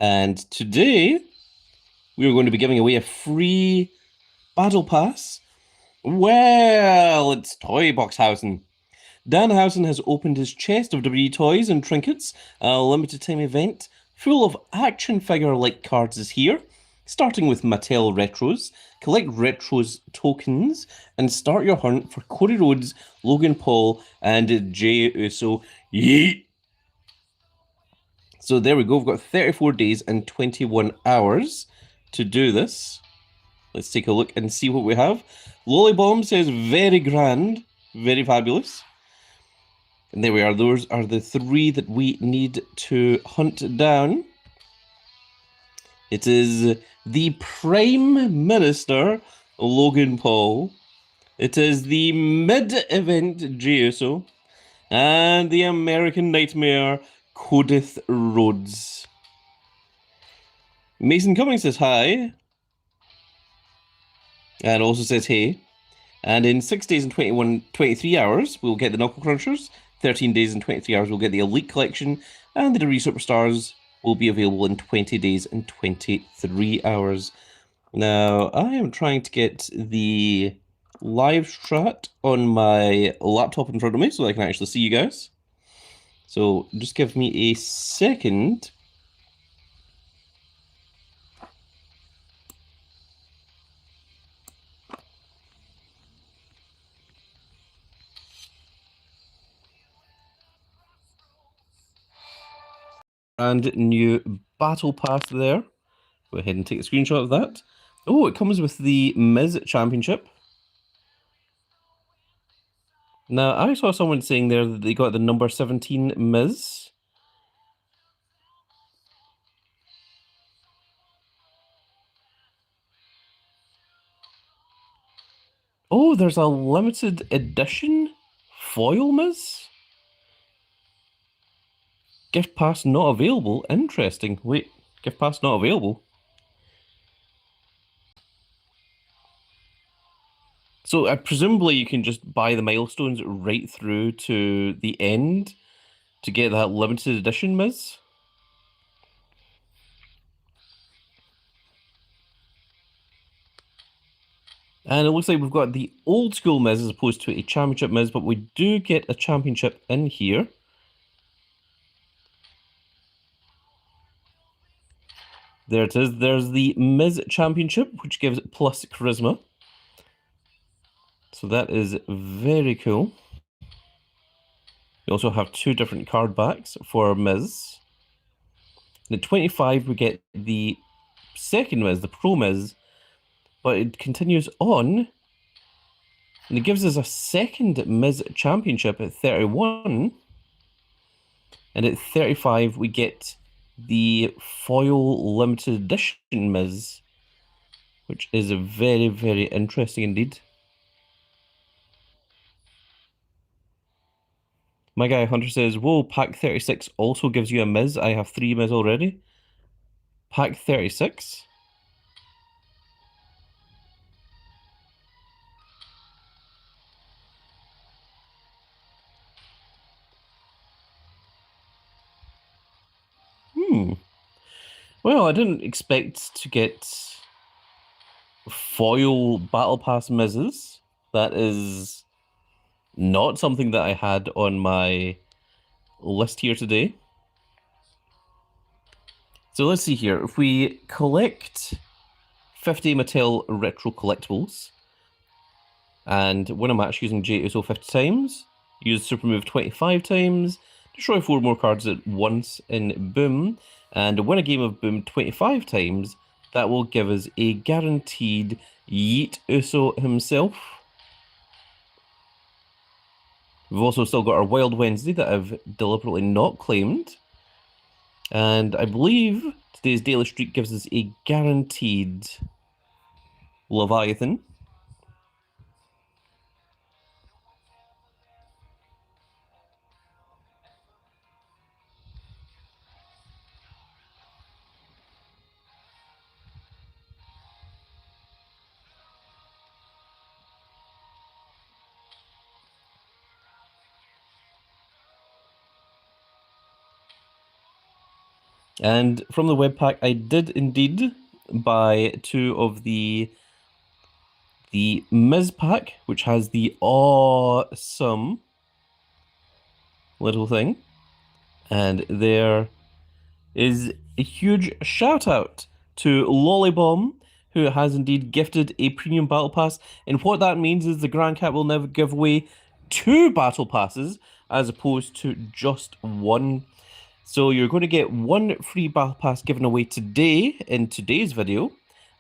And today we are going to be giving away a free Battle Pass. Well, it's Toy Boxhausen. Danhausen has opened his chest of WWE toys and trinkets. A limited time event full of action figure-like cards is here. Starting with Mattel Retros, collect Retros tokens and start your hunt for Cody Rhodes, Logan Paul, and Jey Uso. Yeet! So there we go. We've got 34 days and 21 hours to do this. Let's take a look and see what we have. Lollybomb says very grand, very fabulous. And there we are. Those are the three that we need to hunt down. It is the Prime Minister, Logan Paul. It is the mid-event Jey Uso. And the American Nightmare, Codith Rhodes. Mason Cummings says hi. And also says hey. And in 6 days and 23 hours, we'll get the Knuckle Crunchers. 13 days and 23 hours, we'll get the Elite Collection. And the WWE Superstars will be available in 20 days and 23 hours. Now, I am trying to get the live strat on my laptop in front of me so I can actually see you guys. So just give me a second. And new Battle Pass there. Go ahead and take a screenshot of that. Oh, it comes with the Miz Championship. Now, I saw someone saying there that they got the number 17 Miz. Oh, there's a limited edition foil Miz? Gift pass not available. Interesting. Wait, gift pass not available. So presumably you can just buy the milestones right through to the end to get that limited edition Miz. And it looks like we've got the old school Miz as opposed to a championship Miz, but we do get a championship in here. There it is. There's the Miz Championship, which gives it plus charisma. So that is very cool. We also have two different card backs for Miz. And at 25, we get the second Miz, the Pro Miz, but it continues on. And it gives us a second Miz Championship at 31. And at 35, we get the foil limited edition Miz, which is very, very interesting indeed. My guy Hunter says, whoa, pack 36 also gives you a Miz. I have 3 Miz already. Pack 36. Well, I didn't expect to get foil Battle Pass Mizes. That is not something that I had on my list here today. So let's see here. If we collect 50 Mattel Retro Collectibles and win a match using Jey Uso 50 times, use Super Move 25 times, destroy 4 more cards at once in Boom, and win a game of Boom 25 times, that will give us a guaranteed Yeet Uso himself. We've also still got our Wild Wednesday that I've deliberately not claimed. And I believe today's Daily Streak gives us a guaranteed Leviathan. And from the web pack, I did indeed buy 2 of the Miz pack, which has the awesome little thing. And there is a huge shout out to Lollybomb, who has indeed gifted a premium battle pass. And what that means is the Grand Cat will now give away 2 battle passes as opposed to just 1. So you're going to get 1 free battle pass given away today in today's video,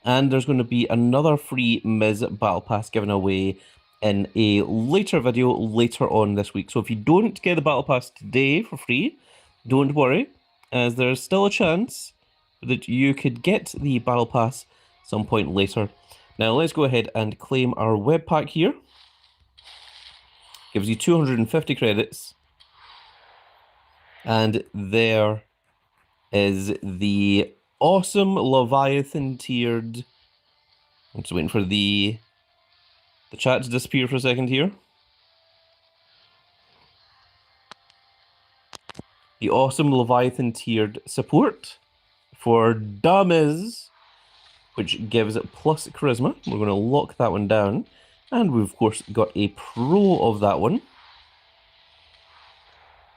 and there's going to be another free Miz battle pass given away in a later video later on this week. So if you don't get the battle pass today for free, don't worry, as there's still a chance that you could get the battle pass some point later. Now let's go ahead and claim our web pack here. Gives you 250 credits. And there is the awesome Leviathan tiered. I'm just waiting for the chat to disappear for a second here. The awesome Leviathan tiered support for Dummies, which gives it plus charisma. We're going to lock that one down. And we've, of course, got a pro of that one.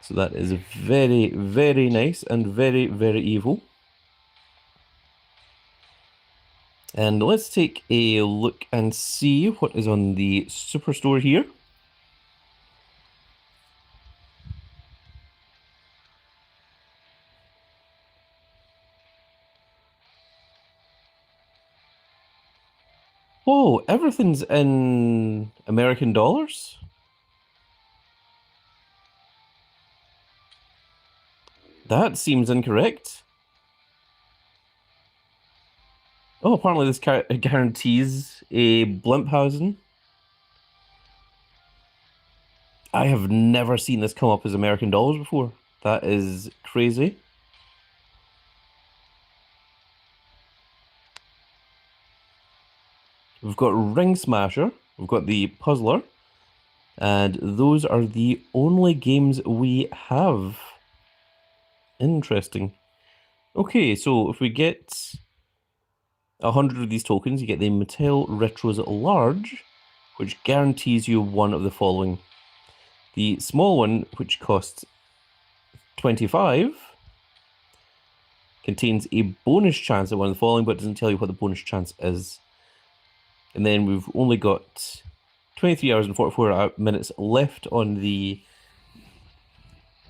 So that is very, very nice and very, very evil. And let's take a look and see what is on the Superstore here. Oh, everything's in American dollars? That seems incorrect. Oh, apparently this guarantees a Blimphausen. I have never seen this come up as American dollars before. That is crazy. We've got Ring Smasher, we've got the Puzzler, and those are the only games we have. Interesting. Okay, so if we get 100 of these tokens, you get the Mattel Retros Large, which guarantees you one of the following. The small one, which costs 25, contains a bonus chance at one of the following, but doesn't tell you what the bonus chance is. And then we've only got 23 hours and 44 minutes left on the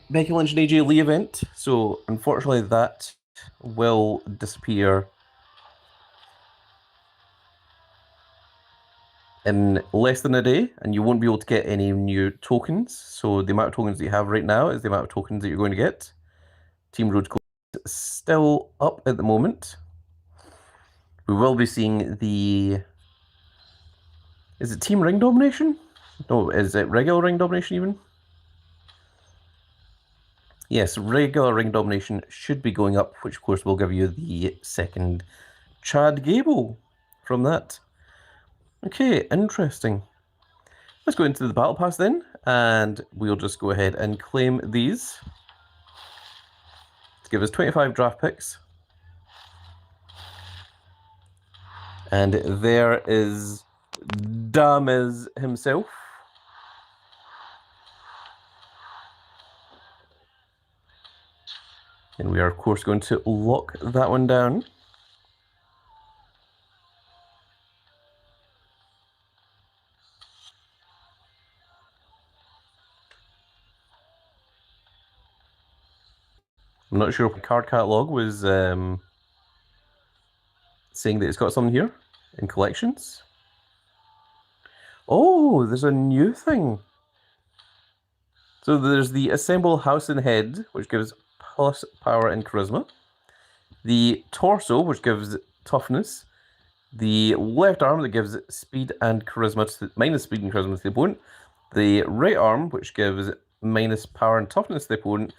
Becky Lynch and AJ Lee event, so unfortunately that will disappear in less than a day, and you won't be able to get any new tokens. So the amount of tokens that you have right now is the amount of tokens that you're going to get. Team Road Code is still up at the moment. We will be seeing the... Is it Team Ring Domination? No, is it regular Ring Domination even? Yes, regular Ring Domination should be going up, which of course will give you the second Chad Gable from that. Okay, interesting. Let's go into the Battle Pass then, and we'll just go ahead and claim these to give us 25 draft picks. And there is Damiz himself. And we are, of course, going to lock that one down. I'm not sure if the card catalog was saying that it's got something here in collections. Oh, there's a new thing. So there's the Assemble House and Head, which gives plus power and charisma. The Torso, which gives toughness. The left arm that gives speed and charisma minus speed and charisma to the opponent. The right arm, which gives minus power and toughness to the opponent.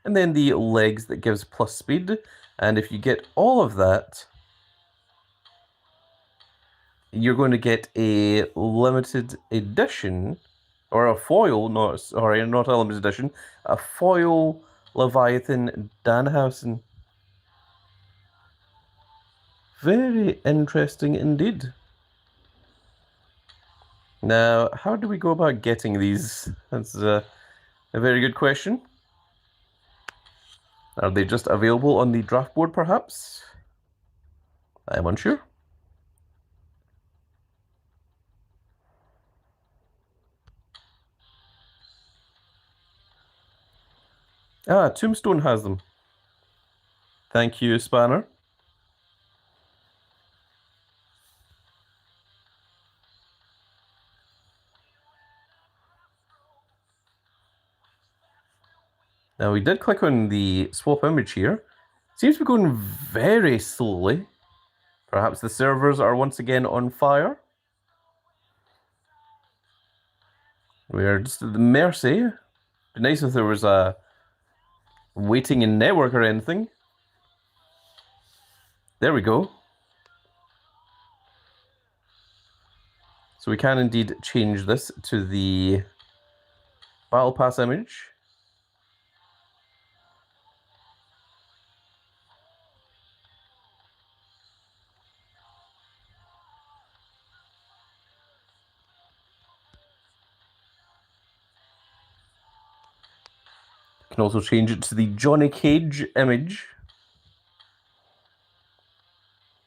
And then the legs that gives plus speed. And if you get all of that, you're going to get a limited edition, or a foil, not a limited edition, a foil Leviathan Danhausen. Very interesting indeed. Now, how do we go about getting these? That's a very good question. Are they just available on the draft board, perhaps? I'm unsure. Ah, Tombstone has them. Thank you, Spanner. Now, we did click on the swap image here. Seems to be going very slowly. Perhaps the servers are once again on fire. We are just at the mercy. It'd be nice if there was a waiting in network or anything. There we go. So we can indeed change this to the Battlepass image. Can also change it to the Johnny Cage image.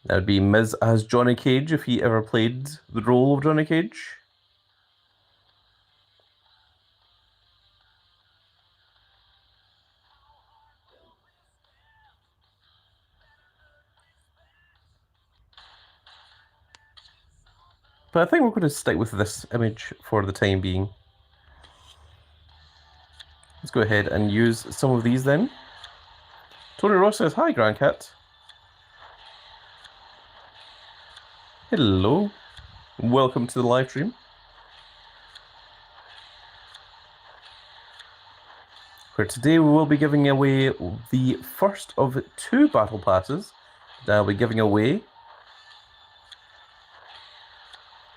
That would be Miz as Johnny Cage if he ever played the role of Johnny Cage. But I think we're going to stick with this image for the time being. Let's go ahead and use some of these then. Tony Ross says, "Hi, Grandcat." Hello. Welcome to the live stream. Where today we will be giving away the first of 2 battle passes that I'll be giving away.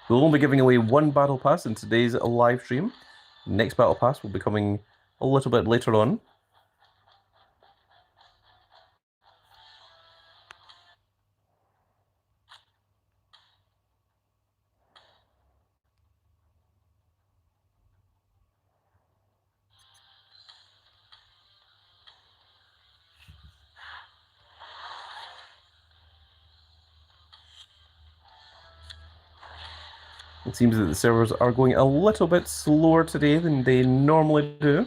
We'll only be giving away 1 battle pass in today's live stream. The next battle pass will be coming a little bit later on. It seems that the servers are going a little bit slower today than they normally do.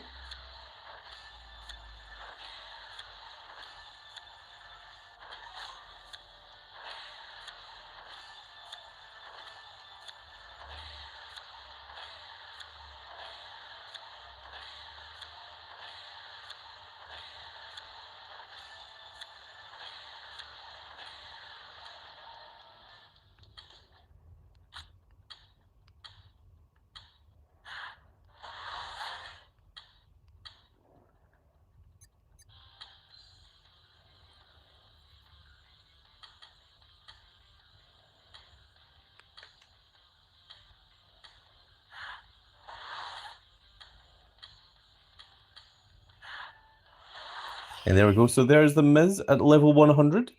And there we go. So there's the Miz at level 100.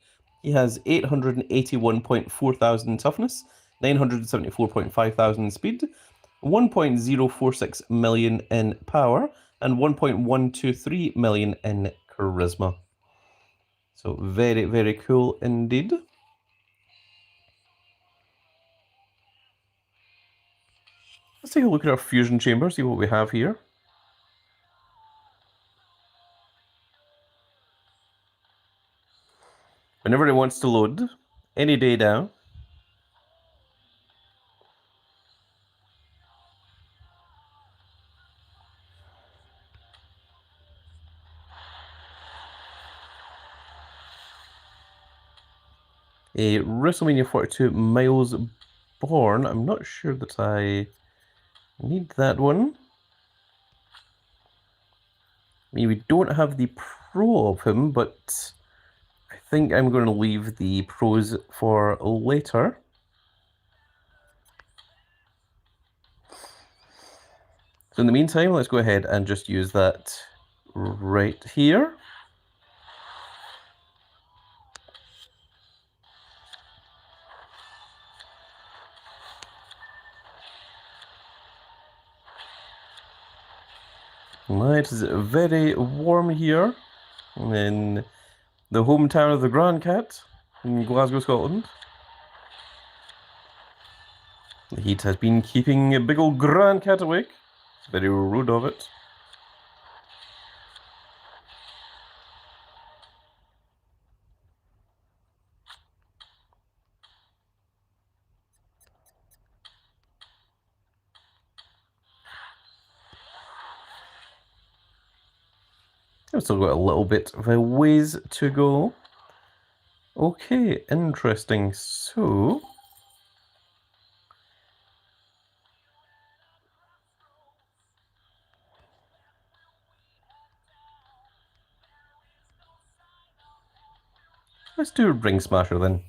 He has 881.4 thousand toughness, 974.5 thousand speed, 1.046 million in power, and 1.123 million in charisma. So very, very cool indeed. Let's take a look at our fusion chamber, see what we have here. Whenever it wants to load, any day now. A WrestleMania 42 Miles Born. I'm not sure that I need that one. I mean, we don't have the pro of him, but I think I'm going to leave the pros for later. So in the meantime, let's go ahead and just use that right here. It is very warm here in the hometown of the Grand Cat in Glasgow, Scotland. The heat has been keeping a big old Grand Cat awake. It's very rude of it. I've still got a little bit of a ways to go. Okay, interesting. So, let's do a Ring Smasher then.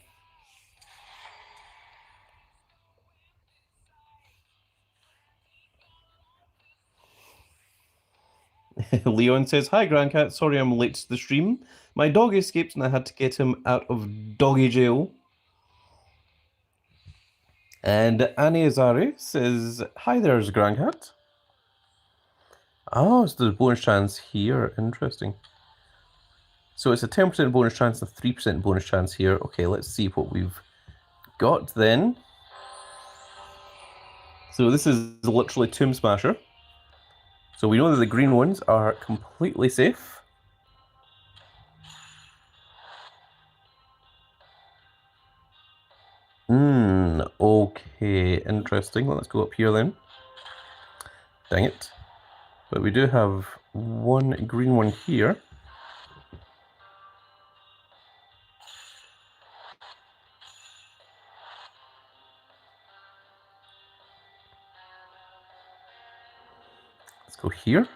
Leon says, "Hi, Grandcat. Sorry I'm late to the stream. My dog escaped and I had to get him out of doggy jail." And Annie Azari says, "Hi, there's Grandcat." Oh, so there's a bonus chance here. Interesting. So it's a 10% bonus chance and a 3% bonus chance here. Okay, let's see what we've got then. So this is literally Tomb Smasher. So we know that the green ones are completely safe. Okay, interesting. Well, let's go up here then. Dang it. But we do have one green one here. Let's go here.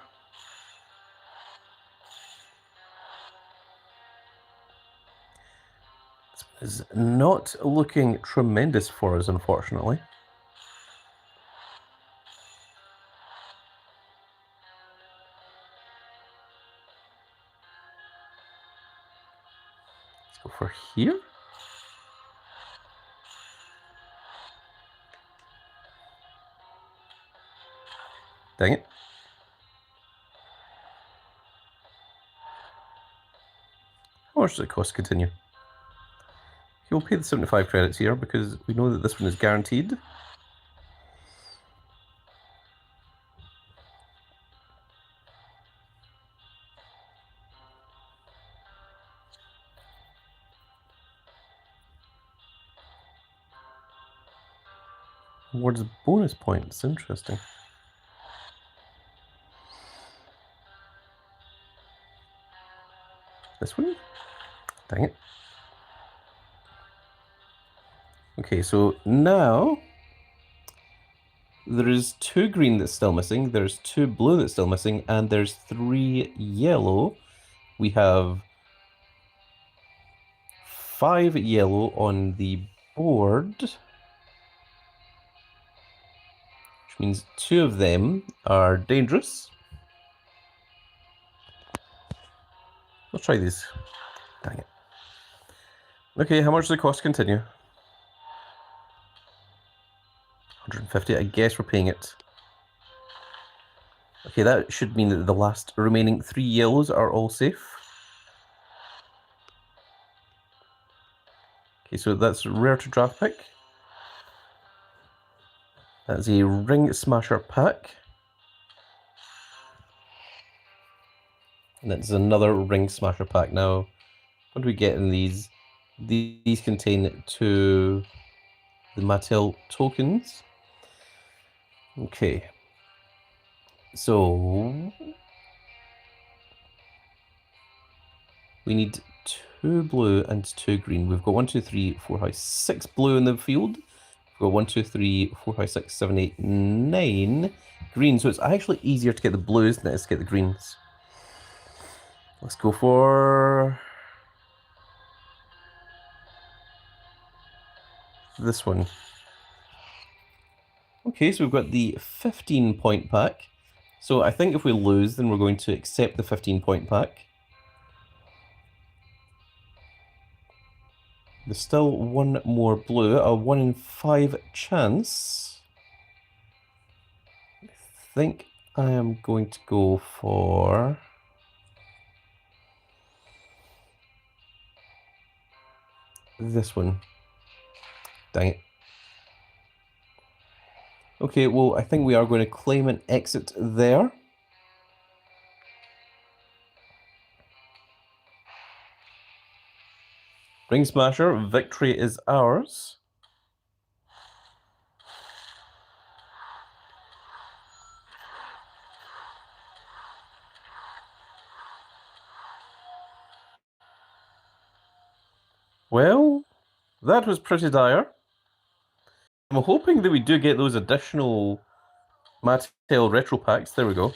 This is not looking tremendous for us, unfortunately. Let's go for here. Dang it. How much does it cost to continue? We'll pay the 75 credits here because we know that this one is guaranteed. Awards bonus points. Interesting. This one? Dang it. Okay, so now there is 2 green that's still missing, there's 2 blue that's still missing, and there's 3 yellow. We have 5 yellow on the board, which means 2 of them are dangerous. Let's try these. Dang it. Okay, how much does it cost to continue? 150, I guess we're paying it. Okay, that should mean that the last remaining 3 yellows are all safe. Okay, so that's rare to draft pick. That's a Ring Smasher pack. And that's another Ring Smasher pack. Now, what do we get in these? These contain 2 the Mattel tokens. Okay. So we need 2 blue and 2 green. We've got 1, 2, 3, 4, 5, 6 blue in the field. We've got 1, 2, 3, 4, 5, 6, 7, 8, 9 green. So it's actually easier to get the blues than it is to get the greens. Let's go for this one. Okay, so we've got the 15-point pack. So I think if we lose, then we're going to accept the 15-point pack. There's still 1 more blue, a 1 in 5 chance. I think I am going to go for this one. Dang it. Okay, well, I think we are going to claim an exit there. Ring Smasher, victory is ours. Well, that was pretty dire. I'm hoping that we do get those additional Mattel retro packs. There we go.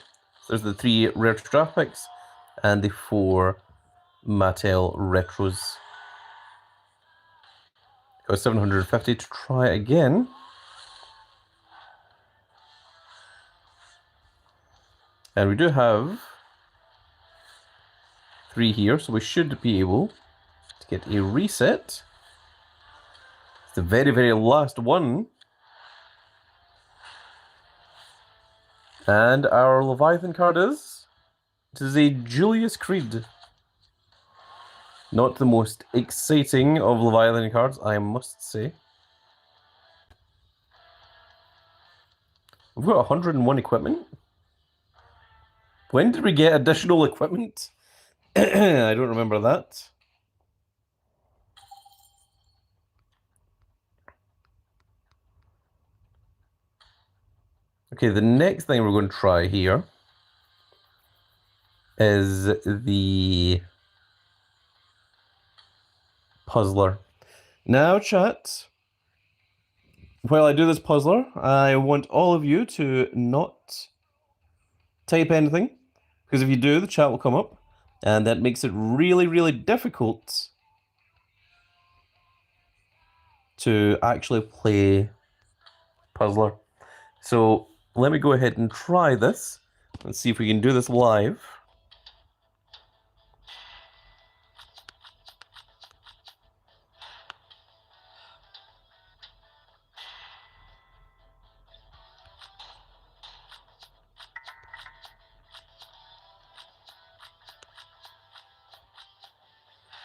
There's the 3 rare draft picks and the 4 Mattel retros. Got 750 to try again. And we do have 3 here, so we should be able to get a reset. It's the very, very last one. And our Leviathan card is... It is a Julius Creed. Not the most exciting of Leviathan cards, I must say. We've got 101 equipment. When did we get additional equipment? I don't remember that. Okay, the next thing we're going to try here is the puzzler. Now, chat, while I do this puzzler, I want all of you to not type anything, because if you do, the chat will come up, and that makes it really, really difficult to actually play puzzler. So let me go ahead and try this. Let's see if we can do this live.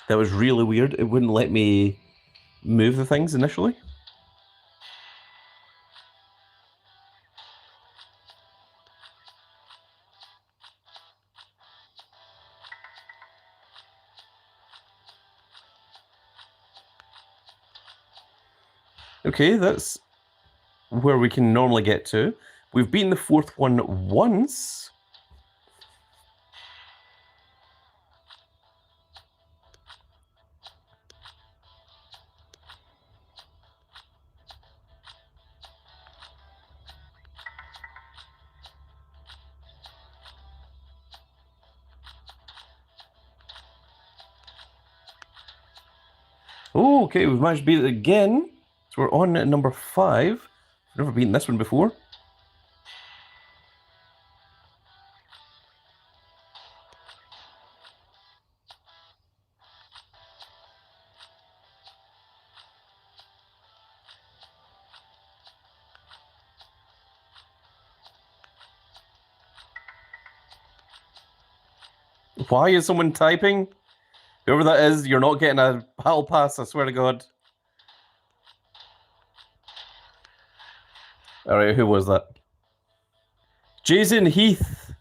That was really weird. It wouldn't let me move the things initially. Okay, that's where we can normally get to. We've beaten the 4th one once. Oh, okay, we've managed to beat it again. So we're on at number 5. I've never beaten this one before. Why is someone typing? Whoever that is, you're not getting a battle pass, I swear to God. Alright, who was that? Jason Heath.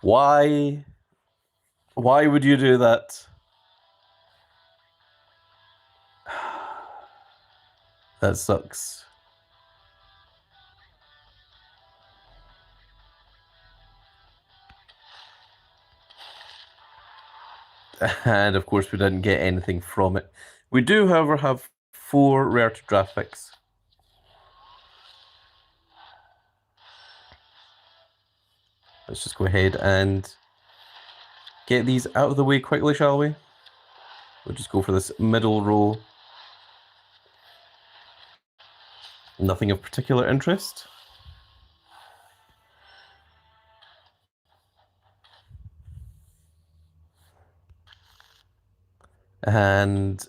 Why? Why would you do that? That sucks. And of course, we didn't get anything from it. We do, however, have 4 rare to draft picks. Let's just go ahead and get these out of the way quickly, shall we? We'll just go for this middle row. Nothing of particular interest. And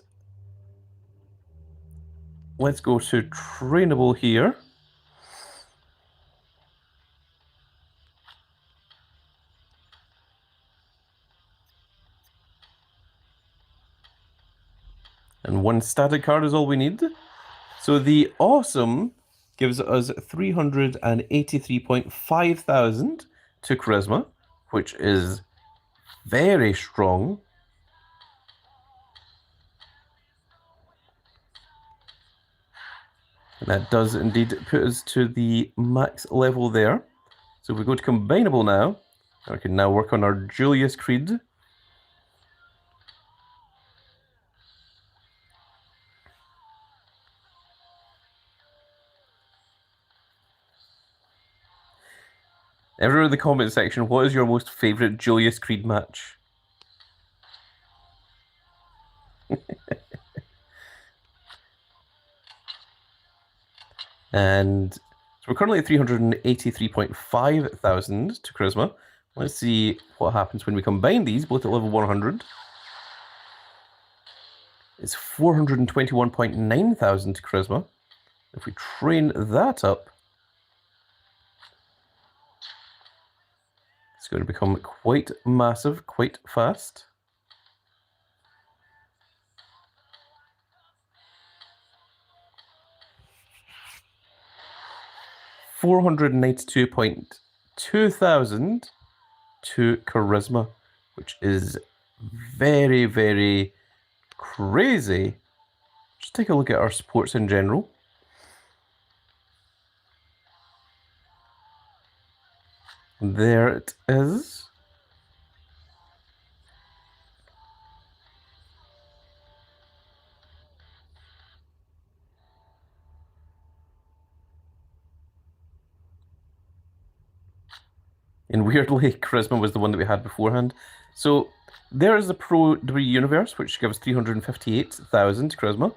let's go to trainable here. And one static card is all we need. So the awesome gives us 383.5 thousand to charisma, which is very strong. And that does indeed put us to the max level there. So if we go to combinable now, we can now work on our Julius Creed. Everyone in the comment section, what is your most favourite Julius Creed match? And so we're currently at 383.5 thousand to charisma. Let's see what happens when we combine these, both at level 100. It's 421.9 thousand to charisma. If we train that up, it's going to become quite massive, quite fast. $492.2 thousand to charisma, which is very, very crazy. Just take a look at our sports in general. There it is. And weirdly, charisma was the one that we had beforehand. So there is the Pro WWE Universe, which gives 358,000 charisma.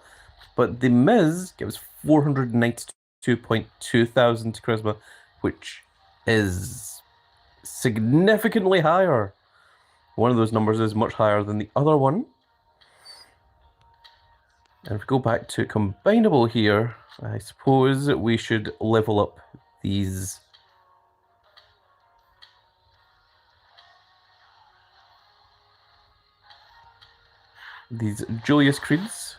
But the Miz gives 492.2 thousand charisma, which is significantly higher. One of those numbers is much higher than the other one. And if we go back to combinable here, I suppose we should level up these. These Julius Creeds.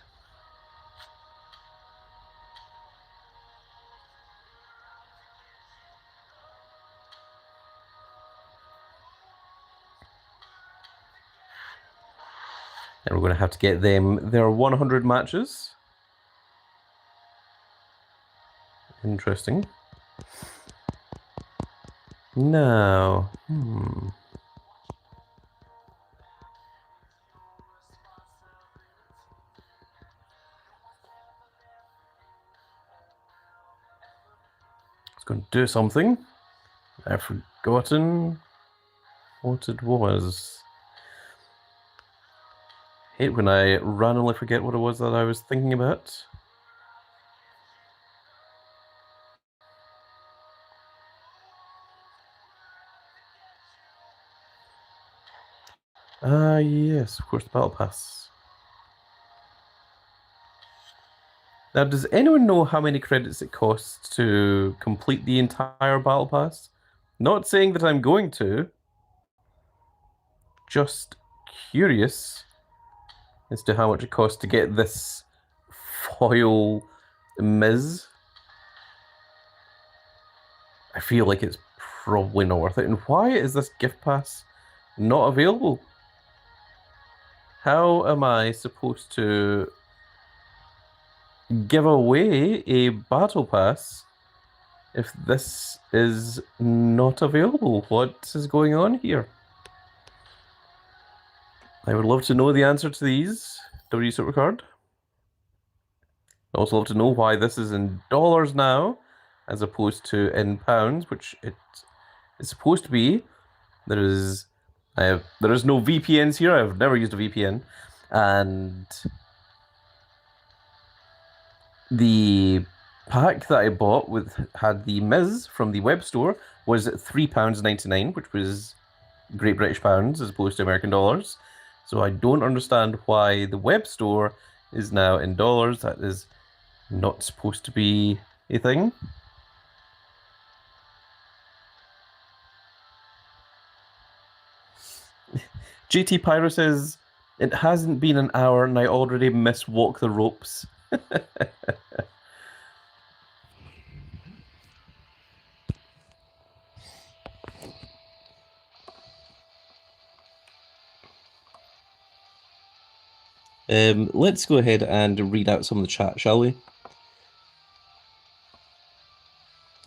And we're going to have to get them their 100 matches. Interesting. Now, it's going to do something. I've forgotten what it was. Hate when I randomly forget what it was that I was thinking about. Yes, of course, the Battle Pass. Now, does anyone know how many credits it costs to complete the entire Battle Pass? Not saying that I'm going to. Just curious as to how much it costs to get this foil Miz. I feel like it's probably not worth it. And why is this gift pass not available? How am I supposed to give away a battle pass if this is not available? What is going on here? I would love to know the answer to these, W Supercard. I'd also love to know why this is in dollars now, as opposed to in pounds, which it is supposed to be. There is no VPNs here. I've never used a VPN, and the pack that I bought had the Miz from the web store was £3.99, which was Great British pounds as opposed to American dollars. So I don't understand why the web store is now in dollars. That is not supposed to be a thing. JT Pyro says, It hasn't been an hour and I already miswalk the ropes. Let's go ahead and read out some of the chat, shall we?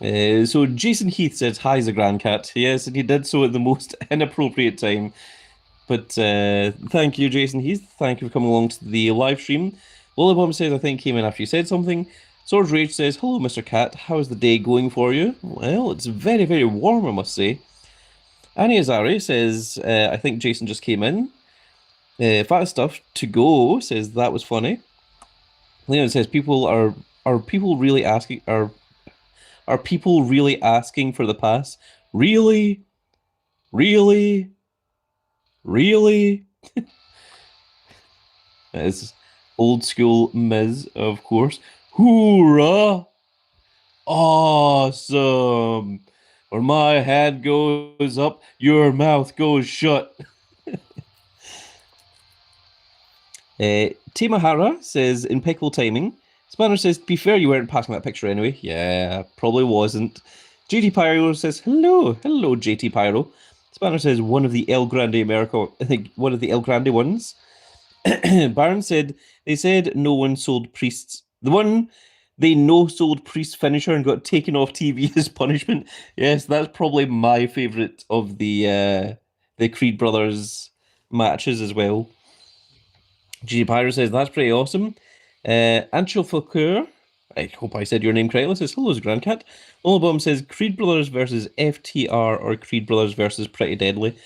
So Jason Heath says, hi, Zagrancat. Yes, and he did so at the most inappropriate time. But thank you, Jason Heath. Thank you for coming along to the live stream. Willibomb says, I think came in after you said something. Sword Rage says, hello, Mr. Cat. How's the day going for you? Well, it's very, very warm, I must say. Annie Azari says, I think Jason just came in. Fat Stuff to go says, that was funny. Leon says, are people really asking for the pass? Really? Really? Really? It's old school Miz, of course. Hoorah! Awesome! Where my head goes up, your mouth goes shut. Timahara says, impeccable timing. Spanner says, to be fair, you weren't passing that picture anyway. Yeah, probably wasn't. JT Pyro says, hello, JT Pyro. Spanner says, one of the El Grande America, I think one of the El Grande ones. Baron said, they said no one sold priests. The one they sold priest finisher and got taken off TV as punishment. Yes, that's probably my favourite of the Creed brothers matches as well. G Pyro says, that's pretty awesome. Anchel Fulcur, I hope I said your name correctly, says, hello, Grandcat. Olabom says, Creed Brothers versus FTR or Creed Brothers versus Pretty Deadly.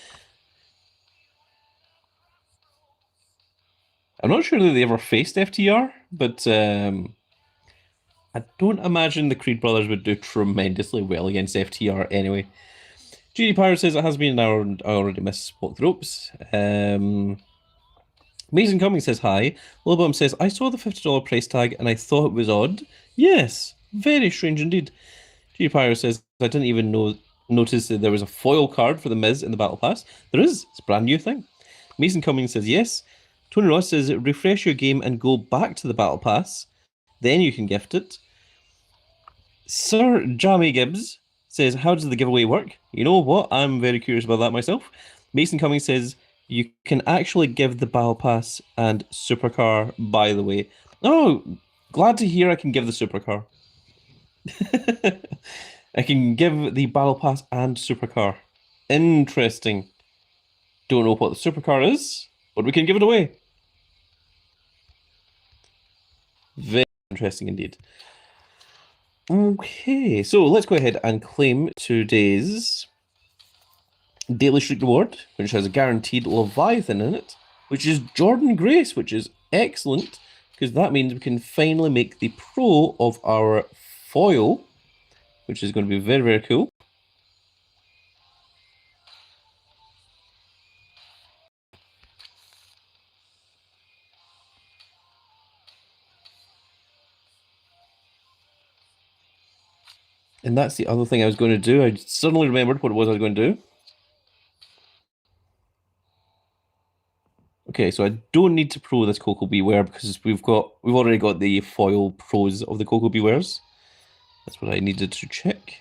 I'm not sure that they ever faced FTR, but I don't imagine the Creed Brothers would do tremendously well against FTR anyway. GD Pyro says, it has been an hour and I already misspoke the ropes. Mason Cummings says hi. Lilbum says, I saw the $50 price tag and I thought it was odd. Yes, very strange indeed. G Pyro says, I didn't even notice that there was a foil card for the Miz in the Battle Pass. There is. It's a brand new thing. Mason Cummings says, yes. Tony Ross says, refresh your game and go back to the Battle Pass. Then you can gift it. Sir Jamie Gibbs says, how does the giveaway work? You know what? I'm very curious about that myself. Mason Cummings says, you can actually give the Battle Pass and Supercar, by the way. Oh, glad to hear I can give the Supercar. I can give the Battle Pass and Supercar. Interesting. Don't know what the Supercar is, but we can give it away. Very interesting indeed. Okay, so let's go ahead and claim today's Daily Streak Reward, which has a guaranteed Leviathan in it, which is Jordan Grace, which is excellent, because that means we can finally make the pro of our foil, which is going to be very, very cool. And that's the other thing I was going to do. I suddenly remembered what it was I was going to do. Okay, so I don't need to pro this Coco Beware because we've already got the foil pros of the Coco Bewares. That's what I needed to check.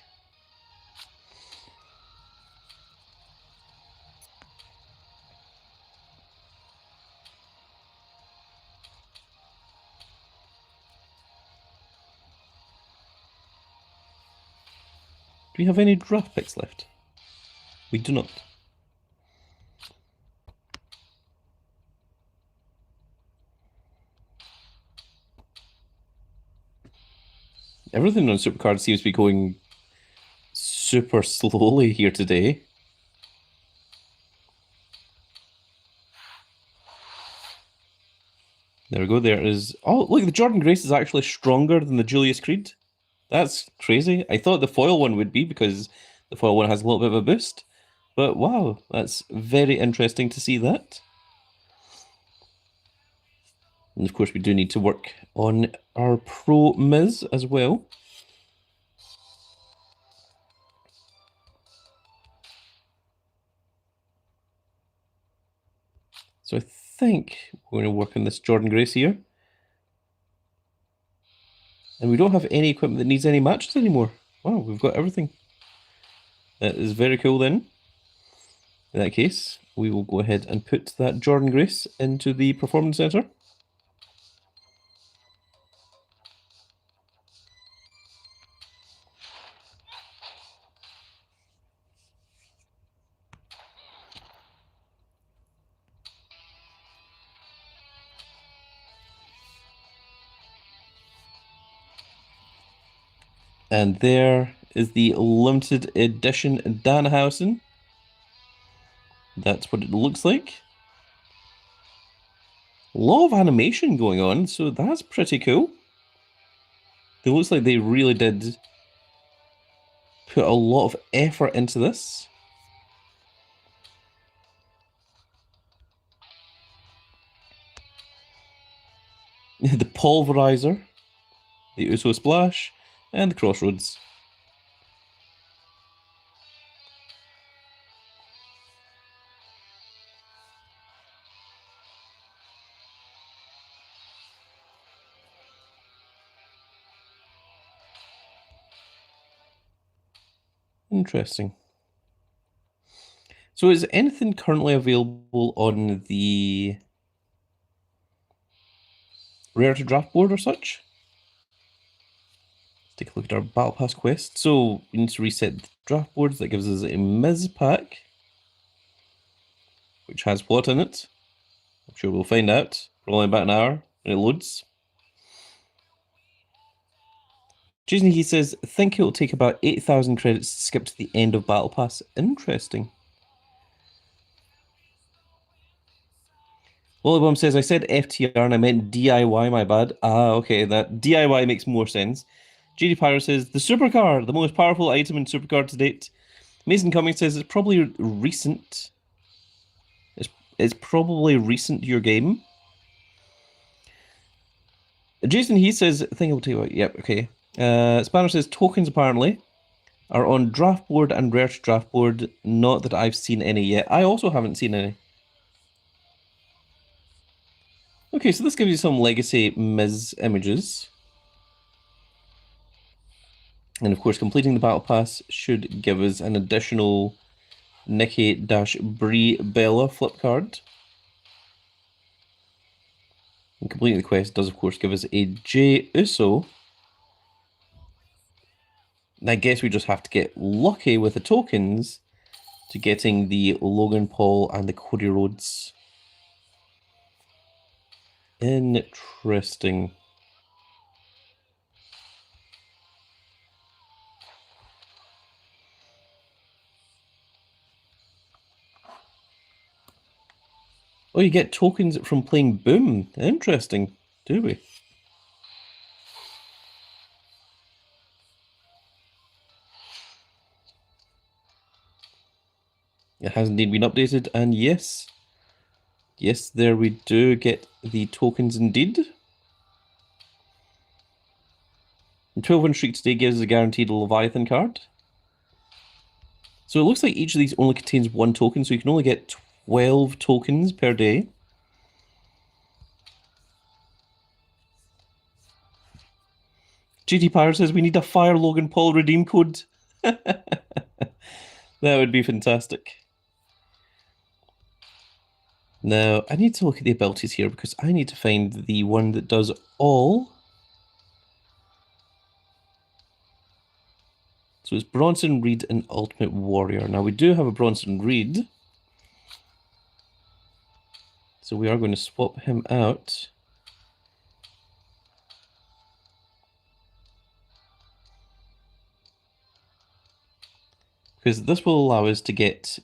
Do we have any draft picks left? We do not. Everything on Supercard seems to be going super slowly here today. There we go. There is... Oh, look, the Jordan Grace is actually stronger than the Julius Creed. That's crazy. I thought the foil one would be because the foil one has a little bit of a boost. But wow, that's very interesting to see that. And of course, we do need to work on our Pro Miz as well. So I think we're going to work on this Jordan Grace here. And we don't have any equipment that needs any matches anymore. Wow, we've got everything. That is very cool then. In that case, we will go ahead and put that Jordan Grace into the Performance Center. And there is the limited edition Danhausen. That's what it looks like. A lot of animation going on, so that's pretty cool. It looks like they really did put a lot of effort into this. The Pulverizer, the Uso Splash, and the Crossroads. Interesting. So is anything currently available on the Rare to Draft board or such? Let's take a look at our Battle Pass quest. So we need to reset the draft boards. That gives us a Miz pack, which has what in it? I'm sure we'll find out. For only about an hour when it loads. Jason, he says, think it will take about 8,000 credits to skip to the end of Battle Pass. Interesting. Lollybomb says, I said FTR and I meant DIY, my bad. Ah, okay, that DIY makes more sense. JD Pyro says, the Supercard, the most powerful item in Supercard to date. Mason Cummings says, it's probably recent. It's probably recent to your game. Jason, he says, I think it will take about, yep, okay. Spanner says, tokens apparently are on draft board and rare to draft board. Not that I've seen any yet. I also haven't seen any. Okay, so this gives you some legacy Miz images. And of course, completing the Battle Pass should give us an additional Nikki-Brie Bella flip card. And completing the quest does, of course, give us a Jey Uso. And I guess we just have to get lucky with the tokens to getting the Logan Paul and the Cody Rhodes. Interesting. Oh, you get tokens from playing Boom. Interesting. Do we? It has indeed been updated, and yes. Yes, there we do get the tokens indeed. The 12-win streak today gives us a guaranteed Leviathan card. So it looks like each of these only contains one token, so you can only get 12 tokens per day. GT Power says we need a Fire Logan Paul redeem code. That would be fantastic. Now, I need to look at the abilities here because I need to find the one that does all. So it's Bronson Reed and Ultimate Warrior. Now, we do have a Bronson Reed. So we are going to swap him out. Because this will allow us to get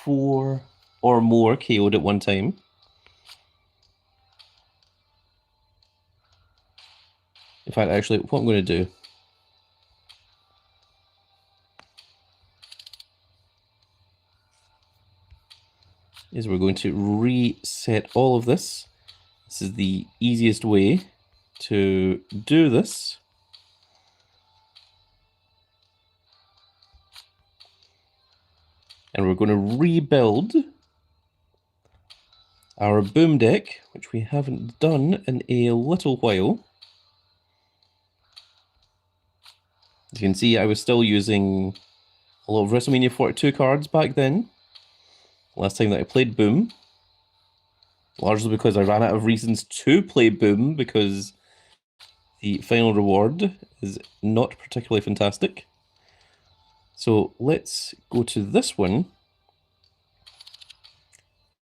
4 or more KO'd at one time. In fact, actually, what I'm going to do is we're going to reset all of this. This is the easiest way to do this. And we're going to rebuild our boom deck, which we haven't done in a little while. As you can see, I was still using a lot of WrestleMania 42 cards back then. Last time that I played Boom. Largely because I ran out of reasons to play Boom, because the final reward is not particularly fantastic. So let's go to this one.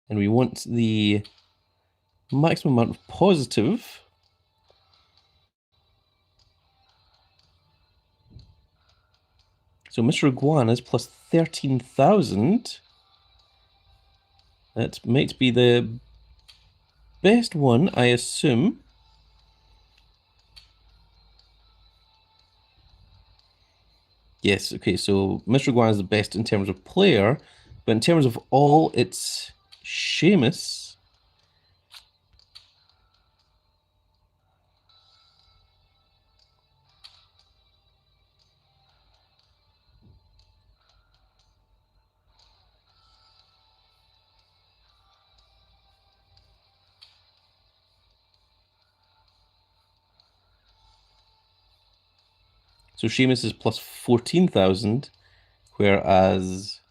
And we want the maximum amount of positive. So Mr. Iguana's plus 13,000. That might be the best one, I assume. Yes, okay, so Mr. Iguana is the best in terms of player, but in terms of all, it's Sheamus. So Sheamus is plus 14,000, whereas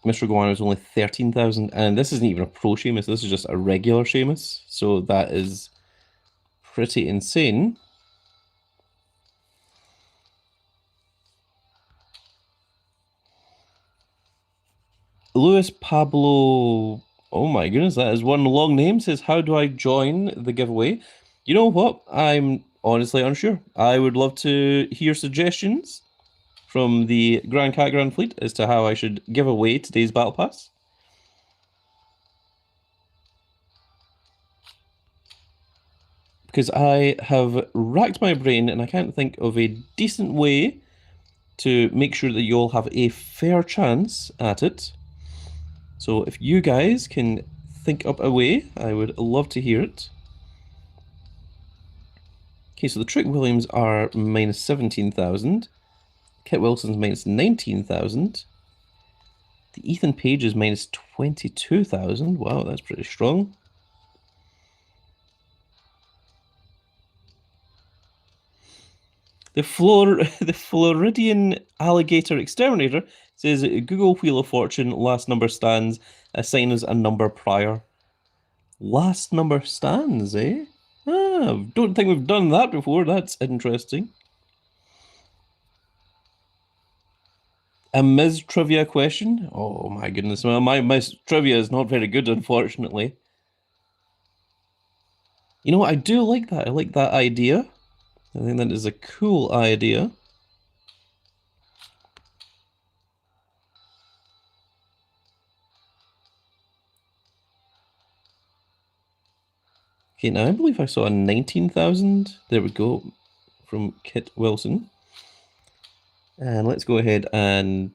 Mr. Iguana is only 13,000, and this isn't even a pro Sheamus, this is just a regular Sheamus, so that is pretty insane. Luis Pablo, oh my goodness, that is one long name, says, how do I join the giveaway? You know what? I'm honestly unsure. I would love to hear suggestions from the Grand Cat Grand Fleet as to how I should give away today's Battle Pass. Because I have racked my brain and I can't think of a decent way to make sure that you all have a fair chance at it. So if you guys can think up a way, I would love to hear it. Okay, so the Trick Williams are minus 17,000. Kit Wilson's minus 19,000. The Ethan Page is minus 22,000. Wow, that's pretty strong. The Floridian Alligator Exterminator says Google Wheel of Fortune, last number stands, assign us a number prior. Last number stands, eh? Ah, don't think we've done that before. That's interesting. A Miz trivia question? Oh my goodness. Well, my Miz trivia is not very good, unfortunately. You know what? I do like that. I like that idea. I think that is a cool idea. Okay, now I believe I saw a 19,000. There we go. From Kit Wilson. And let's go ahead and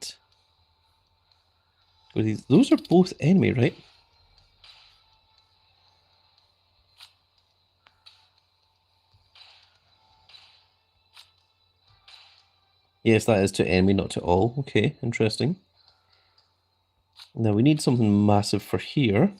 go to these. Those are both enemy, right? Yes, that is to enemy, not to all. Okay, interesting. Now we need something massive for here.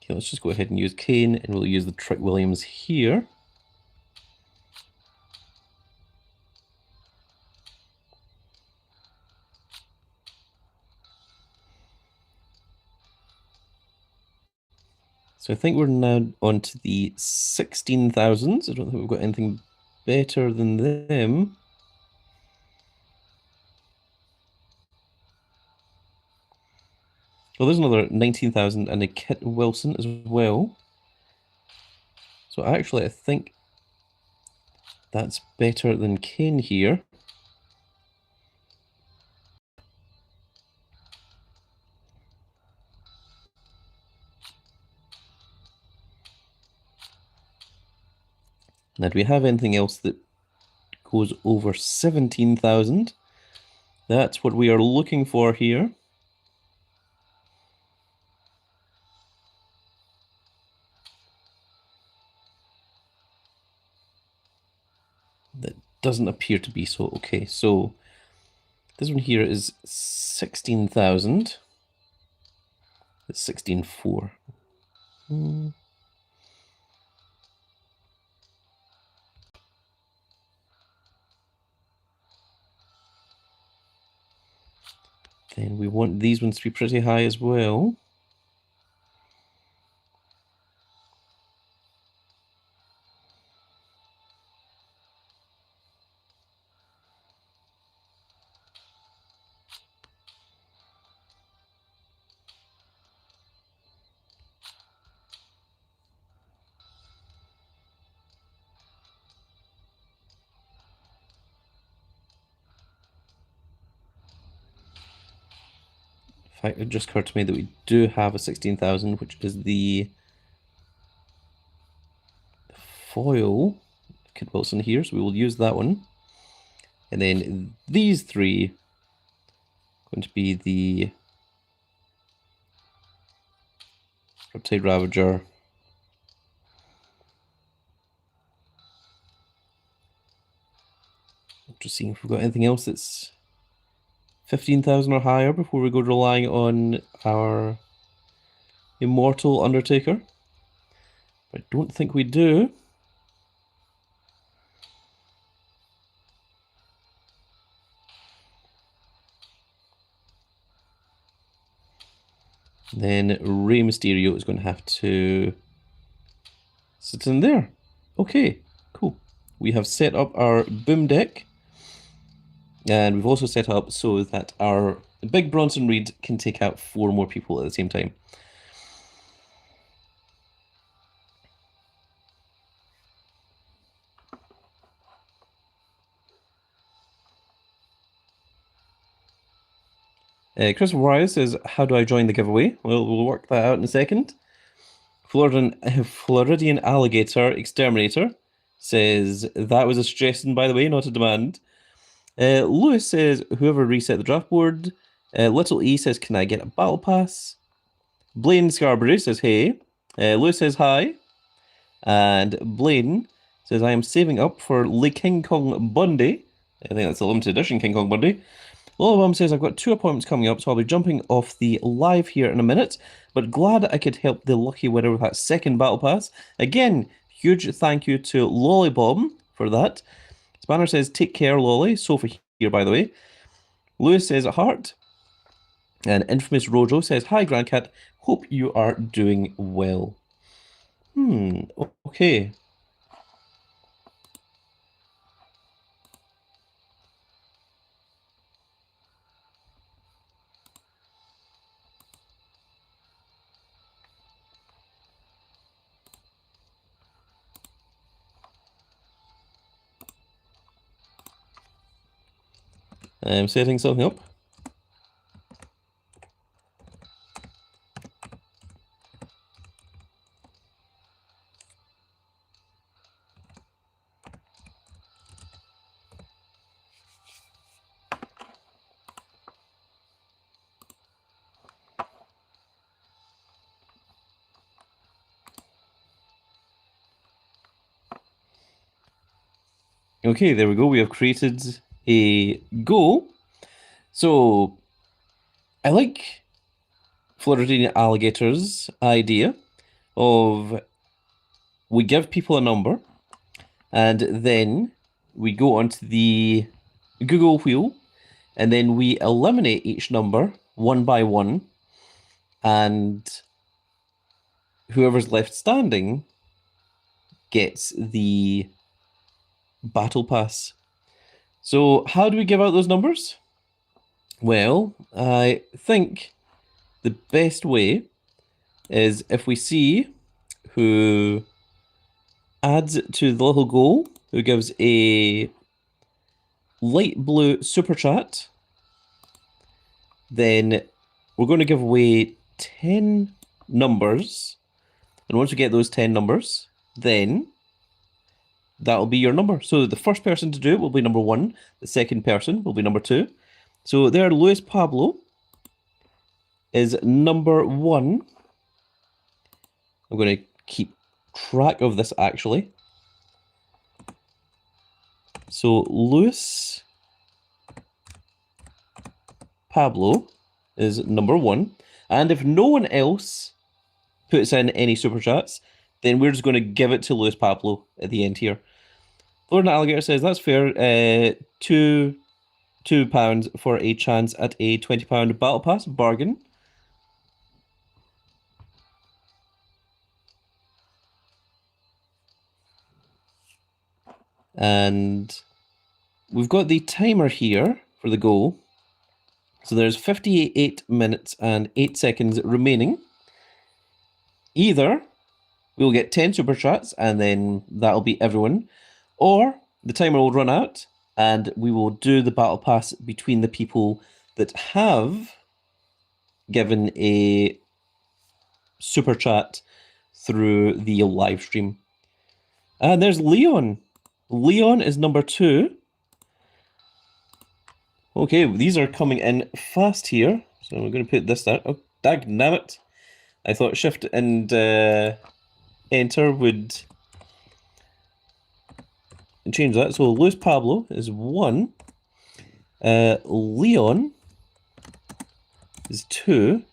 Okay, let's just go ahead and use Kane, and we'll use the Trick Williams here. So I think we're now on to the 16,000s. I don't think we've got anything better than them. Well, there's another 19,000 and a Kit Wilson as well. So actually, I think that's better than Kane here. Now, do we have anything else that goes over 17,000? That's what we are looking for here. That doesn't appear to be so. Okay, so this one here is 16,000. It's 16,400. Then we want these ones to be pretty high as well. In fact, it just occurred to me that we do have a 16,000, which is the foil Kid Wilson here, so we will use that one. And then these three are going to be the Riptide Ravager, just seeing if we've got anything else that's 15,000 or higher before we go relying on our Immortal Undertaker. I don't think we do. Then Rey Mysterio is going to have to sit in there. Okay, cool. We have set up our boom deck. And we've also set up so that our big Bronson Reed can take out 4 more people at the same time. Chris Wise says, how do I join the giveaway? Well, we'll work that out in a second. Floridian Alligator Exterminator says, that was a suggestion, by the way, not a demand. Lewis says, whoever reset the draft board. Little E says, can I get a battle pass? Blaine Scarborough says, hey. Lewis says, hi. And Blaine says, I am saving up for Le King Kong Bundy. I think that's a limited edition King Kong Bundy. Lollabum says, I've got 2 appointments coming up, so I'll be jumping off the live here in a minute, but glad I could help the lucky winner with that second battle pass. Again, huge thank you to Lollybomb for that. Spanner says, take care, Lolly. Sofa here, by the way. Lewis says, heart. And Infamous Rojo says, hi, Grandcat. Hope you are doing well. Okay. I'm setting something up. Okay, there we go. We have created a goal. So I like Floridian Alligator's idea of we give people a number and then we go onto the Google wheel and then we eliminate each number one by one, and whoever's left standing gets the battle pass. So how do we give out those numbers? Well, I think the best way is if we see who adds it to the little goal, who gives a light blue super chat, then we're going to give away 10 numbers. And once we get those 10 numbers, then that'll be your number. So the first person to do it will be number 1. The second person will be number 2. So there, Luis Pablo is number 1. I'm going to keep track of this actually. So Luis Pablo is number 1. And if no one else puts in any super chats, then we're just going to give it to Luis Pablo at the end here. Florida Alligator says that's fair. £2 for a chance at a £20 battle pass bargain. And we've got the timer here for the goal. So there's 58 minutes and 8 seconds remaining. Either we'll get 10 super chats and then that'll be everyone, or the timer will run out and we will do the battle pass between the people that have given a super chat through the live stream. And there's Leon. Leon is number 2. Okay, these are coming in fast here. So we're going to put this there. Oh, dagnabbit. I thought shift and enter would change that. So Luis Pablo is 1. Leon is 2.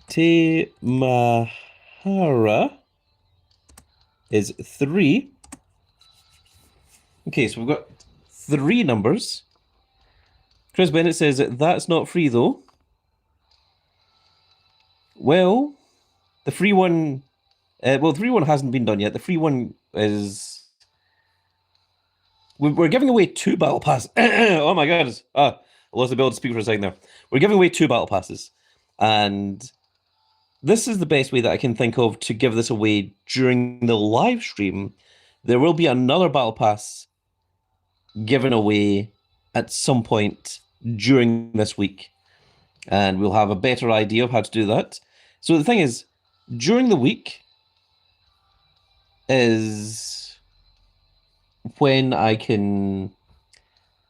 Te Mahara is 3. Okay, so we've got 3 numbers. Chris Bennett says that's not free though. Well, the free one, the free one hasn't been done yet. The free one is, we're giving away 2 battle passes. Oh my god! I lost the ability to speak for a second there. We're giving away 2 battle passes, and this is the best way that I can think of to give this away during the live stream. There will be another battle pass given away at some point during this week, and we'll have a better idea of how to do that. So the thing is, during the week is when I can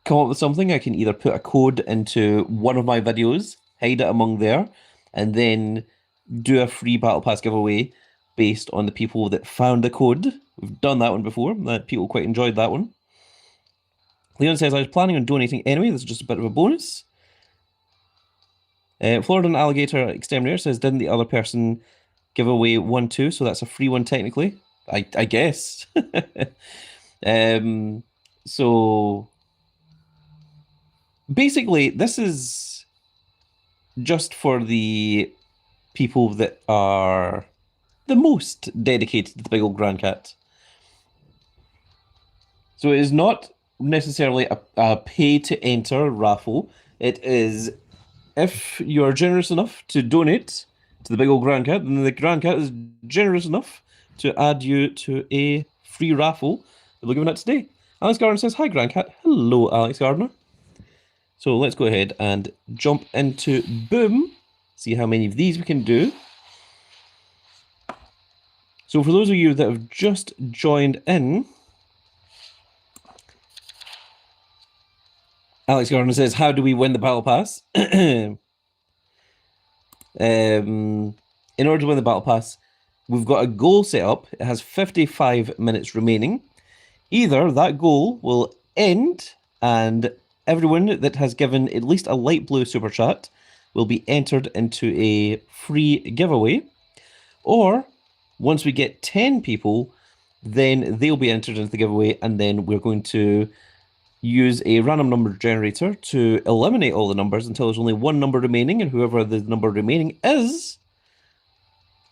come up with something. I can either put a code into one of my videos, hide it among there, and then do a free battle pass giveaway based on the people that found the code. We've done that one before. People quite enjoyed that one. Leon says, I was planning on donating anyway. This is just a bit of a bonus. Florida Alligator Exterminator says, didn't the other person give away 1 too? So that's a free one technically. I guess. So basically, this is just for the people that are the most dedicated to the Big Old Grand Cat. So it is not necessarily a pay-to-enter raffle. It is, if you're generous enough to donate to the Big Old Grand Cat, then the Grand Cat is generous enough to add you to a free raffle that we're giving out today. Alex Gardner says, hi, Grand Cat. Hello, Alex Gardner. So let's go ahead and jump into Boom. See how many of these we can do. So for those of you that have just joined in, Alex Gardner says, how do we win the Battle Pass? In order to win the Battle Pass, we've got a goal set up. It has 55 minutes remaining. Either that goal will end and everyone that has given at least a light blue super chat will be entered into a free giveaway, or once we get 10 people, then they'll be entered into the giveaway, and then we're going to use a random number generator to eliminate all the numbers until there's only 1 number remaining, and whoever the number remaining is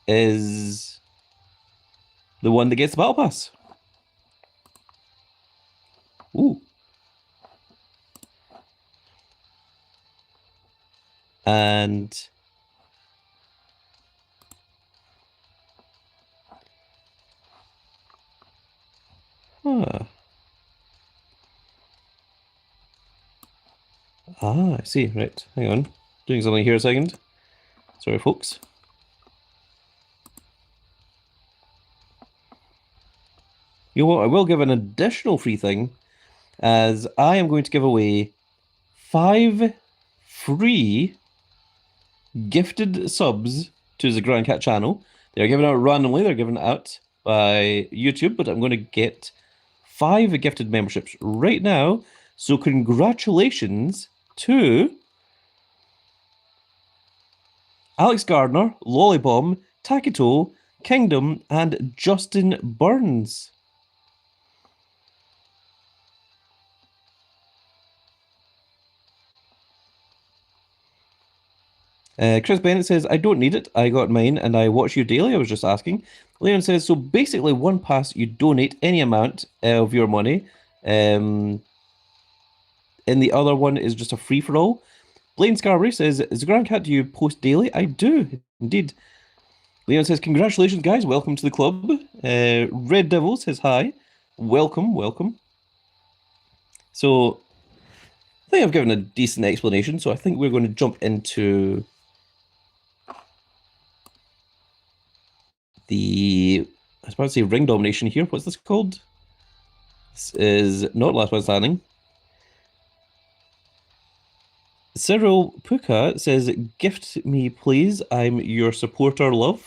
the one that gets the Battle Pass. Ooh. And I see. Right, hang on. Doing something here a second. Sorry, folks. You know what? I will give an additional free thing, as I am going to give away 5 free gifted subs to the Grand Cat channel. They're given out randomly, they're given out by YouTube, but I'm going to get 5 gifted memberships right now. So congratulations to Alex Gardner, Lollybomb, Takito, Kingdom, and Justin Burns. Chris Bennett says, I don't need it. I got mine and I watch you daily. I was just asking. Leon says, so basically, one pass, you donate any amount of your money. And the other one is just a free for all. Blaine Scarberry says, is the Grand Cat, do you post daily? I do, indeed. Leon says, congratulations, guys. Welcome to the club. Red Devil says, hi. Welcome, welcome. So, I think I've given a decent explanation. So, I think we're going to jump into I was about to say ring domination here. What's this called? This is not Last One Standing. Cyril Puka says, gift me, please. I'm your supporter, love.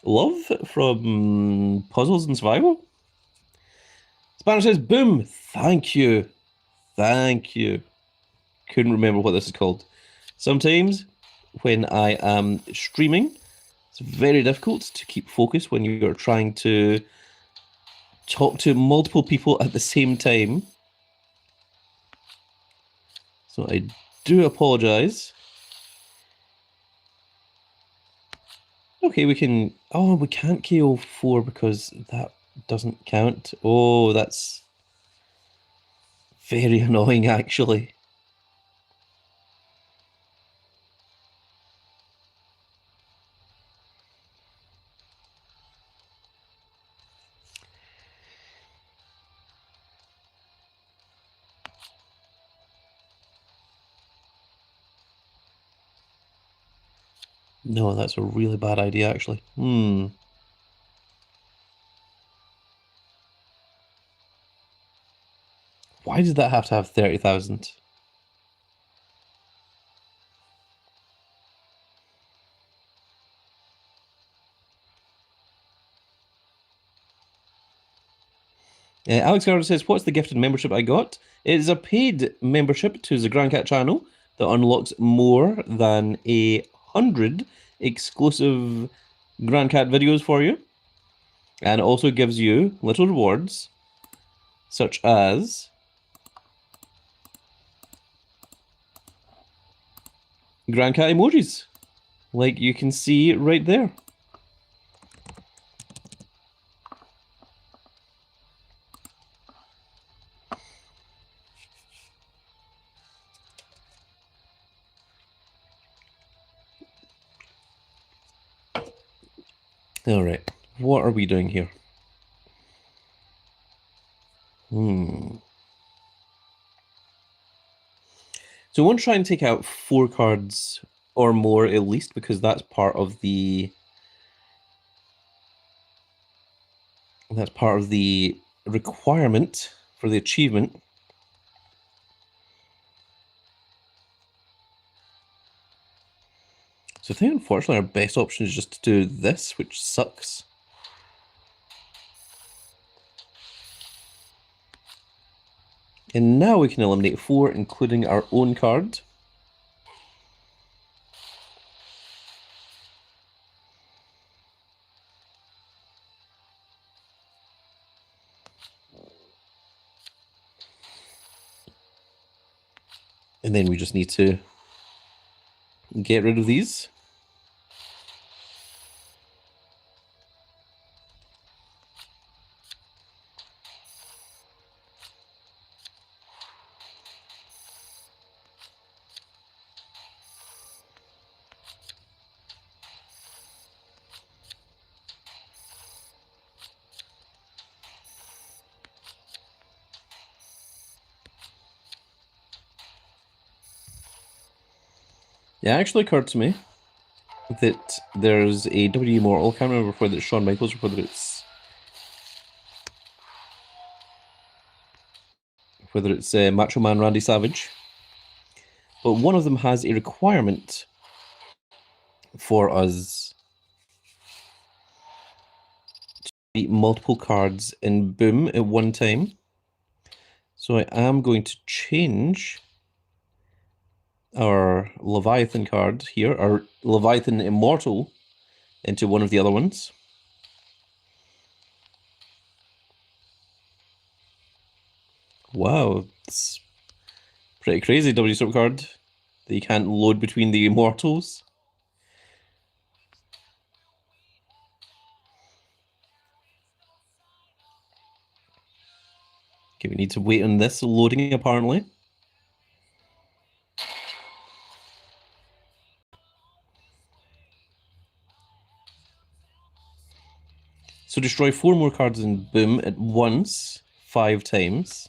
Love from Puzzles and Survival. Spanish says, boom. Thank you. Thank you. Couldn't remember what this is called. Sometimes when I am streaming, it's very difficult to keep focus when you're trying to talk to multiple people at the same time. So I do apologize. Okay, we can... Oh, we can't KO 4 because that doesn't count. Oh, that's very annoying, actually. No, that's a really bad idea, actually. Why did that have to have 30,000? Alex Gardner says, what's the gifted membership I got? It is a paid membership to the Grand Cat channel that unlocks more than 100 exclusive Grand Cat videos for you. And it also gives you little rewards, such as Grand Cat emojis, like you can see right there. All right, what are we doing here? So we want to try and take out 4 cards or more at least, because that's part of the requirement for the achievement. So I think unfortunately our best option is just to do this, which sucks. And now we can eliminate 4, including our own card. And then we just need to get rid of these. It actually occurred to me that there's a WWE Immortal. I can't remember whether it's Shawn Michaels or whether it's Macho Man Randy Savage. But one of them has a requirement for us to beat multiple cards in Boom at one time. So I am going to change our Leviathan card here, our Leviathan Immortal, into one of the other ones. Wow, it's pretty crazy, W Supercard, that you can't load between the Immortals. Okay, we need to wait on this loading, apparently. So destroy 4 more cards in Boom at once, 5 times.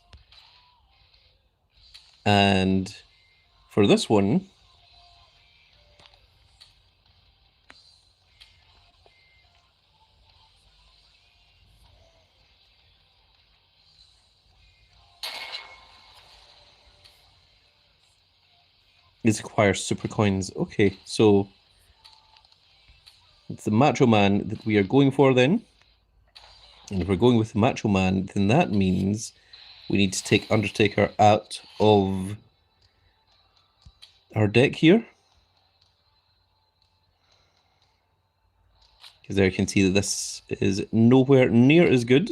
And for this one, it requires super coins. Okay, so it's the Macho Man that we are going for then. And if we're going with the Macho Man, then that means we need to take Undertaker out of our deck here. Because there you can see that this is nowhere near as good.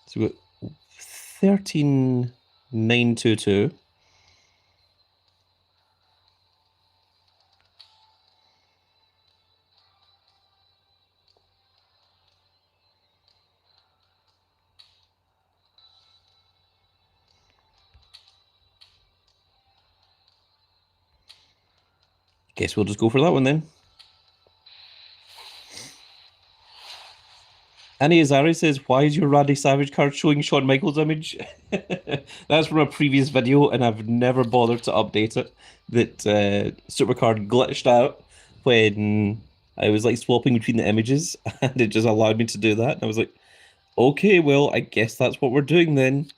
So we've got 13,922. Guess we'll just go for that one then. Annie Azari says, why is your Randy Savage card showing Shawn Michaels' image? That's from a previous video, and I've never bothered to update it. That Supercard glitched out when I was like swapping between the images, and it just allowed me to do that. And I was like, okay, well, I guess that's what we're doing then.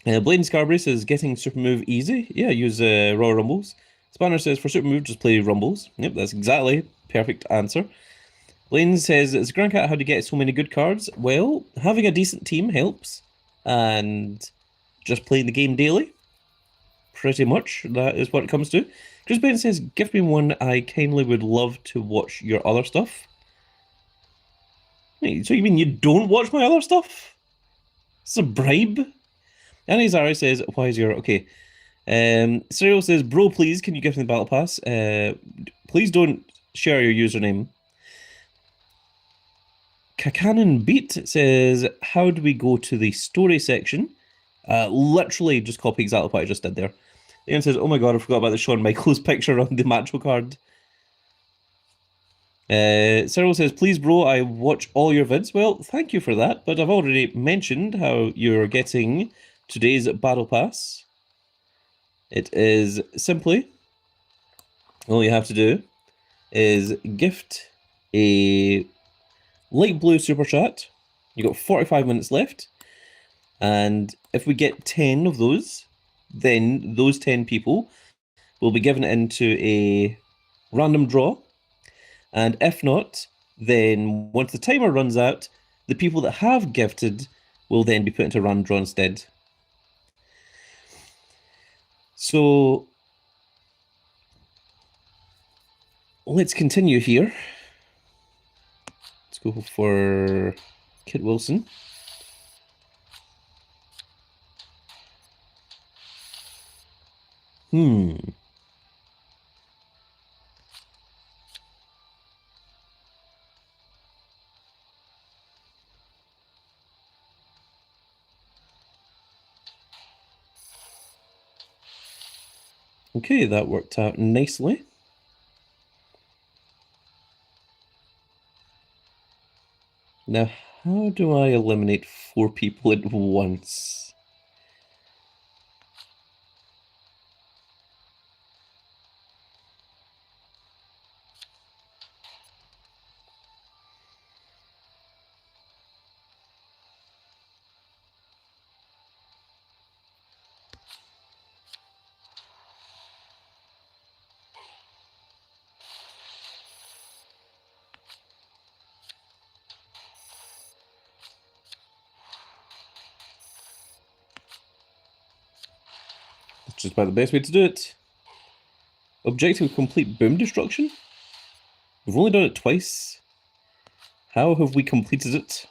Bladen Scarborough says, getting super move easy. Yeah, use Royal Rumbles. Spanner says, for super move, just play Rumbles. Yep, that's exactly perfect answer. Bladen says, it's Grandcat, how to get so many good cards? Well, having a decent team helps. And just playing the game daily. Pretty much, that is what it comes to. Chris Ben says, give me one, I kindly would love to watch your other stuff. Wait, so you mean you don't watch my other stuff? It's a bribe? Annie Zara says, why is your... Okay. Cyril says, bro, please, can you give me the battle pass? Please don't share your username. Kakanon Beat says, how do we go to the story section? Literally just copy exactly what I just did there. Ian says, oh my god, I forgot about the Shawn Michaels picture on the Macho card. Cyril says, please bro, I watch all your vids. Well, thank you for that, but I've already mentioned how you're getting today's Battle Pass. It is simply, all you have to do is gift a light blue super chat. You've got 45 minutes left. And if we get 10 of those, then those 10 people will be given into a random draw. And if not, then once the timer runs out, the people that have gifted will then be put into a random draw instead. So let's continue here. Let's go for Kit Wilson. Okay, that worked out nicely. Now, How do I eliminate 4 people at once? That's just about the best way to do it. Objective complete boom destruction? We've only done it twice. How have we completed it?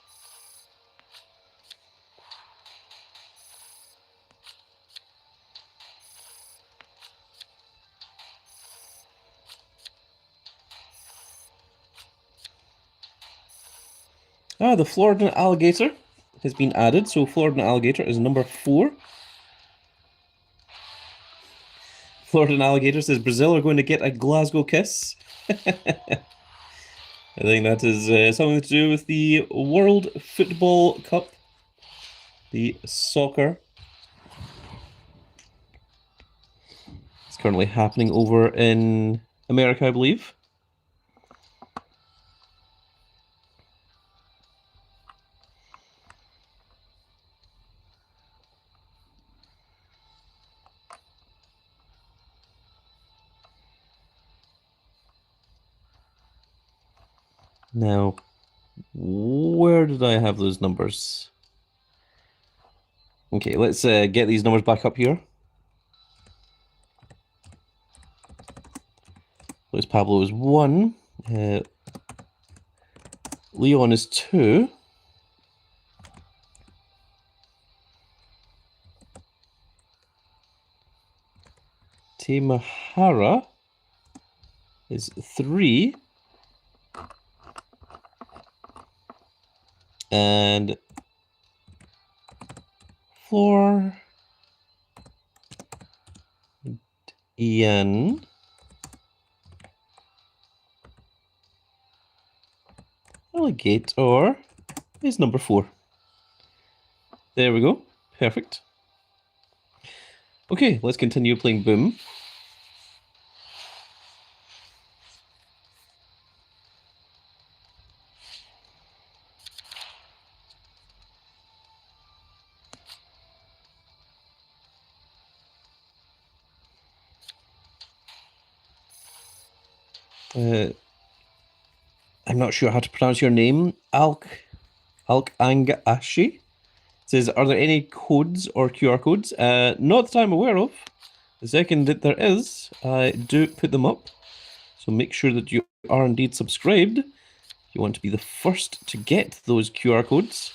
Ah, the Florida alligator has been added, so Florida alligator is number 4. Florida alligator says Brazil are going to get a Glasgow kiss. I think that is something to do with the World Football Cup, the soccer. It's currently happening over in America, I believe. Now, where did I have those numbers? Okay, let's get these numbers back up here. Luis Pablo is 1. Leon is 2. Temahara is 3. And Floor Ian Alligator is number 4. There we go. Perfect. Okay, let's continue playing Boom. I'm not sure how to pronounce your name. Alkangashi says, are there any codes or QR codes? Not that I'm aware of. The second that there is, I do put them up. So make sure that you are indeed subscribed. You want to be the first to get those QR codes.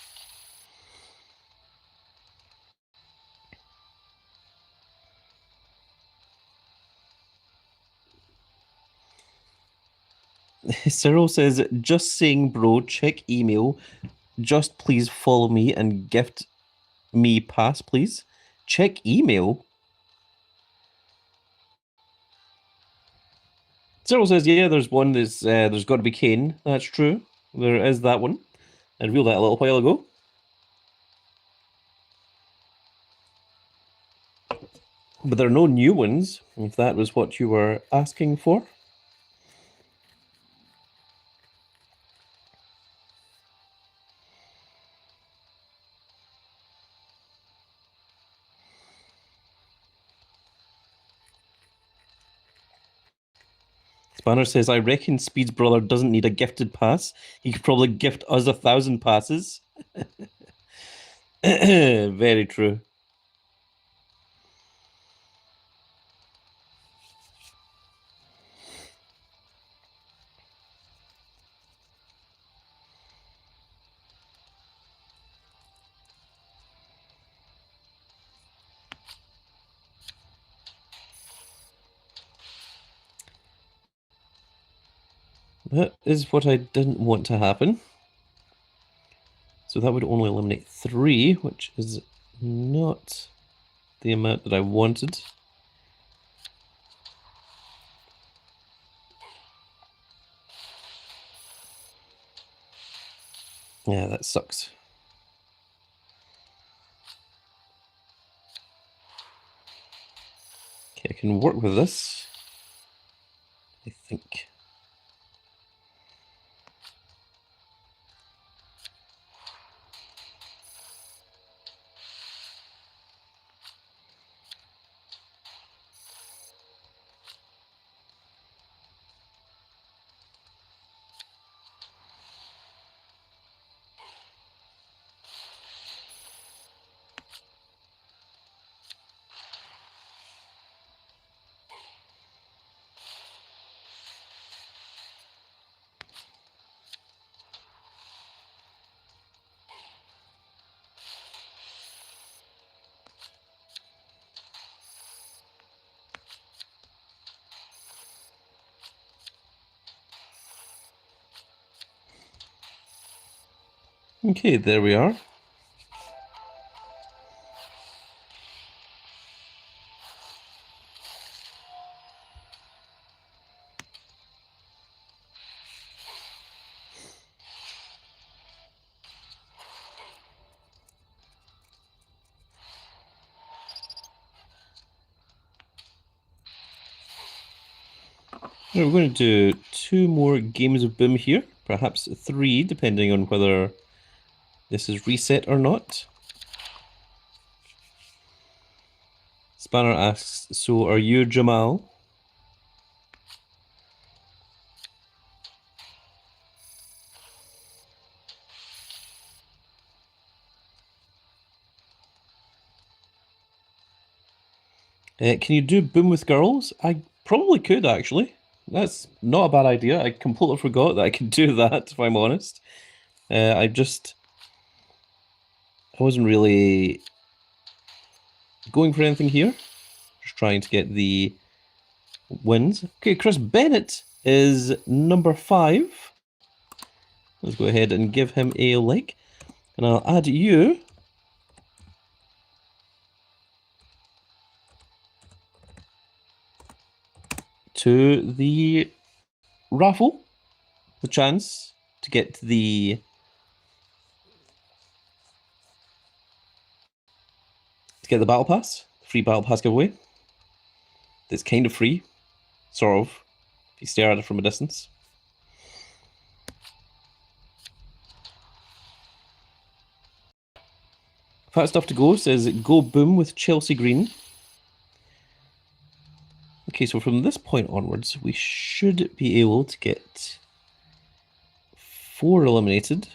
Cyril says, just saying, bro, check email. Just please follow me and gift me pass, please. Check email. Cyril says, yeah, there's one. There's got to be Kane. That's true. There is that one. I revealed that a little while ago. But there are no new ones, if that was what you were asking for. Spanner says, I reckon Speed's brother doesn't need a gifted pass. He could probably gift us 1,000 passes. Very true. That is what I didn't want to happen. So that would only eliminate 3, which is not the amount that I wanted. Yeah, that sucks. Okay, I can work with this, I think. Okay, there we are. We're going to do 2 more games of Boom here, perhaps 3, depending on whether this is reset or not. Spanner asks, so are you Jamal? Can you do Boom with girls? I probably could, actually. That's not a bad idea. I completely forgot that I could do that, if I'm honest. I wasn't really going for anything here. Just trying to get the wins. Okay, Chris Bennett is number 5. Let's go ahead and give him a like. And I'll add you to the raffle. The chance to get the Battle Pass, free Battle Pass giveaway. It's kind of free, sort of, if you stare at it from a distance. Fat Stuff to Go says, go Boom with Chelsea Green. Okay, so from this point onwards, we should be able to get 4 eliminated.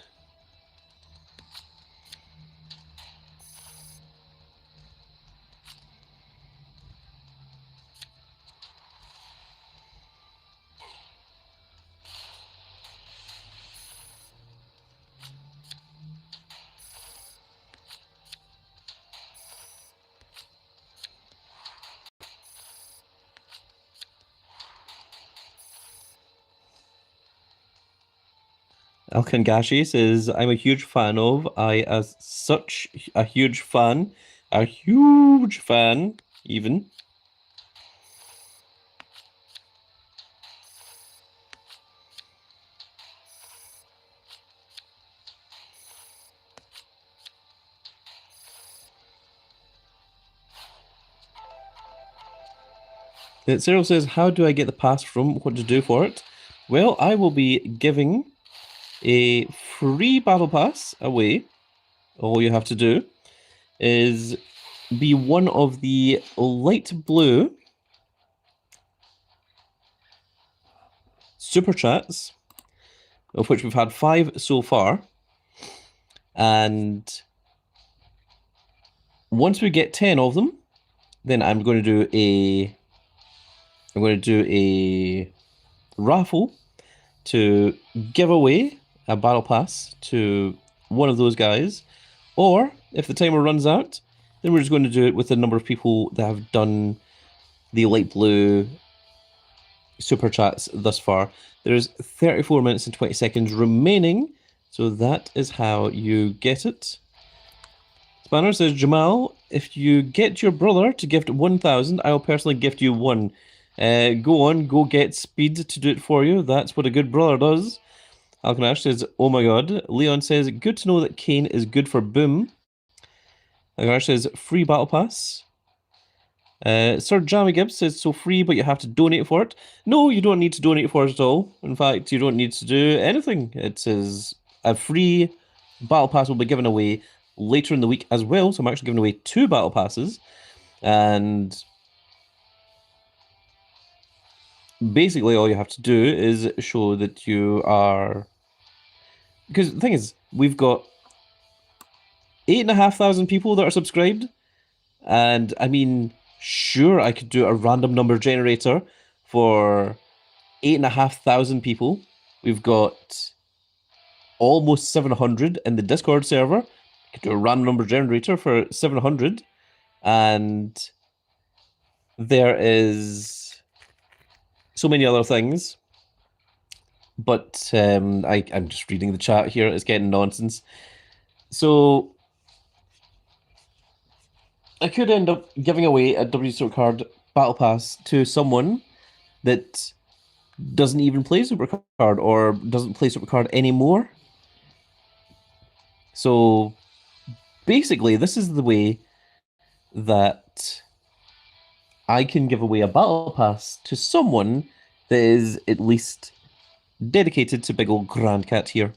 Alkangashi says, I'm a huge fan of. I, as such, a huge fan. Even. Cyril says, how do I get the pass from? What to do for it? Well, I will be giving a free Battle Pass away. All you have to do is be one of the light blue super chats, of which we've had 5 so far. And once we get 10 of them, then I'm going to do a raffle to give away a Battle Pass to one of those guys. Or, if the timer runs out, then we're just going to do it with the number of people that have done the light blue super chats thus far. There's 34 minutes and 20 seconds remaining, so that is how you get it. Spanner says, Jamal, if you get your brother to gift 1,000, I will personally gift you 1. Go on, go get Speed to do it for you. That's what a good brother does. Alkanash says, "Oh my god." Leon says, "Good to know that Kane is good for Boom." Alkanash says, "Free Battle Pass." Sir Jammy Gibbs says, "So free, but you have to donate for it." No, you don't need to donate for it at all. In fact, you don't need to do anything. It says a free Battle Pass will be given away later in the week as well. So I'm actually giving away 2 Battle Passes. And basically all you have to do is show that you are... Because the thing is, we've got 8,500 people that are subscribed. And I mean, sure, I could do a random number generator for 8,500 people. We've got almost 700 in the Discord server. I could do a random number generator for 700. And there is so many other things. But I'm just reading the chat here. It's getting nonsense. So I could end up giving away a WWE Supercard Battle Pass to someone that doesn't even play Supercard or doesn't play Supercard anymore. So basically, this is the way that I can give away a Battle Pass to someone that is at least dedicated to big old Grand Cat here.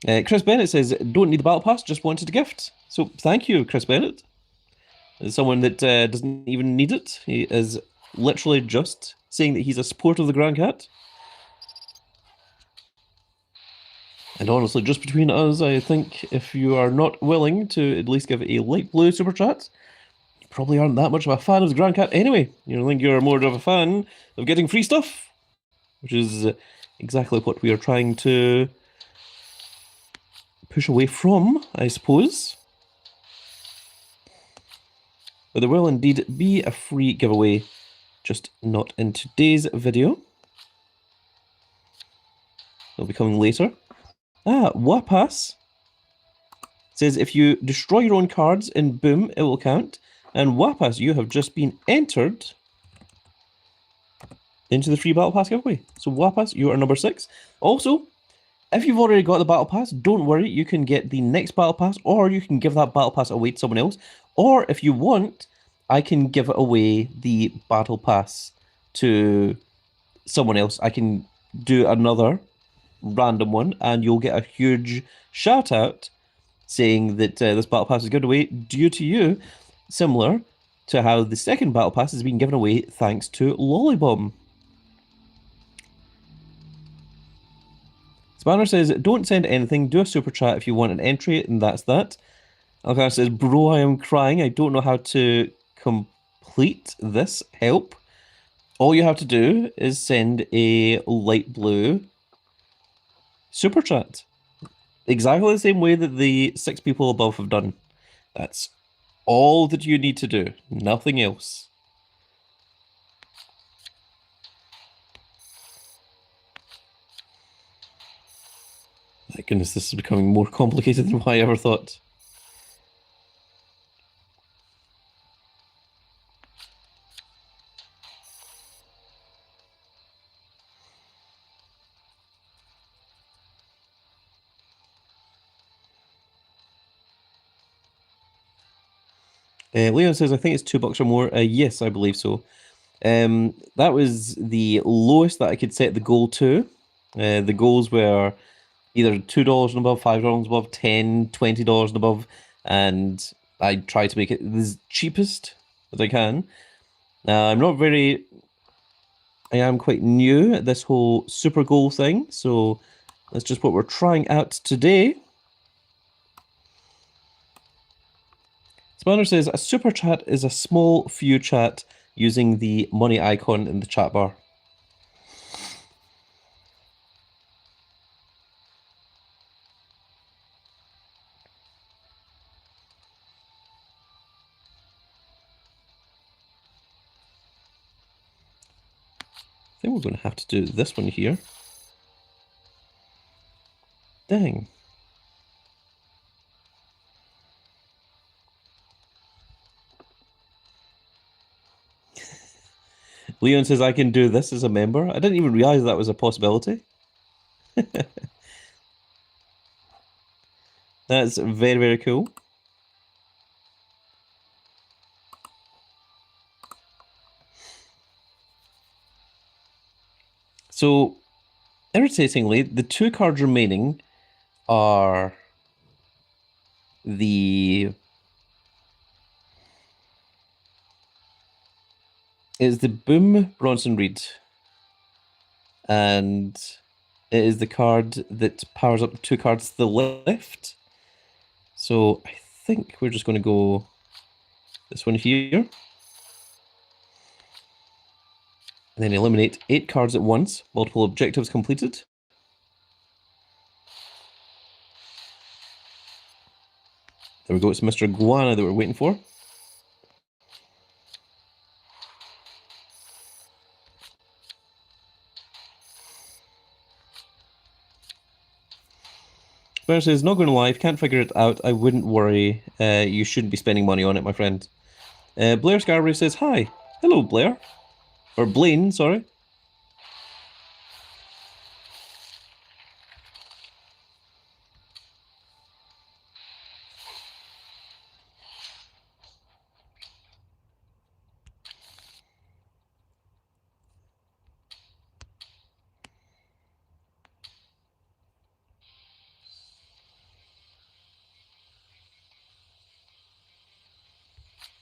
Chris Bennett says, "Don't need the Battle Pass, just wanted a gift." So thank you, Chris Bennett. As someone that doesn't even need it. He is literally just saying that he's a supporter of the Grand Cat. And honestly, just between us, I think if you are not willing to at least give a light blue super chat, you probably aren't that much of a fan of the Grand Cat anyway. You think you're more of a fan of getting free stuff, which is exactly what we are trying to push away from, I suppose. But there will indeed be a free giveaway, just not in today's video. It'll be coming later. Wapas says, "If you destroy your own cards in Boom, it will count." And Wapas, you have just been entered into the free Battle Pass giveaway. So Wapas, you are number 6. Also, if you've already got the Battle Pass, don't worry, you can get the next Battle Pass, or you can give that Battle Pass away to someone else. Or if you want, I can give away the Battle Pass to someone else. I can do another random one, and you'll get a huge shout out saying that this Battle Pass is given away due to you, similar to how the second Battle Pass has been given away thanks to Lollybomb. Spanner says, "Don't send anything, do a super chat if you want an entry," and that's that. Alcar says, "Bro, I am crying. I don't know how to complete this. Help." All you have to do is send a light blue super chat. Exactly the same way that the 6 people above have done. That's all that you need to do. Nothing else. My goodness, this is becoming more complicated than I ever thought. Leon says, "I think it's $2 or more." Yes, I believe so. That was the lowest that I could set the goal to. The goals were either $2 and above, $5 and above, $10, $20 and above, and I try to make it the cheapest as I can. I'm not very... I am quite new at this whole super goal thing, so that's just what we're trying out today. Spanner says, "A super chat is a small few chat using the money icon in the chat bar." I think we're going to have to do this one here. Dang. Leon says I can do this as a member. I didn't even realize that was a possibility. That's very, very cool. So, irritatingly, the 2 cards remaining are the Boom Bronson Reed, and it is the card that powers up the 2 cards to the left. So I think we're just going to go this one here, and then eliminate 8 cards at once. Multiple objectives completed. There we go. It's Mr. Guana that we're waiting for. Blair says, not going to lie, if you can't figure it out, I wouldn't worry. You shouldn't be spending money on it, my friend. Blair Scarborough says, hi. Hello, Blair. Or Blaine, sorry.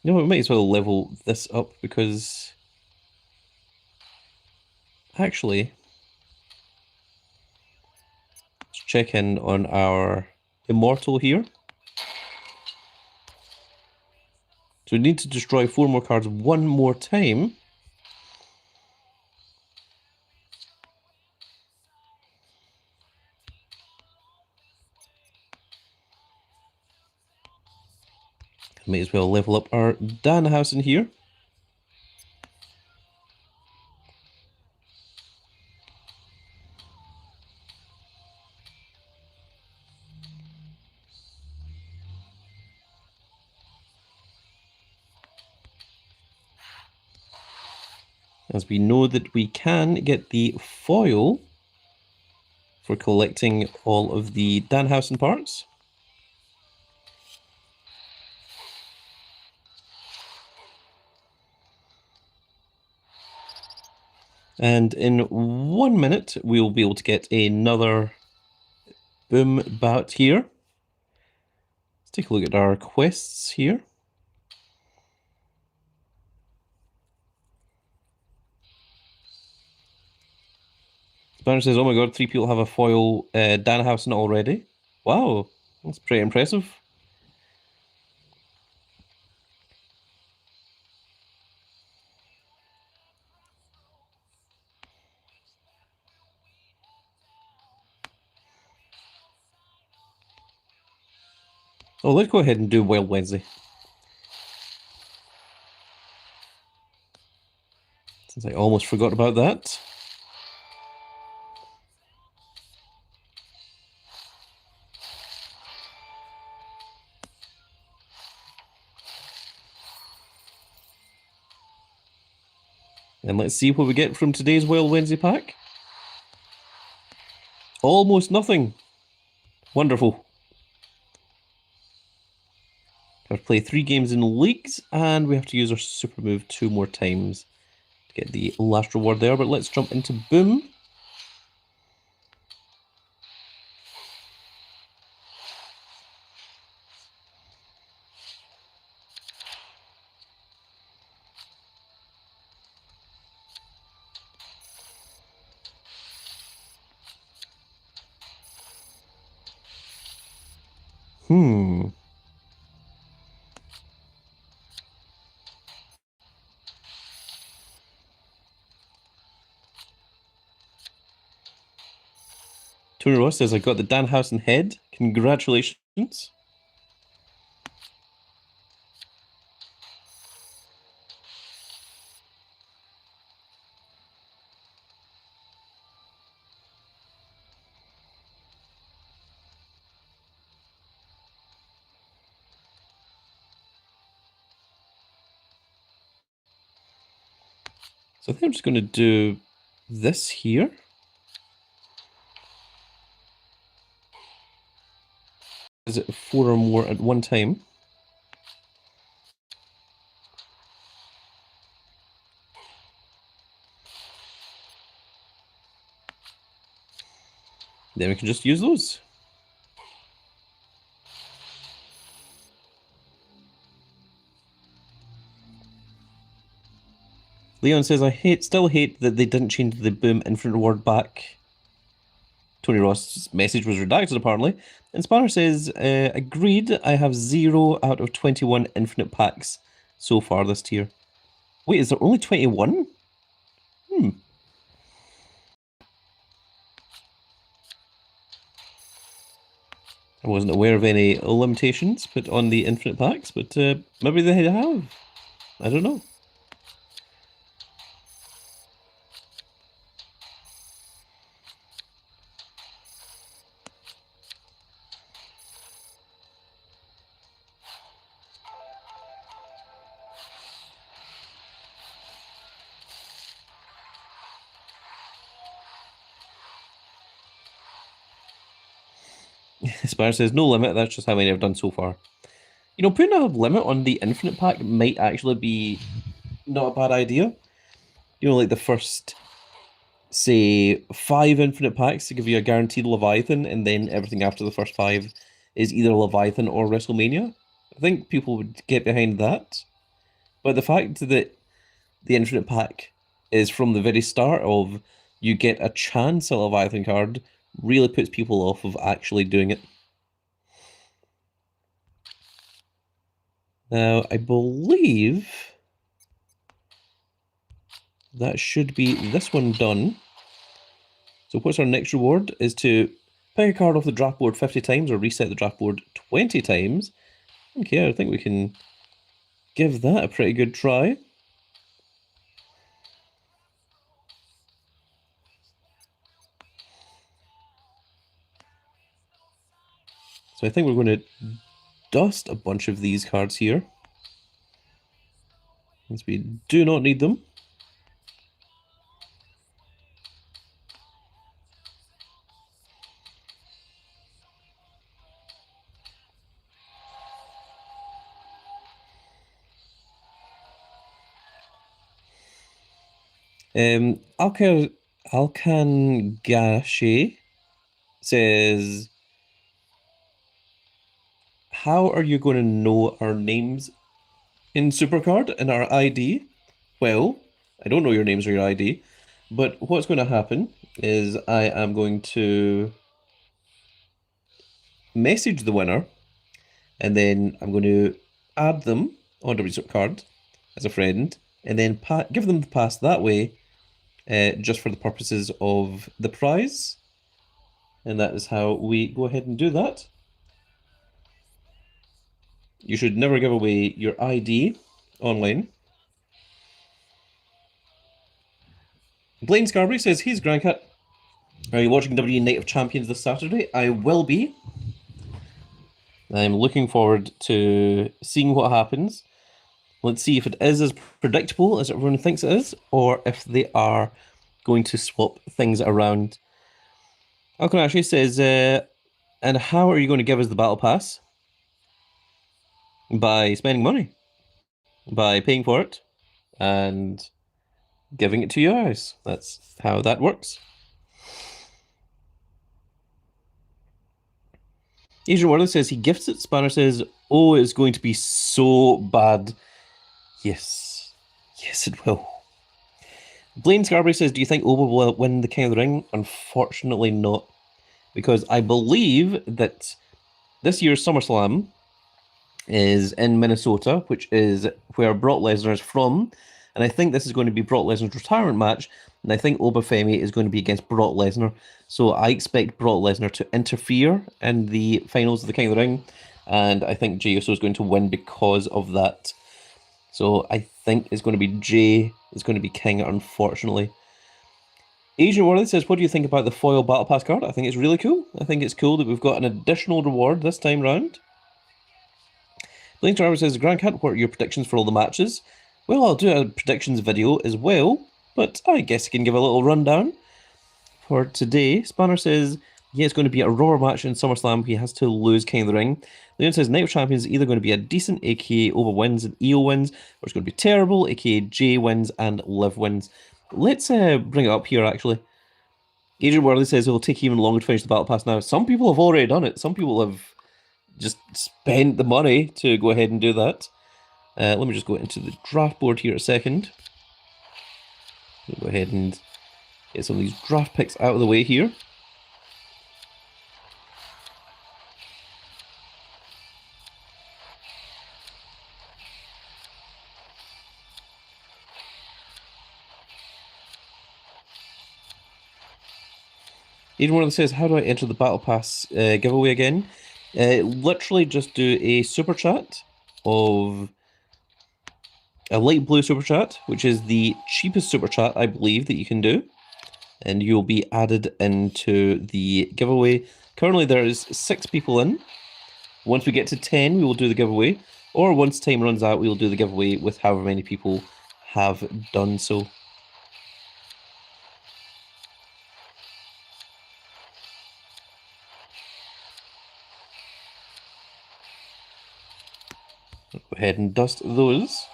You know, we might as well level this up because... Actually... Let's check in on our Immortal here. So we need to destroy 4 more cards one more time. Might as well level up our Danhausen here. As we know that we can get the foil for collecting all of the Danhausen parts. And in 1 minute, we'll be able to get another boom bout here. Let's take a look at our quests here. Banner says, oh my god, 3 people have a foil Danhausen already. Wow, that's pretty impressive. Oh, let's go ahead and do Wild Wednesday. Since I almost forgot about that. And let's see what we get from today's Wild Wednesday pack. Almost nothing. Wonderful. Have to play 3 games in leagues, and we have to use our super move 2 more times to get the last reward there. But let's jump into Boom. Tony Ross says, I got the Danhausen head. Congratulations. So I think I'm just going to do this here. Is it 4 or more at one time? Then we can just use those. Leon says, still hate that they didn't change the boom infinite reward back. Tony Ross's message was redacted, apparently. And Spanner says, agreed, I have 0 out of 21 infinite packs so far this tier. Wait, is there only 21? I wasn't aware of any limitations put on the infinite packs, but maybe they have. I don't know. Spire says, no limit, that's just how many I've done so far. You know, putting a limit on the infinite pack might actually be not a bad idea. You know, like the first, say, 5 infinite packs to give you a guaranteed Leviathan, and then everything after the first 5 is either Leviathan or WrestleMania. I think people would get behind that. But the fact that the infinite pack is from the very start of you get a chance at a Leviathan card really puts people off of actually doing it. Now, I believe that should be this one done. So what's our next reward is to pick a card off the draft board 50 times or reset the draft board 20 times. Okay, I think we can give that a pretty good try. So I think we're going to dust a bunch of these cards here, since we do not need them. Alkan Gashi says, how are you going to know our names in Supercard and our ID? Well, I don't know your names or your ID, but what's going to happen is I am going to message the winner, and then I'm going to add them onto Supercard as a friend, and then give them the pass that way, just for the purposes of the prize. And that is how we go ahead and do that. You should never give away your ID online. Blaine Scarberry says, he's Grandcat. Are you watching WWE Night of Champions this Saturday? I will be. I'm looking forward to seeing what happens. Let's see if it is as predictable as everyone thinks it is, or if they are going to swap things around. Alkonashi says, and how are you going to give us the Battle Pass? By spending money. By paying for it and giving it to you guys. That's how that works. Asian World says he gifts it. Spanner says, oh, it's going to be so bad. Yes. Yes, it will. Blaine Scarberry says, do you think Oba will win the King of the Ring? Unfortunately not. Because I believe that this year's SummerSlam is in Minnesota, which is where Brock Lesnar is from. And I think this is going to be Brock Lesnar's retirement match. And I think Obafemi is going to be against Brock Lesnar. So I expect Brock Lesnar to interfere in the finals of the King of the Ring. And I think Jey Uso is going to win because of that. So I think it's going to be Jey is going to be king, unfortunately. Asian World says, what do you think about the foil Battle Pass card? I think it's really cool. I think it's cool that we've got an additional reward this time round. Blink Driver says, Grand Cat, what are your predictions for all the matches? Well, I'll do a predictions video as well but I guess I can give a little rundown for today. Spanner says, yeah, it's going to be a Raw match in SummerSlam. He has to lose King of the Ring. Leon says, Night of Champions is either going to be a decent, aka Oba wins and EO wins, or it's going to be terrible, aka Jay wins and Liv wins. Let's bring it up here, actually. Agent Worley says it'll take even longer to finish the Battle Pass now. Some people have already done it. Some people have just spent the money to go ahead and do that. Let me just go into the draft board here a second. Go ahead and get some of these draft picks out of the way here. Agent Worley says, how do I enter the Battle Pass giveaway again? Literally just do a super chat of a light blue super chat, which is the cheapest super chat I believe that you can do, and you'll be added into the giveaway. Currently there is 6 people in. Once we get to 10, we will do the giveaway, or once time runs out, we will do the giveaway with however many people have done so. I'll go ahead and dust those.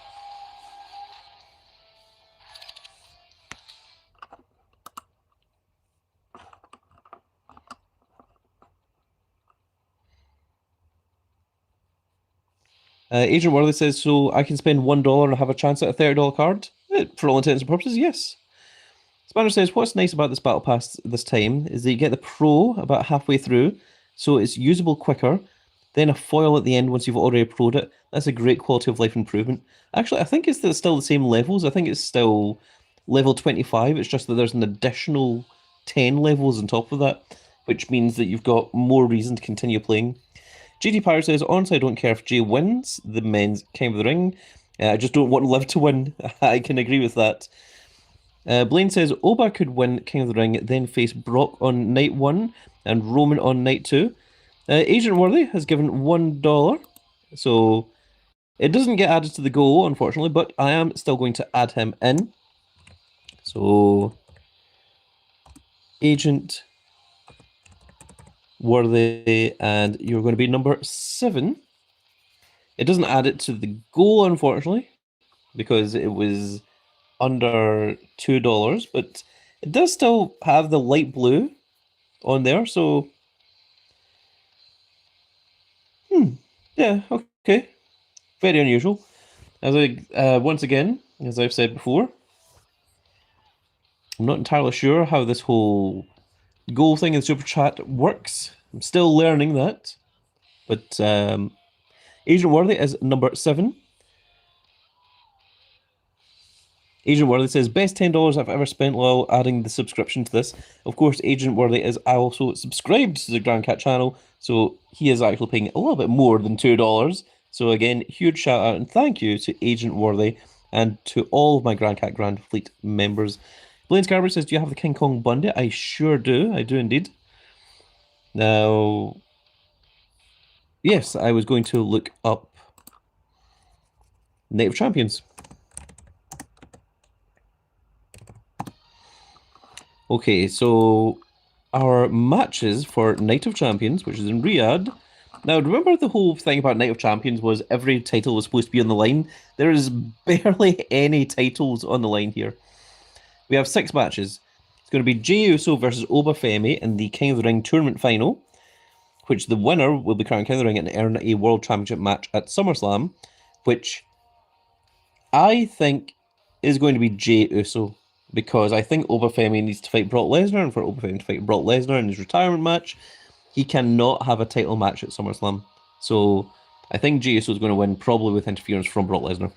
Agent Worley says, so I can spend $1 and have a chance at a $30 card? For all intents and purposes, yes. Spanner says, what's nice about this Battle Pass this time is that you get the Pro about halfway through, so it's usable quicker, then a foil at the end once you've already pro'd it. That's a great quality of life improvement. Actually, I think it's still the same levels. I think it's still level 25. It's just that there's an additional 10 levels on top of that, which means that you've got more reason to continue playing. GT Pyro says, honestly, I don't care if Jay wins the men's King of the Ring. I just don't want Liv to win. I can agree with that. Blaine says, Oba could win King of the Ring, then face Brock on night 1 and Roman on night 2. Agent Worthy has given $1, so it doesn't get added to the goal, unfortunately, but I am still going to add him in. So, Agent Worthy, and you're going to be number 7. It doesn't add it to the goal, unfortunately, because it was under $2, but it does still have the light blue on there, so yeah, okay, very unusual. As once again, as I've said before, I'm not entirely sure how this whole goal thing in Super Chat works. I'm still learning that, but Agent Worthy is number 7. Agent Worthy says, best $10 I've ever spent while adding the subscription to this. Of course, Agent Worthy is also subscribed to the Grand Cat channel, so he is actually paying a little bit more than $2. So again, huge shout out and thank you to Agent Worthy and to all of my Grand Cat Grand Fleet members. Blaine Scarborough says, do you have the King Kong Bundy? I sure do. I do indeed. Now, yes, I was going to look up Night of Champions. Okay, so our matches for Night of Champions, which is in Riyadh. Now, remember the whole thing about Night of Champions was every title was supposed to be on the line? There is barely any titles on the line here. We have 6 matches. It's going to be Jey Uso versus Oba Femi in the King of the Ring tournament final, which the winner will be crowned King of the Ring and earn a World Championship match at SummerSlam, which I think is going to be Jey Uso, because I think Oba Femi needs to fight Brock Lesnar, and for Oba Femi to fight Brock Lesnar in his retirement match, he cannot have a title match at SummerSlam. So I think Jey Uso is going to win, probably with interference from Brock Lesnar.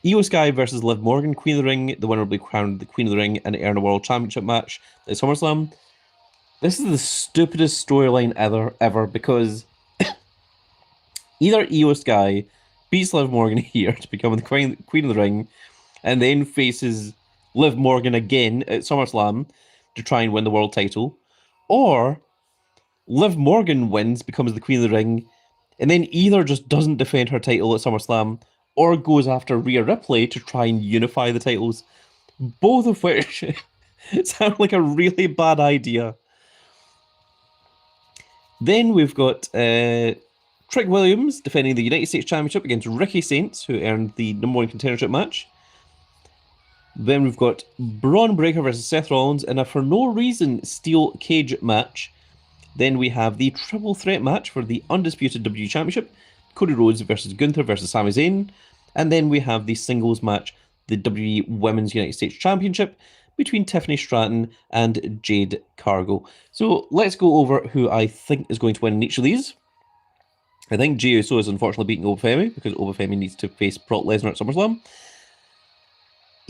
Io Sky versus Liv Morgan, Queen of the Ring. The winner will be crowned the Queen of the Ring and earn a World Championship match at SummerSlam. This is the stupidest storyline ever, because either Io Sky beats Liv Morgan here to become the Queen of the Ring, and then faces Liv Morgan again at SummerSlam to try and win the world title, or Liv Morgan wins, becomes the Queen of the Ring, and then either just doesn't defend her title at SummerSlam or goes after Rhea Ripley to try and unify the titles. both of which sound like a really bad idea. Then we've got Trick Williams defending the United States Championship against Ricky Saints, who earned the #1 contendership match. Then we've got Braun Breaker versus Seth Rollins in a for no reason steel cage match. Then we have the triple threat match for the undisputed WWE Championship, Cody Rhodes versus Gunther versus Sami Zayn. And then we have the singles match, the WWE Women's United States Championship, between Tiffany Stratton and Jade Cargill. So let's go over who I think is going to win in each of these. I think Jey Uso is unfortunately beating Obafemi because Obafemi needs to face Brock Lesnar at SummerSlam.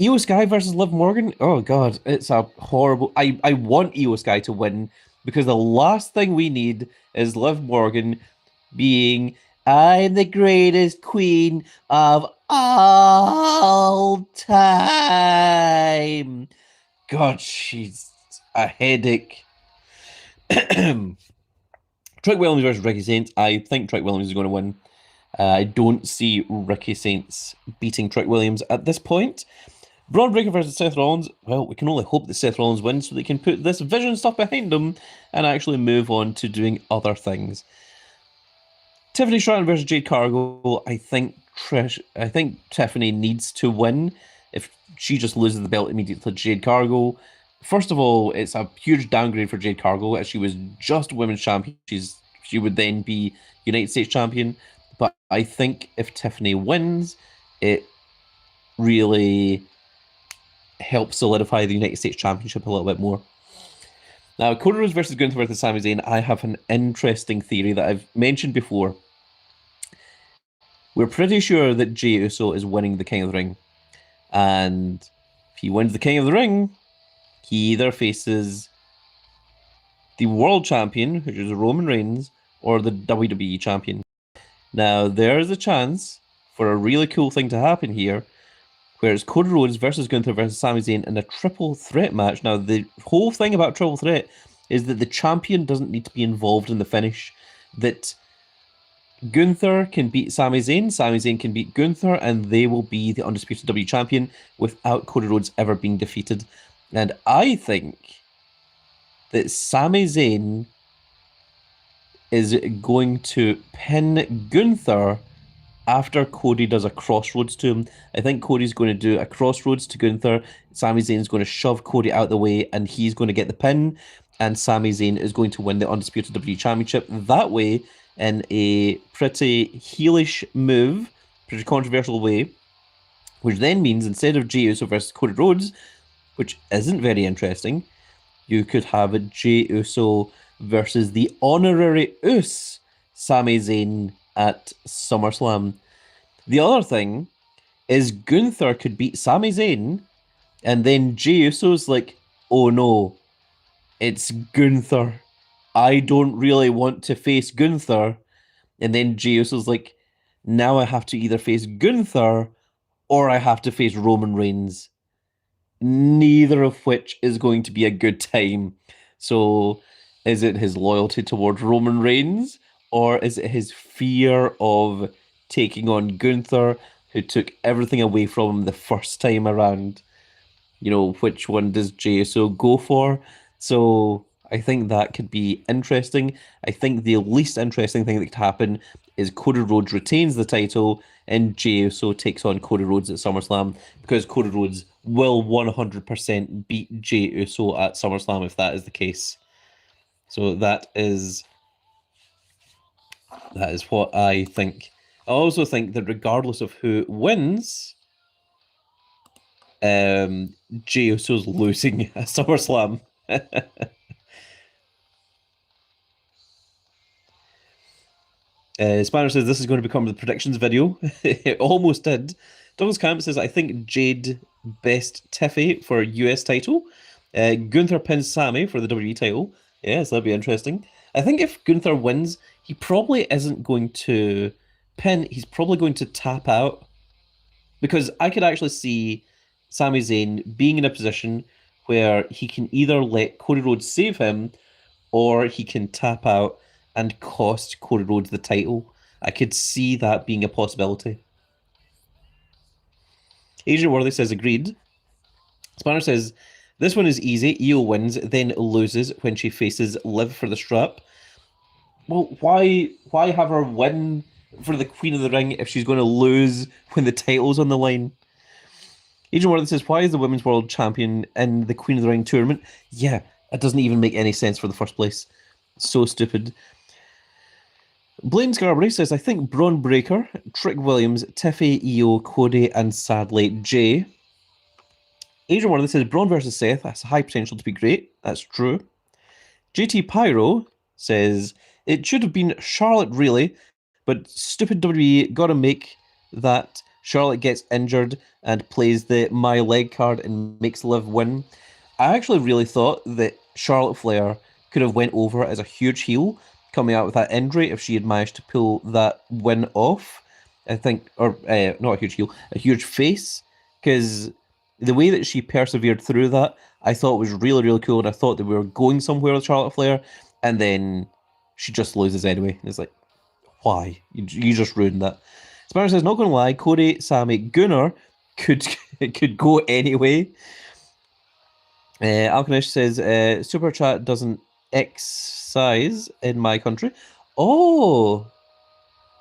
Io Sky versus Liv Morgan. Oh god, it's a horrible. I want Io Sky to win because the last thing we need is Liv Morgan being I'm the greatest queen of all time. God, she's a headache. Trick Williams versus Ricky Saints. I think Trick Williams is going to win. I don't see Ricky Saints beating Trick Williams at this point. Braun Breaker versus Seth Rollins. Well, we can only hope that Seth Rollins wins so they can put this Vision stuff behind him and actually move on to doing other things. Tiffany Stratton versus Jade Cargill. I think Tiffany needs to win. If she just loses the belt immediately to Jade Cargill, first of all, it's a huge downgrade for Jade Cargill as she was just women's champion. She would then be United States champion. But I think if Tiffany wins, it really helps solidify the United States Championship a little bit more. Now, Cody Rhodes versus Gunther versus Sami Zayn, I have an interesting theory that I've mentioned before. We're pretty sure that Jey Uso is winning the King of the Ring. And if he wins the King of the Ring, he either faces the World Champion, which is Roman Reigns, or the WWE Champion. Now, there is a chance for a really cool thing to happen here, where it's Cody Rhodes versus Gunther versus Sami Zayn in a triple threat match. Now, the whole thing about triple threat is that the champion doesn't need to be involved in the finish. That Gunther can beat Sami Zayn can beat Gunther, and they will be the undisputed WWE champion without Cody Rhodes ever being defeated. And I think that Sami Zayn is going to pin Gunther after Cody does a crossroads to him. I think Cody's going to do a crossroads to Gunther. Sami Zayn's going to shove Cody out of the way, and he's going to get the pin. And Sami Zayn is going to win the undisputed WWE championship that way, in a pretty heelish move, pretty controversial way, which then means instead of Jey Uso versus Cody Rhodes, which isn't very interesting, you could have a Jey Uso versus the honorary Us, Sami Zayn, at SummerSlam. The other thing is Gunther could beat Sami Zayn, and then Jey Uso's like, oh no, it's Gunther. I don't really want to face Gunther. And then Jey Uso's like, now I have to either face Gunther or I have to face Roman Reigns. Neither of which is going to be a good time. So is it his loyalty towards Roman Reigns, or is it his fear of taking on Gunther, who took everything away from him the first time around? You know, which one does Jey Uso go for? So I think that could be interesting. I think the least interesting thing that could happen is Cody Rhodes retains the title and Jey Uso takes on Cody Rhodes at SummerSlam, because Cody Rhodes will 100% beat Jey Uso at SummerSlam if that is the case. So that is what I think. I also think that regardless of who wins, Jey Uso's losing at SummerSlam. Spanner says this is going to become the predictions video. It almost did. Douglas Camp says, I think Jade best Tiffy for US title. Gunther pins Sami for the WWE title. Yes, that'd be interesting. I think if Gunther wins, he probably isn't going to pin. He's probably going to tap out. Because I could actually see Sami Zayn being in a position where he can either let Cody Rhodes save him, or he can tap out and cost Cody Rhodes the title. I could see that being a possibility. Agent Worthy says agreed. Spanner says, this one is easy. Io wins, then loses when she faces Liv for the strap. Well, why have her win for the Queen of the Ring if she's going to lose when the title's on the line? Agent Worthy says, why is the Women's World Champion in the Queen of the Ring tournament? Yeah, it doesn't even make any sense for the first place. So stupid. Blaine Scarborough says, I think Braun Breaker, Trick Williams, Tiffy, Io, Cody, and sadly Jay. Adrian Worthy says, Braun versus Seth, that's high potential to be great. That's true. JT Pyro says, it should have been Charlotte, really, but stupid WWE gotta make that Charlotte gets injured and plays the My Leg card and makes Liv win. I actually really thought that Charlotte Flair could have went over as a huge heel coming out with that injury if she had managed to pull that win off. I think, or not a huge heel, a huge face, because the way that she persevered through that, I thought was really, really cool, and I thought that we were going somewhere with Charlotte Flair, and then she just loses anyway. And it's like, why? You just ruined that. Spanner says, not going to lie, Cody, Sammy, Gunnar could go anyway. Alkanish says, Super Chat doesn't excise in my country. Oh,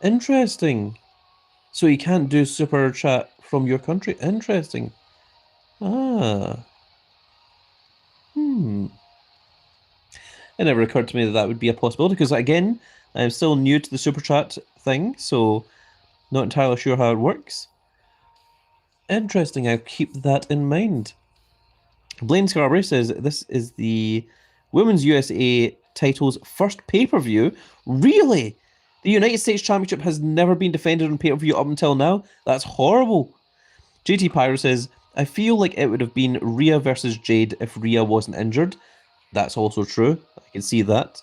interesting. So you can't do Super Chat from your country. Interesting. Ah. It never occurred to me that that would be a possibility, because again, I'm still new to the Super Chat thing, so not entirely sure how it works. Interesting, I'll keep that in mind. Blaine Scarborough says, this is the Women's USA title's first pay-per-view. Really? The United States Championship has never been defended on pay-per-view up until now? That's horrible. JT Pyro says, I feel like it would have been Rhea versus Jade if Rhea wasn't injured. That's also true. I can see that.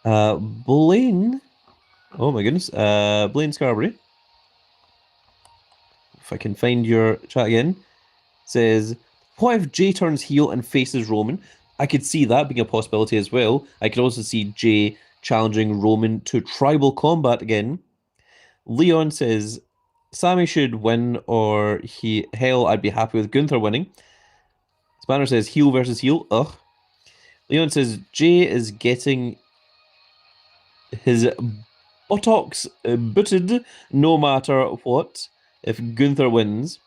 Blaine... Oh my goodness. Blaine Scarborough. If I can find your chat again. Says, what if Jay turns heel and faces Roman? I could see that being a possibility as well. I could also see Jay challenging Roman to tribal combat again. Leon says, Sammy should win, or hell, I'd be happy with Gunther winning. Spanner says, heel versus heel. Ugh. Leon says, Jay is getting his buttocks booted no matter what if Gunther wins.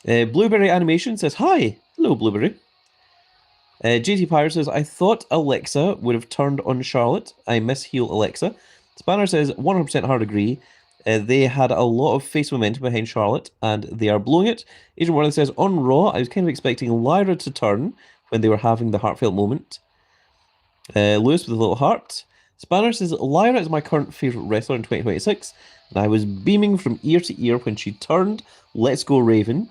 Blueberry Animation says, hi. Hello, Blueberry. JT Pyre says, I thought Alexa would have turned on Charlotte. I miss heel Alexa. Spanner says, 100% hard agree. They had a lot of face momentum behind Charlotte, and they are blowing it. Agent Worthy says, on Raw, I was kind of expecting Lyra to turn when they were having the heartfelt moment. Lewis with a little heart. Spanner says, Lyra is my current favourite wrestler in 2026, and I was beaming from ear to ear when she turned. Let's go, Raven.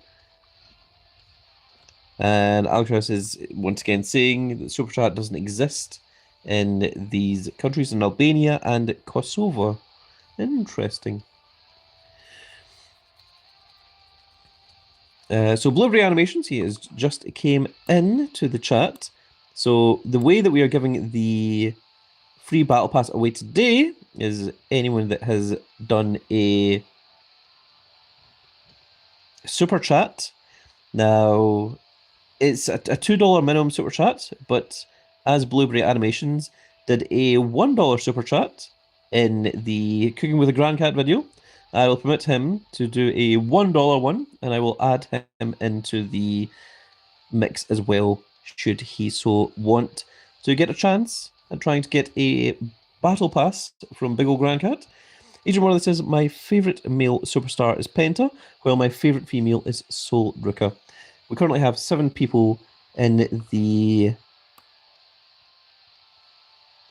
And Alcatraz is once again saying that Super Chat doesn't exist in these countries, in Albania and Kosovo. Interesting. So Blueberry Animations, he has just came in to the chat. So the way that we are giving the free Battle Pass away today is anyone that has done a Super Chat. Now, it's a $2 minimum Super Chat, but as Blueberry Animations did a $1 Super Chat in the Cooking with a Grand Cat video, I will permit him to do a $1 one, and I will add him into the mix as well, should he so want to get a chance at trying to get a Battle Pass from Big Ol' Grand Cat. Agent Worthy says, my favourite male superstar is Penta, while my favourite female is Sol Ruka. We currently have 7 people in the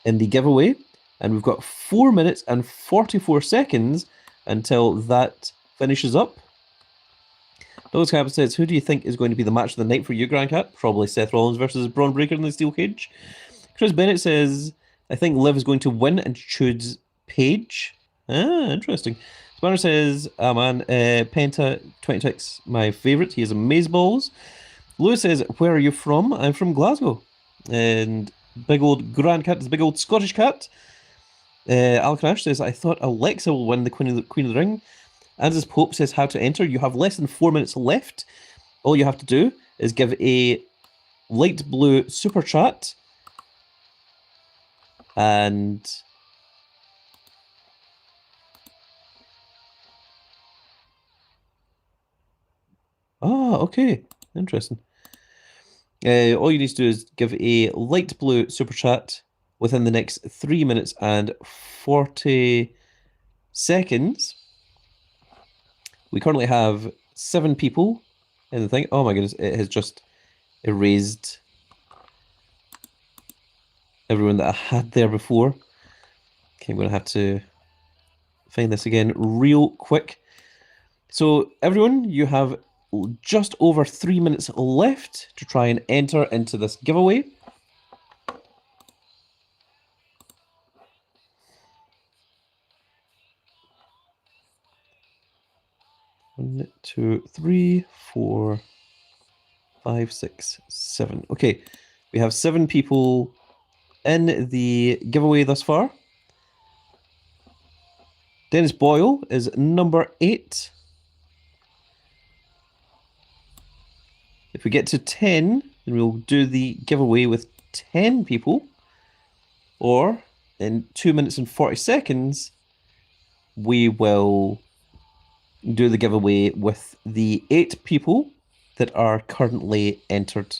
giveaway, and we've got 4 minutes and 44 seconds until that finishes up. Douglas Cabot says, who do you think is going to be the match of the night for you, Grand Cat? Probably Seth Rollins versus Braun Breaker in the steel cage. Chris Bennett says, I think Liv is going to win and choose Paige. Ah, interesting. Spanner says, man, Penta 26, my favourite. He is amazeballs. Lewis says, where are you from? I'm from Glasgow. And Big Old Grand Cat is Big Old Scottish Cat. Al Crash says, I thought Alexa will win the Queen of the Ring. Anzus Pope says how to enter. You have less than 4 minutes left. All you have to do is give a light blue super chat and okay, interesting. All you need to do is give a light blue super chat within the next 3 minutes and 40 seconds. We currently have 7 people in the thing. Oh my goodness, it has just erased everyone that I had there before. Okay, I'm going to have to find this again real quick. So everyone, you have just over 3 minutes left to try and enter into this giveaway. One, two, three, 4, 5, 6, 7. Okay, we have 7 people in the giveaway thus far. Dennis Boyle is number 8. If we get to 10, then we'll do the giveaway with 10 people. Or in 2 minutes and 40 seconds, we will do the giveaway with the 8 people that are currently entered.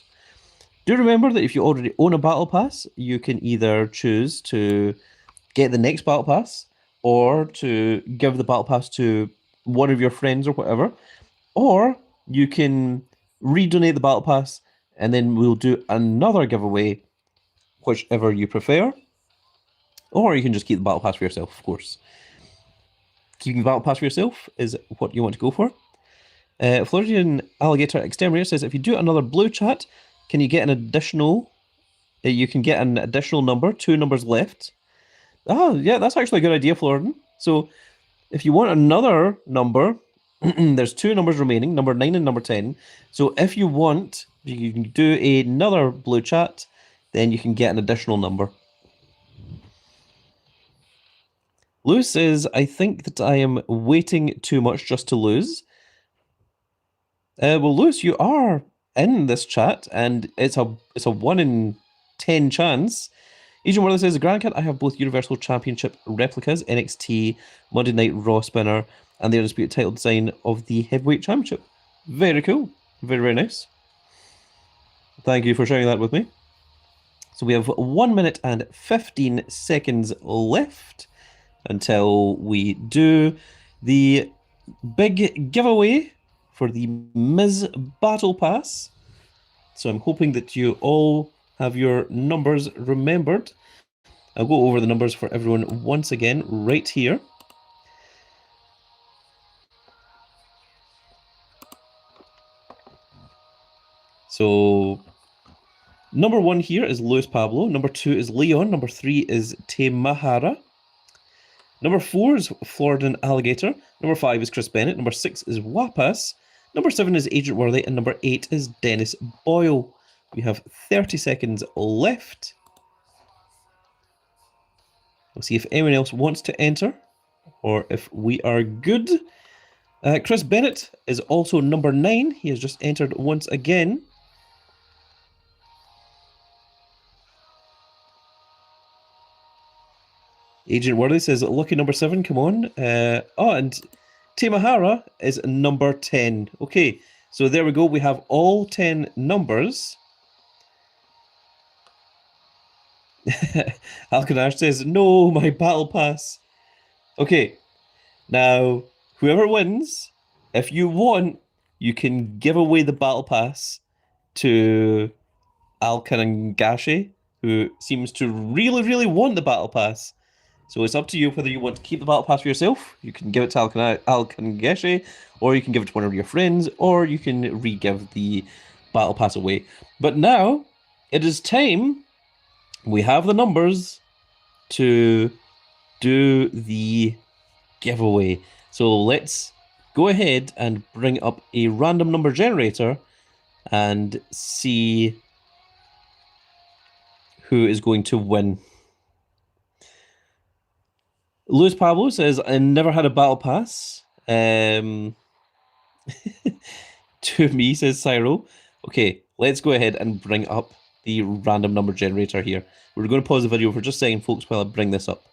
Do remember that if you already own a Battle Pass, you can either choose to get the next Battle Pass or to give the Battle Pass to one of your friends or whatever, or you can redonate the Battle Pass and then we'll do another giveaway, whichever you prefer, or you can just keep the Battle Pass for yourself, of course. Keeping the Battle Pass for yourself is what you want to go for. Floridian Alligator Exterminator says, if you do another blue chat, can you get an additional... you can get an additional number, 2 numbers left. Oh, yeah, that's actually a good idea, Floridian. So, if you want another number, there's 2 numbers remaining, number 9 and number 10. So, if you want, you can do another blue chat, then you can get an additional number. Lewis says, I think that I am waiting too much just to lose. Well, Lewis, you are in this chat, and it's a 1 in 10 chance. Asian World says, Grand Cat, I have both Universal Championship replicas, NXT, Monday Night Raw Spinner, and the Undisputed title design of the Heavyweight Championship. Very cool. Very, very nice. Thank you for sharing that with me. So we have 1 minute and 15 seconds left until we do the big giveaway for the Miz Battle Pass. So I'm hoping that you all have your numbers remembered. I'll go over the numbers for everyone once again right here. So number 1 here is Luis Pablo. Number 2 is Leon. Number 3 is Temahara. Number 4 is Floridan Alligator. Number 5 is Chris Bennett. Number 6 is Wapas. Number 7 is Agent Worthy. And number 8 is Dennis Boyle. We have 30 seconds left. We'll see if anyone else wants to enter or if we are good. Chris Bennett is also number 9. He has just entered once again. Agent Worthy says, lucky number 7, come on. And Temahara is number 10. Okay, so there we go. We have all 10 numbers. Alkanash says, no, my Battle Pass. Okay, now, whoever wins, if you want, you can give away the Battle Pass to Alkangashi, who seems to really, really want the Battle Pass. So it's up to you whether you want to keep the Battle Pass for yourself. You can give it to Alkangashi, or you can give it to one of your friends, or you can re-give the Battle Pass away. But now, it is time. We have the numbers to do the giveaway. So let's go ahead and bring up a random number generator and see who is going to win. Luis Pablo says, I never had a Battle Pass. To me, says Cyro. Okay, let's go ahead and bring up the random number generator here. We're going to pause the video for just a second, folks, while I bring this up.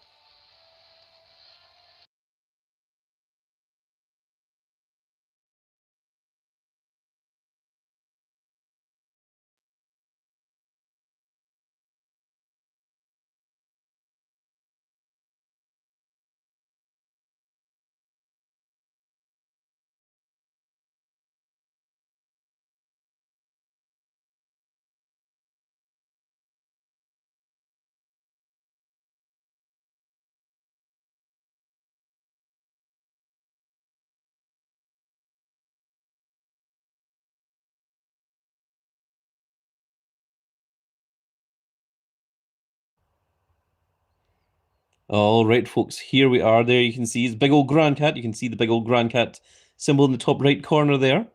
All right, folks, here we are. There you can see his big old grand cat. You can see the big old grand cat symbol in the top right corner there.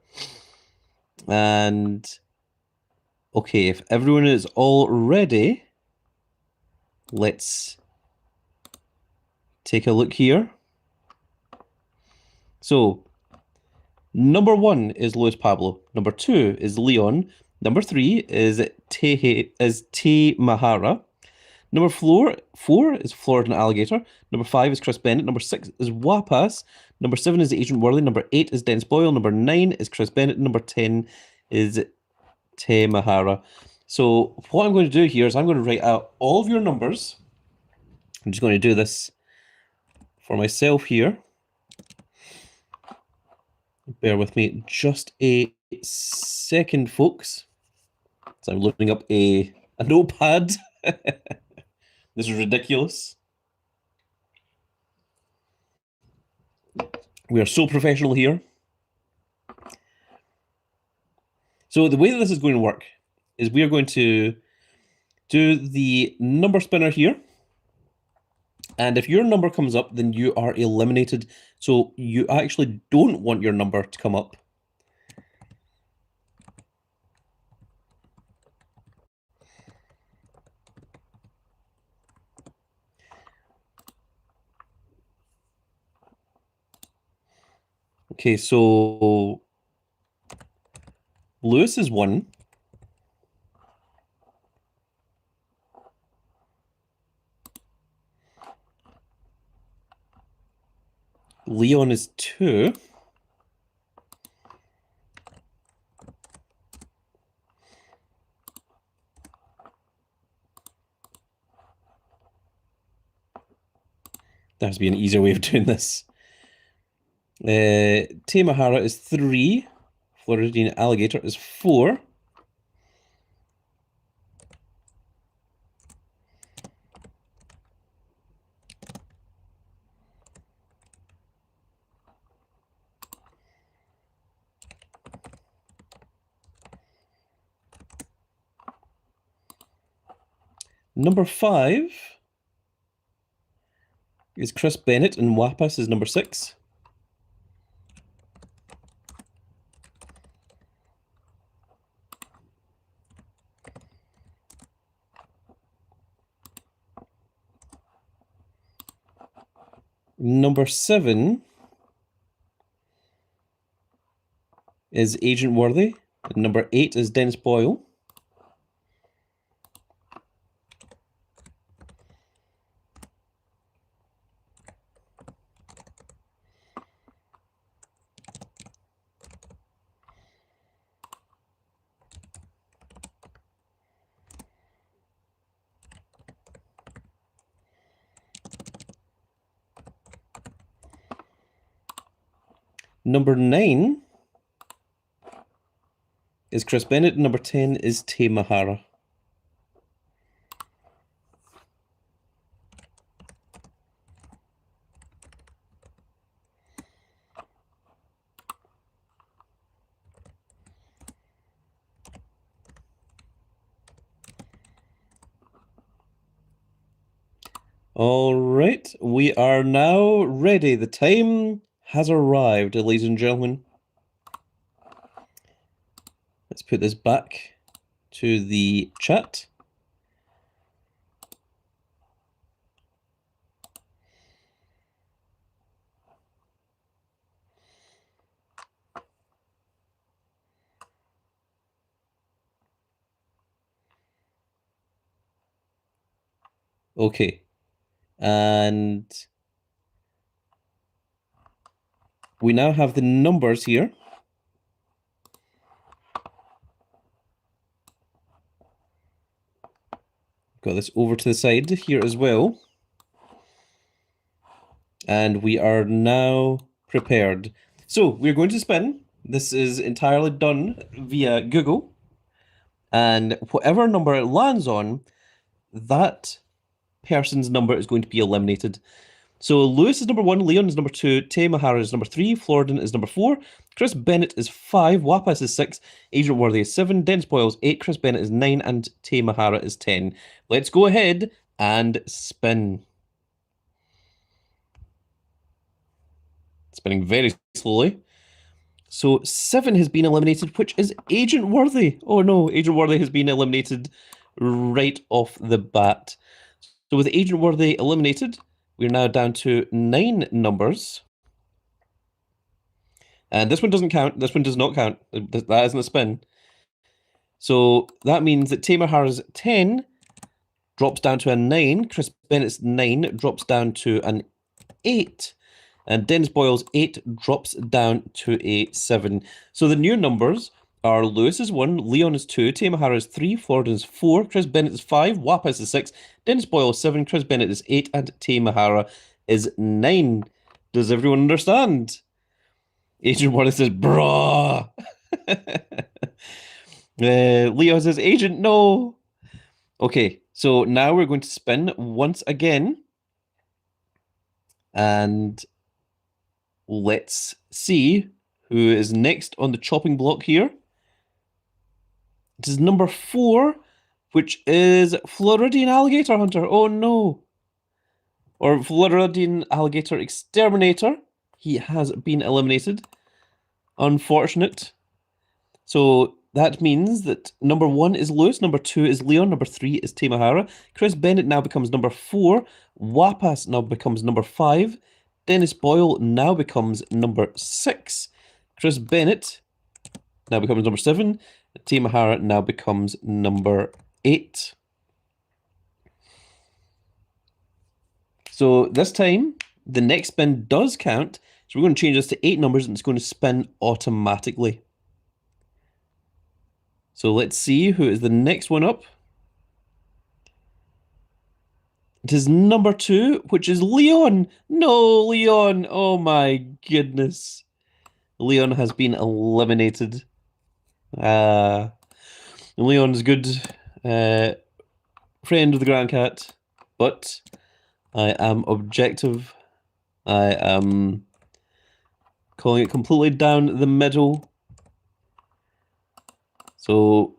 And okay, if everyone is all ready, let's take a look here. So, number 1 is Luis Pablo. Number 2 is Leon. Number 3 is Te Mahara. Number 4 is Florida Alligator. Number 5 is Chris Bennett. Number 6 is Wapas. Number 7 is Agent Worley. Number 8 is Dennis Boyle. Number 9 is Chris Bennett. Number 10 is Te Mahara. So what I'm going to do here is I'm going to write out all of your numbers. I'm just going to do this for myself here. Bear with me just a second, folks. So I'm loading up a notepad. This is ridiculous. We are so professional here. So the way that this is going to work is we are going to do the number spinner here. And if your number comes up, then you are eliminated. So you actually don't want your number to come up. Okay, so Lewis is 1. Leon is 2. There has to be an easier way of doing this. Te Mahara is 3. Floridian Alligator is 4. Number 5 is Chris Bennett, and Wapas is number 6. Number 7 is Agent Worthy. And number 8 is Dennis Boyle. Number 9 is Chris Bennett. Number 10 is Te Mahara. All right, we are now ready. The time has arrived, ladies and gentlemen. Let's put this back to the chat. Okay. And we now have the numbers here. Got this over to the side here as well. And we are now prepared. So we're going to spin. This is entirely done via Google. And whatever number it lands on, that person's number is going to be eliminated. So Lewis is number 1, Leon is number 2, Tay Mahara is number 3, Floridan is number 4, Chris Bennett is 5, Wapas is 6, Agent Worthy is 7, Dennis Boyle is 8, Chris Bennett is 9, and Tay Mahara is 10. Let's go ahead and spin. Spinning very slowly. So 7 has been eliminated, which is Agent Worthy. Oh no, Agent Worthy has been eliminated right off the bat. So with Agent Worthy eliminated, we're now down to 9 numbers. And this one doesn't count. This one does not count. That isn't a spin. So that means that Tay Mahara's 10 drops down to a 9. Chris Bennett's 9 drops down to an 8. And Dennis Boyle's 8 drops down to a 7. So the new numbers are Lewis is 1, Leon is 2, Tay Mahara is 3, Floridan is 4, Chris Bennett is 5, Wapas is 6, Dennis Boyle is 7, Chris Bennett is 8, and Tay Mahara is 9. Does everyone understand? Agent Warren says, brah. Leo says, Agent, no. Okay, so now we're going to spin once again. And let's see who is next on the chopping block here. It is number 4, which is Floridian Alligator Hunter. Oh no. Or Floridian Alligator Exterminator. He has been eliminated. Unfortunate. So that means that number 1 is Lewis, number 2 is Leon, number 3 is Tay Mahara. Chris Bennett now becomes number 4. Wapas now becomes number 5. Dennis Boyle now becomes number 6. Chris Bennett now becomes number 7. Tay Mahara now becomes number 8. So this time, the next spin does count. So we're going to change this to 8 numbers and it's going to spin automatically. So let's see who is the next one up. It is number 2, which is Leon. No, Leon. Oh my goodness. Leon has been eliminated. Leon's good friend of the Grand Cat, but I am objective. I am calling it completely down the middle. So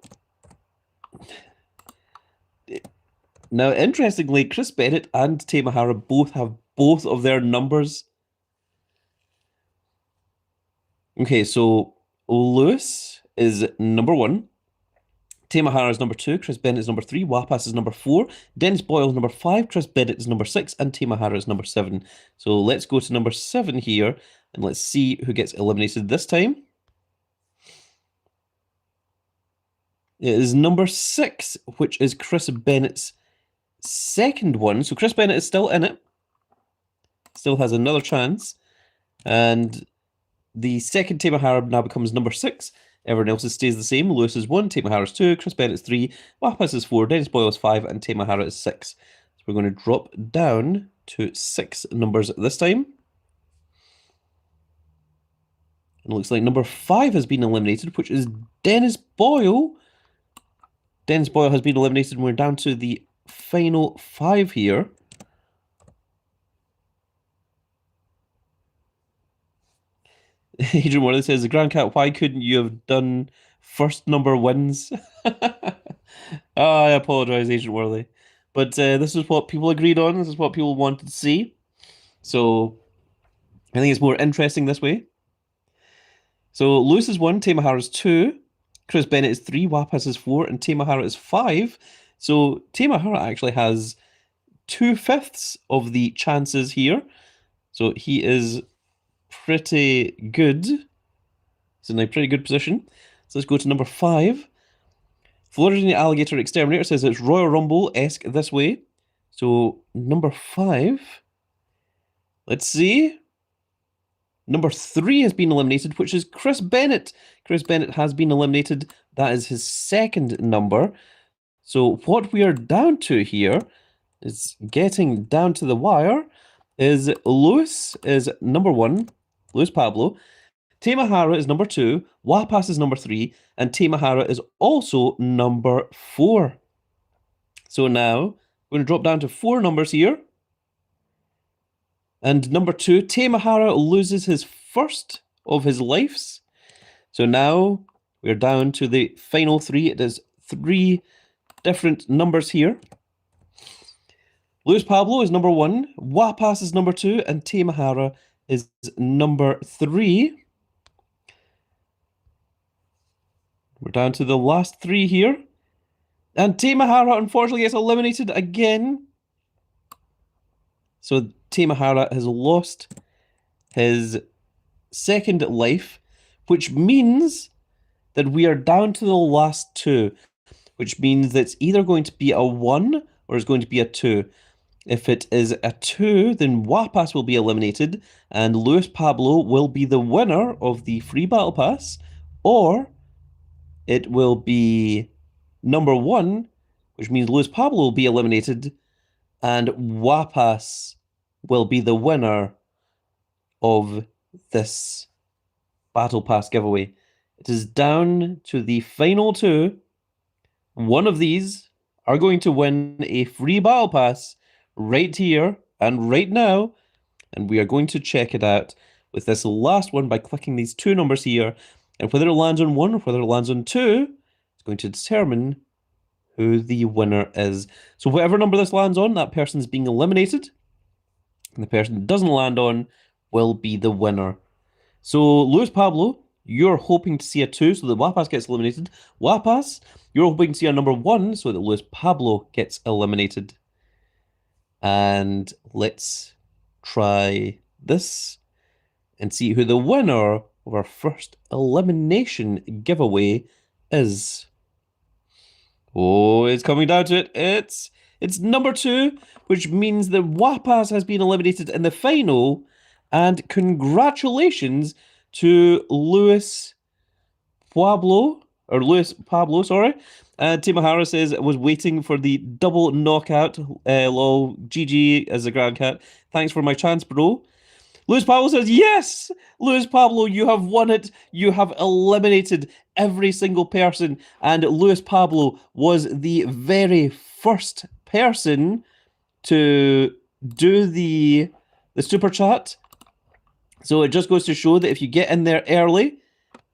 now, interestingly, Chris Bennett and Tay Mahara both have both of their numbers. Okay, so Lewis is number 1. Tay Mahara is number 2, Chris Bennett is number 3, Wapas is number 4, Dennis Boyle is number 5, Chris Bennett is number 6, and Tay Mahara is number 7. So let's go to number 7 here, and let's see who gets eliminated this time. It is number 6, which is Chris Bennett's second one. So Chris Bennett is still in it. Still has another chance. And the second Tay Mahara now becomes number 6. Everyone else stays the same. Lewis is 1, Tay Mahara is 2, Chris Bennett is 3, Wapas is 4, Dennis Boyle is 5, and Tay Mahara is 6. So we're going to drop down to 6 numbers this time. And it looks like number 5 has been eliminated, which is Dennis Boyle. Dennis Boyle has been eliminated, and we're down to the final 5 here. Adrian Morley says, the Grand Cat, why couldn't you have done first number wins? I apologize, Agent Worley. But this is what people agreed on. This is what people wanted to see. So I think it's more interesting this way. So Lewis is 1, Tay Mahara is 2, Chris Bennett is 3, Wapas is 4, and Tay Mahara is 5. So Tay Mahara actually has 2/5 of the chances here. So he is pretty good. He's in a pretty good position. So let's go to number 5. Floridian Alligator Exterminator says it's Royal Rumble-esque this way. So number 5. Let's see. Number 3 has been eliminated, which is Chris Bennett. Chris Bennett has been eliminated. That is his second number. So what we are down to here is getting down to the wire is Lewis is number 1, Lewis Pablo. Tamahara is number 2, Wapas is number 3, and Tamahara is also number 4. So now we're going to drop down to 4 numbers here. And number 2, Tamahara loses his first of his lives. So now we're down to the final 3. It is 3 different numbers here. Luis Pablo is number 1, Wapas is number 2, and Tamahara is number 3. We're down to the last 3 here. And Tamahara unfortunately gets eliminated again. So Tamahara has lost his second life, which means that we are down to the last 2, which means that it's either going to be a 1 or it's going to be a 2. If it is a 2, then Wapas will be eliminated, and Luis Pablo will be the winner of the free Battle Pass, or it will be number 1, which means Luis Pablo will be eliminated, and Wapas will be the winner of this Battle Pass giveaway. It is down to the final 2. One of these are going to win a free Battle Pass right here and right now, and we are going to check it out with this last one by clicking these 2 numbers here, and whether it lands on 1 or whether it lands on 2 is going to determine who the winner is. So whatever number this lands on, that person's being eliminated, and the person it doesn't land on will be the winner. So Luis Pablo, you're hoping to see a 2 so that Wapas gets eliminated. Wapas, you're hoping to see a number 1 so that Luis Pablo gets eliminated. And let's try this and see who the winner of our first elimination giveaway is. Oh, it's coming down to it. It's number 2, which means that Wapas has been eliminated in the final. And congratulations to Luis Pablo, sorry. Timahara says was waiting for the double knockout. Lol, GG as a Grand Cat. Thanks for my chance, bro. Luis Pablo says, yes! Luis Pablo, you have won it. You have eliminated every single person. And Luis Pablo was the very first person to do the super chat. So it just goes to show that if you get in there early,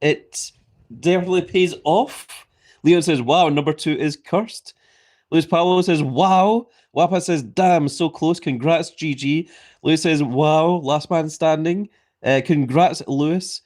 it definitely pays off. Leon says, wow, number 2 is cursed. Luis Pablo says, wow. Wapa says, damn, so close. Congrats, GG. Luis says, wow, last man standing. Congrats, Luis.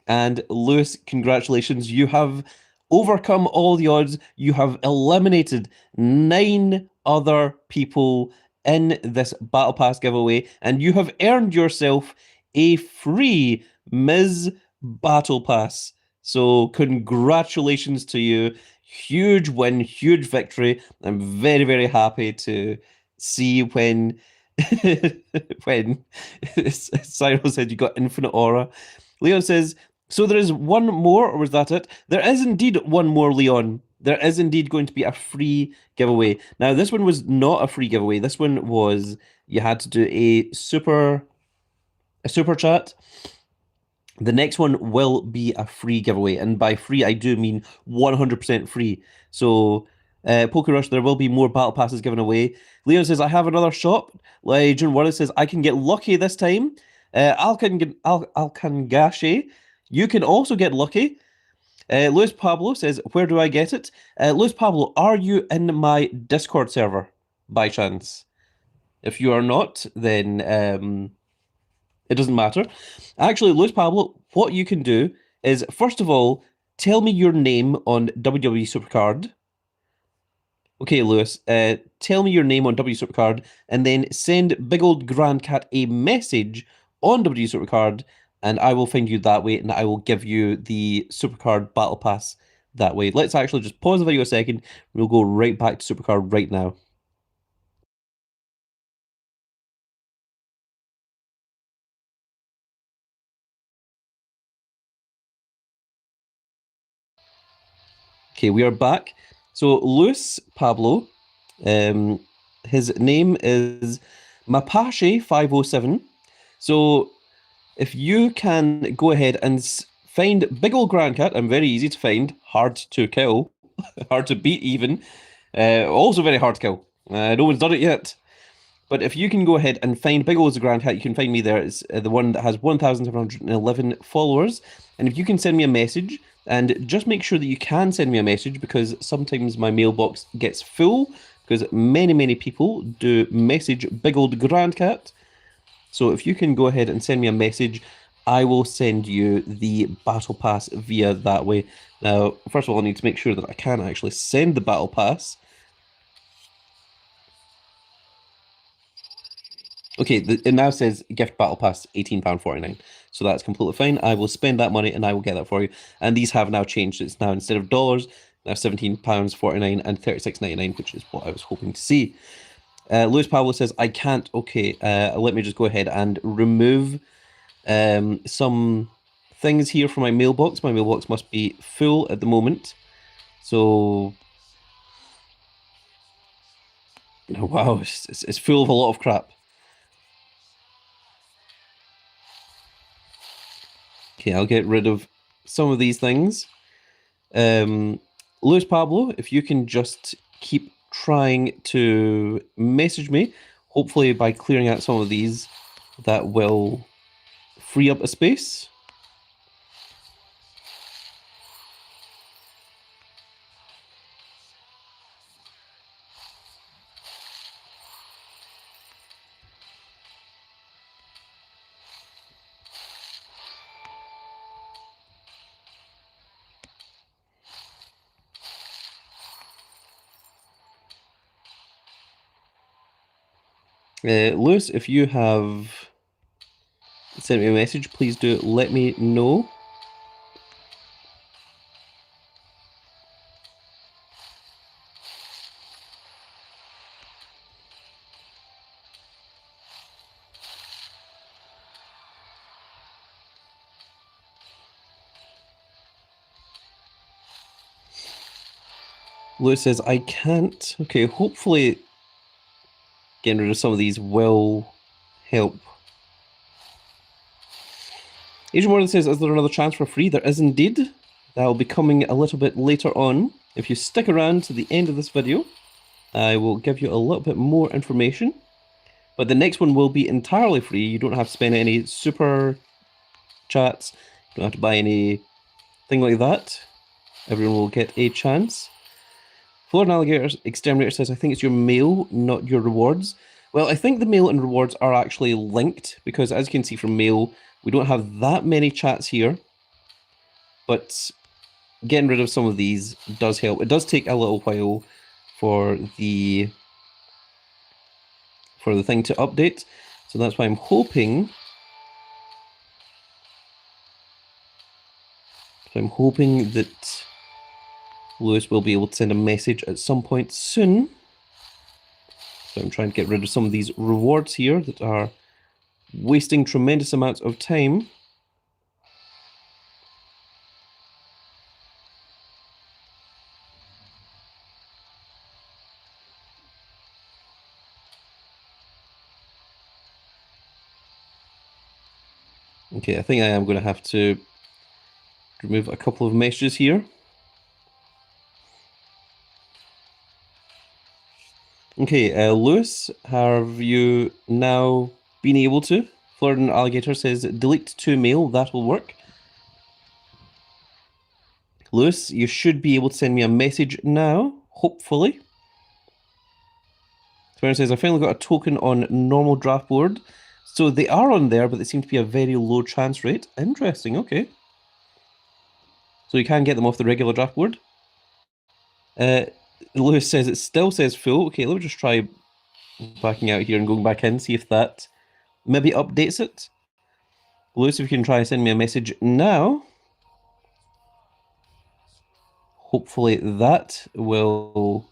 And Luis, congratulations. You have overcome all the odds. You have eliminated 9 other people in this Battle Pass giveaway, and you have earned yourself a free Ms. Battle Pass. So congratulations to you. Huge win, huge victory. I'm very, very happy to see when when Cyril said you got infinite aura. Leon says, so there is one more, or was that it? There is indeed one more, Leon. There is indeed going to be a free giveaway. Now, this one was not a free giveaway. This one was, you had to do a super chat. The next one will be a free giveaway, and by free I do mean 100% free. So, Poker Rush, there will be more battle passes given away. Leon says, I have another shop. June Wallace says, I can get lucky this time. Alkangashi, you can also get lucky. Luis Pablo says, where do I get it? Luis Pablo, are you in my Discord server by chance? If you are not, then it doesn't matter. Actually, Luis Pablo, what you can do is, first of all, tell me your name on WWE Supercard. Okay, Lewis, tell me your name on W Supercard, and then send Big Old Grand Cat a message on W Supercard, and I will find you that way, and I will give you the Supercard Battle Pass that way. Let's actually just pause the video a second. We'll go right back to Supercard right now. Okay, we are back. So Luis Pablo, his name is Mapache507. So if you can go ahead and find Big Ol' Grandcat, I'm very easy to find, hard to kill, hard to beat even, also very hard to kill. No one's done it yet. But if you can go ahead and find Big Ol's Grand Hat, you can find me there. It's the one that has 1,711 followers. And if you can send me a message, and just make sure that you can send me a message because sometimes my mailbox gets full because many people do message Big Old Grand Cat. So if you can go ahead and send me a message, I will send you the Battle Pass via that way. Now, first of all, I need to make sure that I can actually send the Battle Pass. Okay, it now says gift battle pass £18.49. So that's completely fine. I will spend that money and I will get that for you. And these have now changed. It's now instead of dollars, now £17.49 and £36.99, which is what I was hoping to see. Luis Pablo says, I can't. Okay, let me just go ahead and remove some things here from my mailbox. My mailbox must be full at the moment. So, wow, it's full of a lot of crap. Okay, I'll get rid of some of these things. Luis Pablo, if you can just keep trying to message me, hopefully by clearing out some of these, that will free up a space. Lewis, if you have sent me a message, please do let me know. Lewis says, I can't. Okay, hopefully getting rid of some of these will help. Asian Morgan says, is there another chance for free? There is indeed. That will be coming a little bit later on. If you stick around to the end of this video, I will give you a little bit more information. But the next one will be entirely free. You don't have to spend any super chats. You don't have to buy anything like that. Everyone will get a chance. Florida Alligator Exterminator says, I think it's your mail, not your rewards. Well, I think the mail and rewards are actually linked because as you can see from mail, we don't have that many chats here. But getting rid of some of these does help. It does take a little while for the thing to update. So that's why I'm hoping that Lewis will be able to send a message at some point soon. So I'm trying to get rid of some of these rewards here that are wasting tremendous amounts of time. Okay, I think I am going to have to remove a couple of messages here. Okay, Lewis, have you now been able to? Florida Alligator says, delete to mail, that will work. Lewis, you should be able to send me a message now, hopefully. Swear says, I finally got a token on normal draft board. So they are on there, but they seem to be a very low chance rate. Interesting, okay. So you can get them off the regular draft board. Lewis says it still says full. Okay, let me just try backing out here and going back in, see if that maybe updates it. Lewis, if you can try and send me a message now. Hopefully that will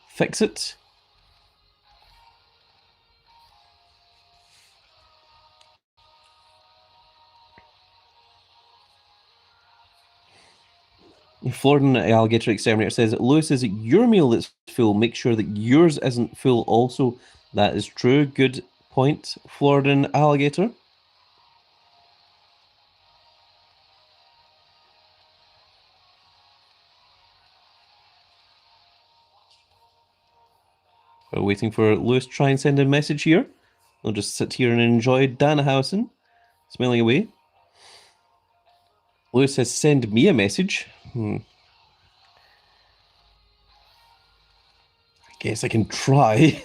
fix it. Floridan Alligator Exterminator says, Lewis, is it your meal that's full? Make sure that yours isn't full also. That is true. Good point, Floridan Alligator. We're waiting for Lewis to try and send a message here. I'll just sit here and enjoy Danhausen smelling away. Lewis says, send me a message. Guess I can try.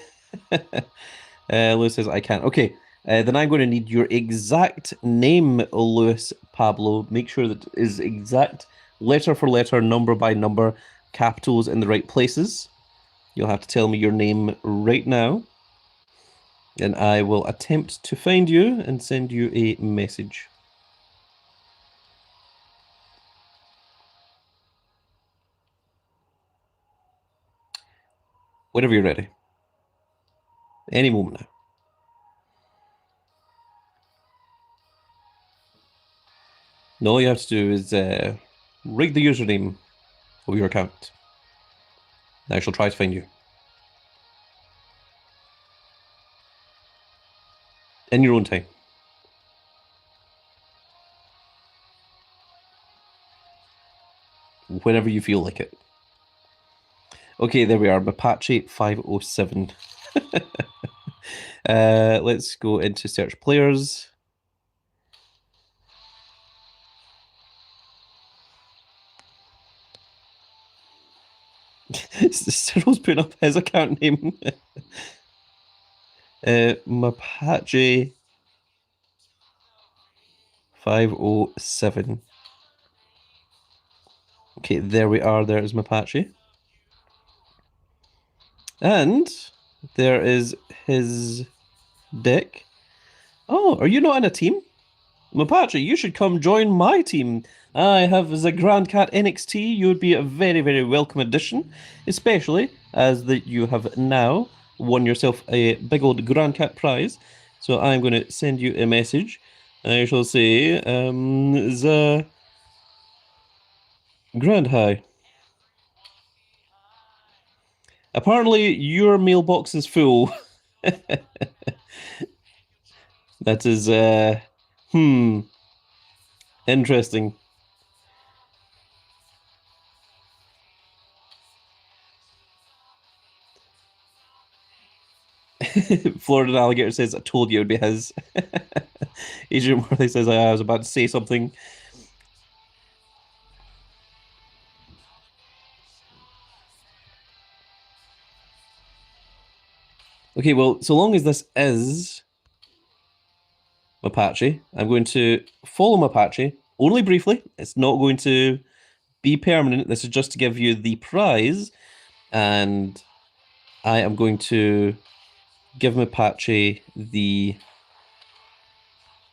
Lewis says, I can't. Okay, then I'm going to need your exact name, Lewis Pablo. Make sure that it is exact, letter for letter, number by number, capitals in the right places. You'll have to tell me your name right now. And I will attempt to find you and send you a message. Whenever you're ready. Any moment now. And all you have to do is rig the username of your account. I shall try to find you. In your own time. Whenever you feel like it. Okay, there we are. Apache 507. Let's go into search players. Cyril's putting up his account name. Mapache 507. Okay, there we are. There is Mapache. And there is his deck. Oh, are you not in a team? Mapache, you should come join my team. I have the Grand Cat NXT. You would be a very, very welcome addition, especially as that you have now won yourself a big old Grand Cat prize. So I'm going to send you a message. I shall say, the Grand High. Apparently, your mailbox is full. That is, interesting. Florida Alligator says, I told you it would be his. Adrian Worthy says, I was about to say something. Okay, well, so long as this is Mapache, I'm going to follow Mapache only briefly. It's not going to be permanent. This is just to give you the prize. And I am going to give Mapache the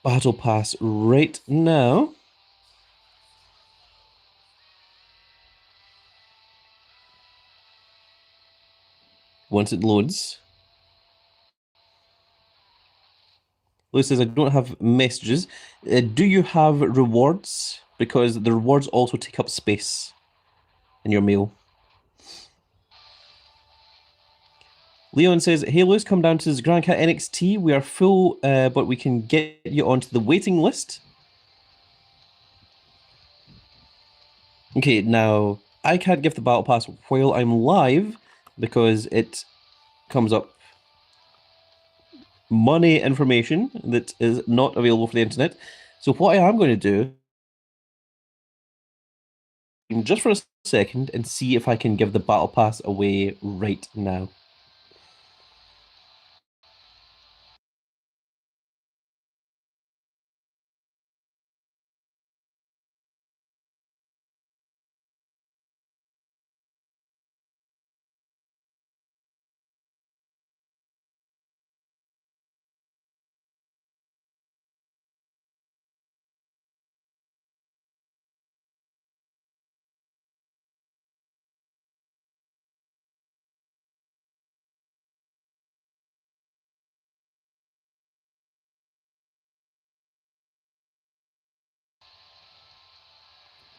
battle pass right now. Once it loads. Lewis says, I don't have messages. Do you have rewards? Because the rewards also take up space in your mail. Leon says, hey Lewis, come down to this Grand Cat NXT. We are full, but we can get you onto the waiting list. Okay, now, I can't give the Battle Pass while I'm live because it comes up money information that is not available for the internet. So what I am going to do, just for a second, and see if I can give the Battle Pass away right now.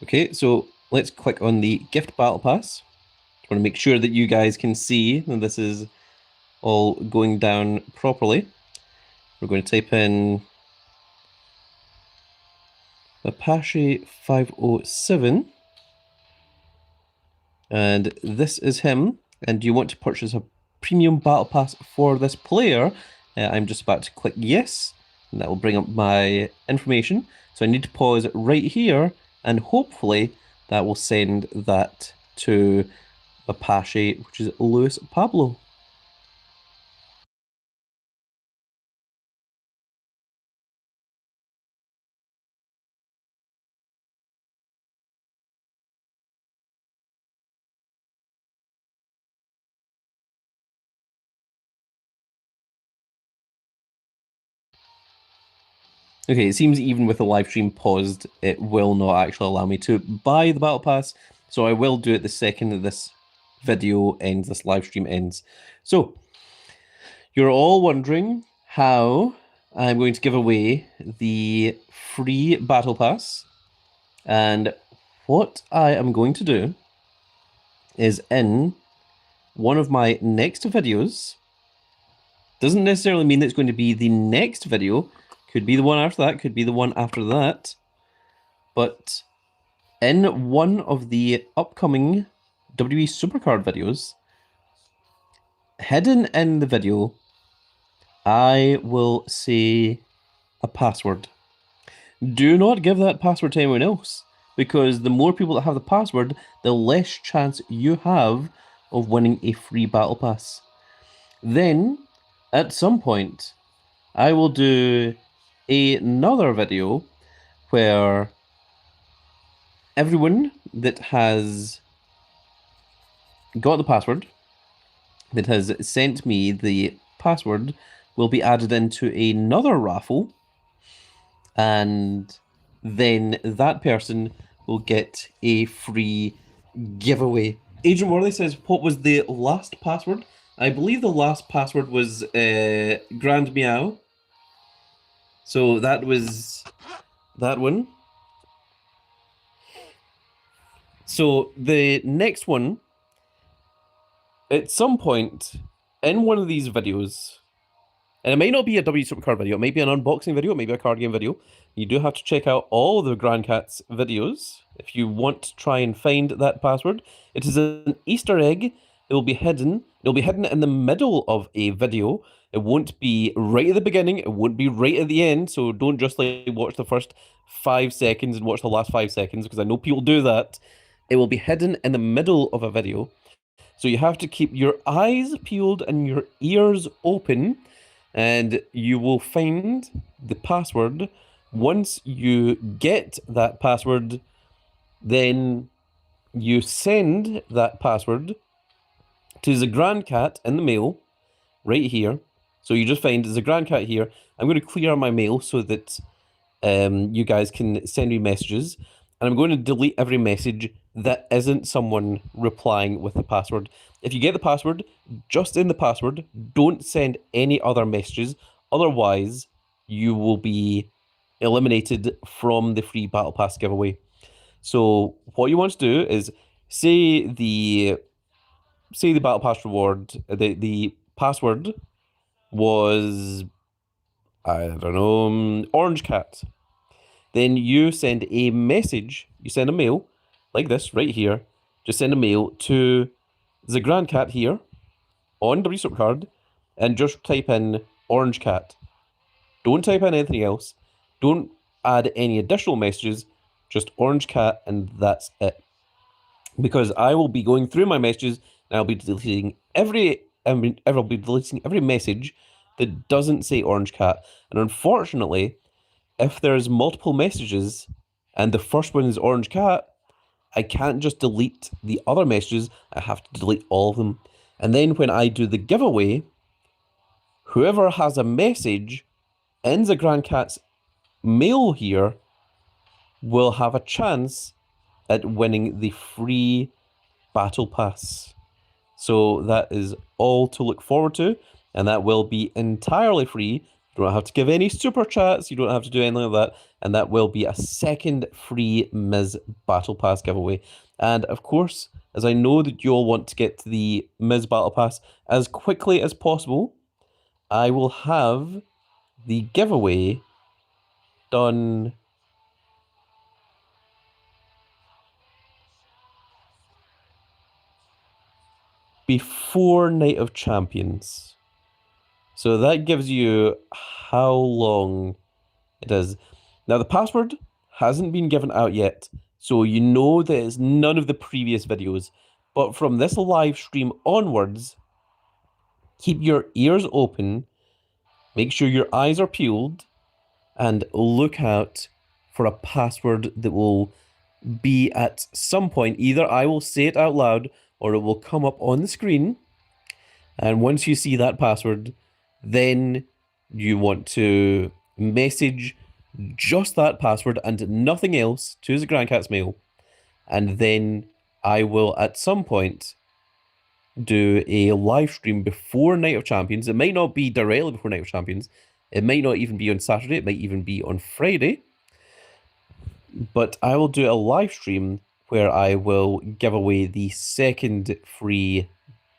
Okay, so let's click on the gift battle pass. I want to make sure that you guys can see that this is all going down properly. We're going to type in Apache 507, and this is him. And you want to purchase a premium battle pass for this player. I'm just about to click yes, and that will bring up my information. So I need to pause right here, and hopefully that will send that to Apache, which is Luis Pablo. Okay, it seems even with the live stream paused, it will not actually allow me to buy the Battle Pass, so I will do it the second that this video ends, this live stream ends. So, you're all wondering how I'm going to give away the free Battle Pass, and what I am going to do is in one of my next videos, doesn't necessarily mean that it's going to be the next video, could be the one after that, could be the one after that, but in one of the upcoming WWE Supercard videos, hidden in the video, I will say a password. Do not give that password to anyone else, because the more people that have the password, the less chance you have of winning a free Battle Pass. Then, at some point, I will do another video where everyone that has got the password, that has sent me the password, will be added into another raffle, and then that person will get a free giveaway. Agent Worley says, what was the last password? I believe the last password was Grand Meow. So that was that one. So the next one, at some point in one of these videos, and it may not be a W Supercard video, it may be an unboxing video, it may be a card game video. You do have to check out all the Grand Cats videos if you want to try and find that password. It is an Easter egg. It will be hidden. It'll be hidden in the middle of a video. It won't be right at the beginning. It won't be right at the end. So don't just like watch the first 5 seconds and watch the last 5 seconds, because I know people do that. It will be hidden in the middle of a video. So you have to keep your eyes peeled and your ears open, and you will find the password. Once you get that password, then you send that password to the Grand Cat in the mail right here. So you just find the Grand Cat here. I'm going to clear my mail so that you guys can send me messages, and I'm going to delete every message that isn't someone replying with the password. If you get the password, just in the password, don't send any other messages. Otherwise, you will be eliminated from the free Battle Pass giveaway. So what you want to do is say the Battle Pass reward, the password was, I don't know, Orange Cat. Then you send a message, you send a mail, like this, right here. Just send a mail to the Grand Cat here, on W Supercard, and just type in Orange Cat. Don't type in anything else. Don't add any additional messages, just Orange Cat, and that's it. Because I will be going through my messages, and I'll be deleting I'll be deleting every message that doesn't say Orange Cat. And unfortunately, if there's multiple messages and the first one is Orange Cat, I can't just delete the other messages. I have to delete all of them. And then when I do the giveaway, whoever has a message in the Grand Cat's mail here will have a chance at winning the free Battle Pass. So that is all to look forward to, and that will be entirely free, You don't have to give any super chats. You don't have to do anything like that. And that will be a second free Miz Battle Pass giveaway. And of course, as I know that you all want to get to the Miz Battle Pass as quickly as possible, I will have the giveaway done before Night of Champions. So that gives you how long it is. Now, the password hasn't been given out yet, so you know that it's none of the previous videos. But from this live stream onwards, keep your ears open, make sure your eyes are peeled, and look out for a password that will be at some point. Either I will say it out loud or it will come up on the screen. And once you see that password, then you want to message just that password and nothing else to the Grandcat's mail. And then I will at some point do a live stream before Night of Champions. It might not be directly before Night of Champions. It might not even be on Saturday. It might even be on Friday. But I will do a live stream where I will give away the second free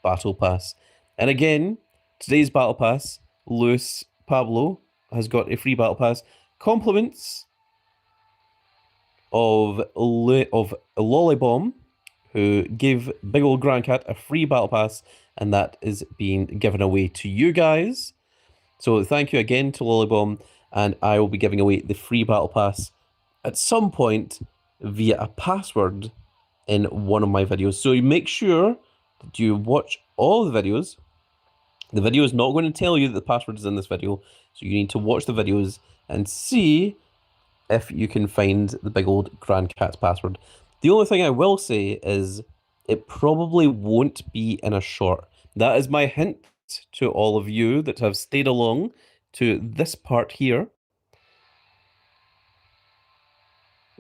Battle Pass. And again, today's Battle Pass, Luis Pablo has got a free Battle Pass. Compliments of Lollybomb, who gave Big Old Grandcat a free Battle Pass, and that is being given away to you guys. So thank you again to Lollybomb, and I will be giving away the free Battle Pass at some point via a password in one of my videos. So you make sure that you watch all the videos. The video is not going to tell you that the password is in this video, so you need to watch the videos and see if you can find the Big Old Grandcat's password. The only thing I will say is it probably won't be in a short. That is my hint to all of you that have stayed along to this part here.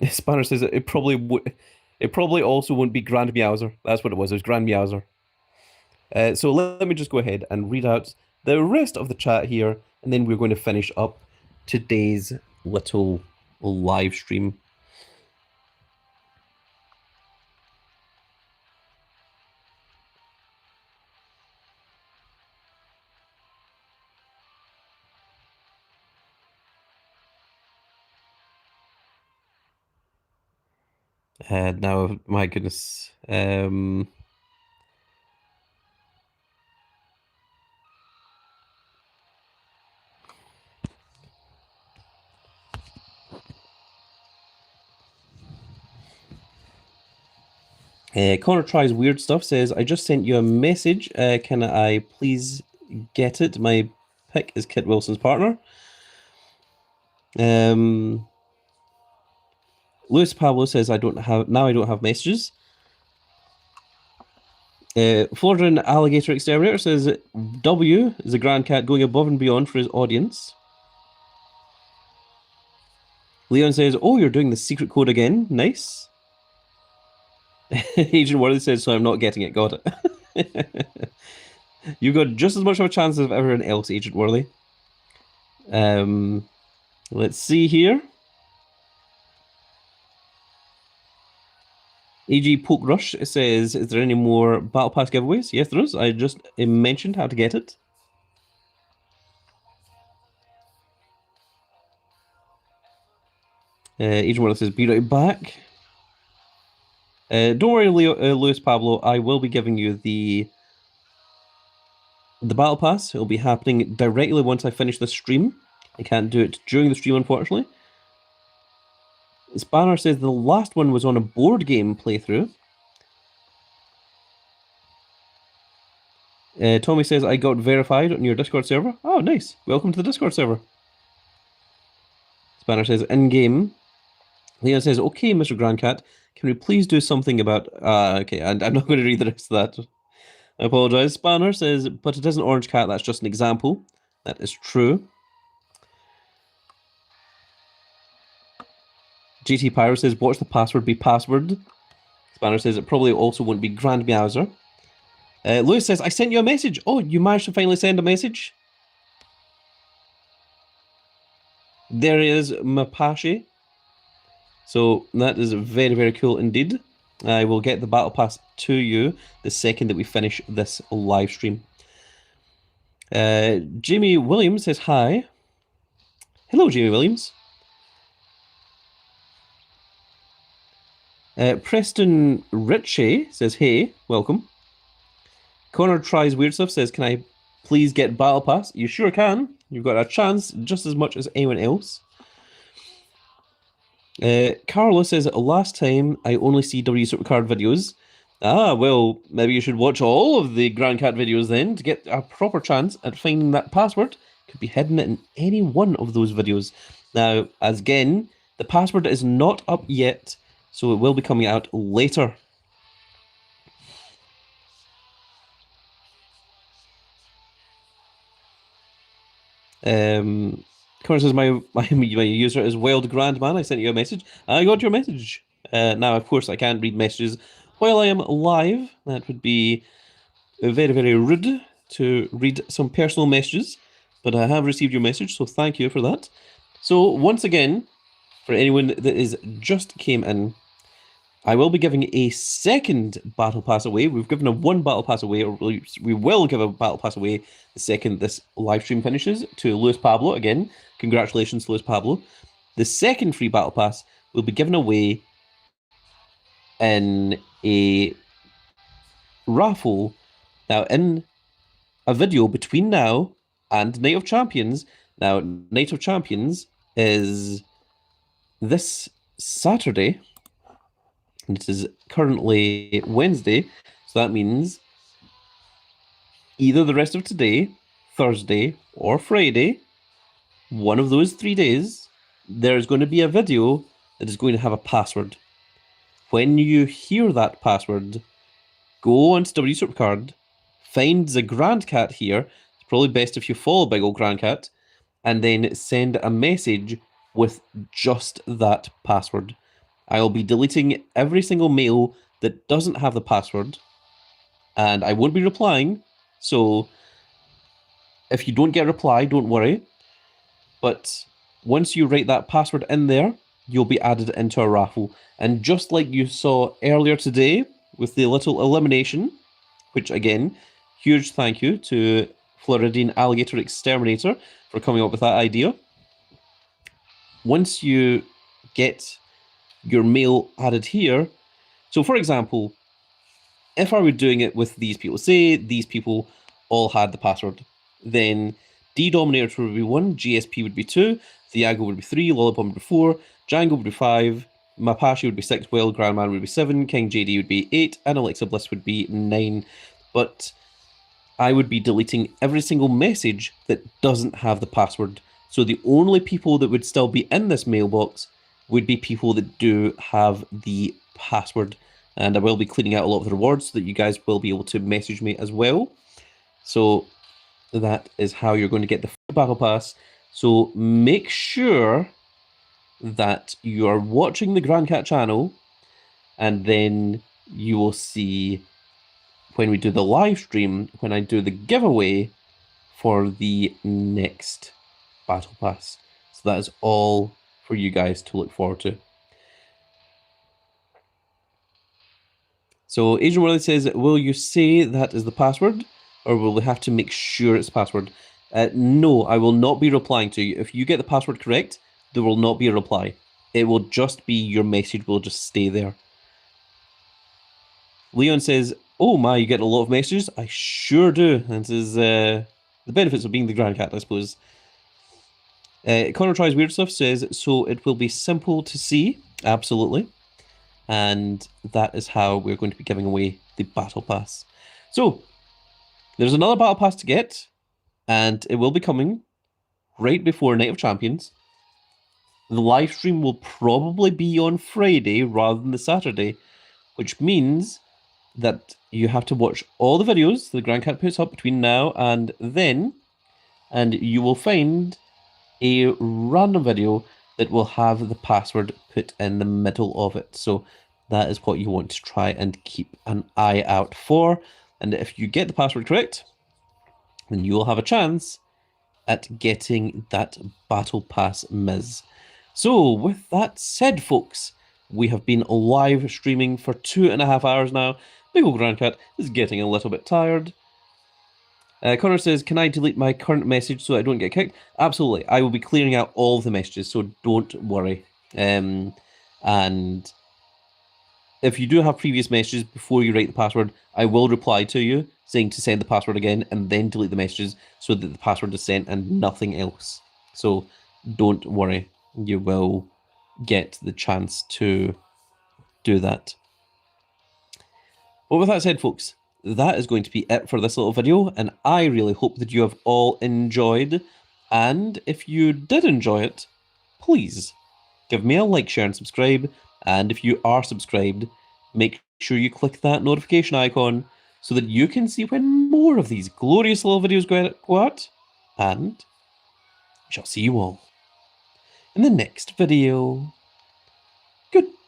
Spanner says it probably also won't be Grand Meowser. That's what it was. It was Grand Meowser. So let me just go ahead and read out the rest of the chat here, and then we're going to finish up today's little live stream. Now, my goodness. Connor Tries Weird Stuff says, I just sent you a message. Can I please get it? My pick is Kit Wilson's partner. Luis Pablo says, I don't have messages. Floridan Alligator Exterminator says, W is a Grand Cat going above and beyond for his audience. Leon says, oh, you're doing the secret code again. Nice. Agent Worthy says, so I'm not getting it. Got it. You've got just as much of a chance as everyone else, Agent Worthy. Let's see here. AG Poke Rush says, is there any more Battle Pass giveaways? Yes, there is. I just mentioned how to get it. Agent Worthy says, be right back. Don't worry, Luis Pablo. I will be giving you the Battle Pass. It'll be happening directly once I finish this stream. I can't do it during the stream, unfortunately. Spanner says the last one was on a board game playthrough. Tommy says, I got verified on your Discord server. Oh, nice. Welcome to the Discord server. Spanner says, in-game. Leon says, okay, Mr. Grandcat, can we please do something about... okay, and I'm not going to read the rest of that. I apologize. Spanner says, but it is an orange cat. That's just an example. That is true. GT Pyro says, watch the password be password. Spanner says, it probably also won't be Grand Meowser. Lewis says, I sent you a message. Oh, you managed to finally send a message? There is Mapache. So that is very, very cool indeed. I will get the Battle Pass to you the second that we finish this live stream. Jamie Williams says hi. Hello, Jamie Williams. Preston Ritchie says hey, welcome. Connor Tries Weird Stuff says, can I please get Battle Pass? You sure can. You've got a chance just as much as anyone else. Carla says, last time I only see W Supercard videos. Ah, well, maybe you should watch all of the Grand Cat videos then to get a proper chance at finding that password. Could be hidden in any one of those videos. Now, as again, the password is not up yet, so it will be coming out later. Connor says, my user is Wild Grandman. I sent you a message. I got your message. Now, of course, I can't read messages while I am live. That would be very, very rude to read some personal messages. But I have received your message, so thank you for that. So, once again, for anyone that is just came in, I will be giving a second Battle Pass away. We've given a one Battle Pass away, or we will give a Battle Pass away the second this live stream finishes to Luis Pablo. Again, congratulations to Luis Pablo. The second free Battle Pass will be given away in a raffle. Now, in a video between now and Night of Champions. Now, Night of Champions is this Saturday. And it is currently Wednesday, so that means either the rest of today, Thursday, or Friday, one of those 3 days, there's going to be a video that is going to have a password. When you hear that password, go onto W Supercard, find the Grand Cat here. It's probably best if you follow Big Ol' Grand Cat, and then send a message with just that password. I'll be deleting every single mail that doesn't have the password, and I won't be replying, so if you don't get a reply, don't worry. But once you write that password in there, you'll be added into a raffle. And just like you saw earlier today with the little elimination, which again, huge thank you to Floridian Alligator Exterminator for coming up with that idea. Once you get your mail added here. So for example, if I were doing it with these people, say these people all had the password, then D Dominator would be 1, GSP would be 2, Thiago would be 3, Lollipop would be 4, Django would be 5, Mapache would be 6, Wild Grandman would be 7, King JD would be 8, and Alexa Bliss would be 9. But I would be deleting every single message that doesn't have the password. So the only people that would still be in this mailbox would be people that do have the password. And I will be cleaning out a lot of the rewards so that you guys will be able to message me as well. So that is how you're going to get the Battle Pass. So make sure that you are watching the Grand Cat channel, and then you will see when we do the live stream, when I do the giveaway for the next Battle Pass. So that is all for you guys to look forward to. So Adrian Worley says, will you say that is the password, or will we have to make sure it's password? No, I will not be replying to you. If you get the password correct, there will not be a reply. It will just be your message will just stay there. Leon says, oh my, you get a lot of messages? I sure do. This is the benefits of being the Grand Cat, I suppose. Connor Tries Weird Stuff says, so it will be simple to see. Absolutely. And that is how we're going to be giving away the Battle Pass. So, there's another Battle Pass to get, and it will be coming right before Night of Champions. The live stream will probably be on Friday rather than the Saturday, which means that you have to watch all the videos the Grand Cat puts up between now and then, and you will find a random video that will have the password put in the middle of it. So that is what you want to try and keep an eye out for. And if you get the password correct, then you will have a chance at getting that Battle Pass Miz. So, with that said, folks, we have been live streaming for 2.5 hours now. Big old Grandcat is getting a little bit tired. Connor says, can I delete my current message so I don't get kicked? Absolutely. I will be clearing out all of the messages, so don't worry. And if you do have previous messages before you write the password, I will reply to you saying to send the password again and then delete the messages so that the password is sent and nothing else. So don't worry. You will get the chance to do that. But with that said, folks, that is going to be it for this little video, and I really hope that you have all enjoyed. And if you did enjoy it, please give me a like, share, and subscribe. And if you are subscribed, make sure you click that notification icon so that you can see when more of these glorious little videos go out. And we shall see you all in the next video. Good.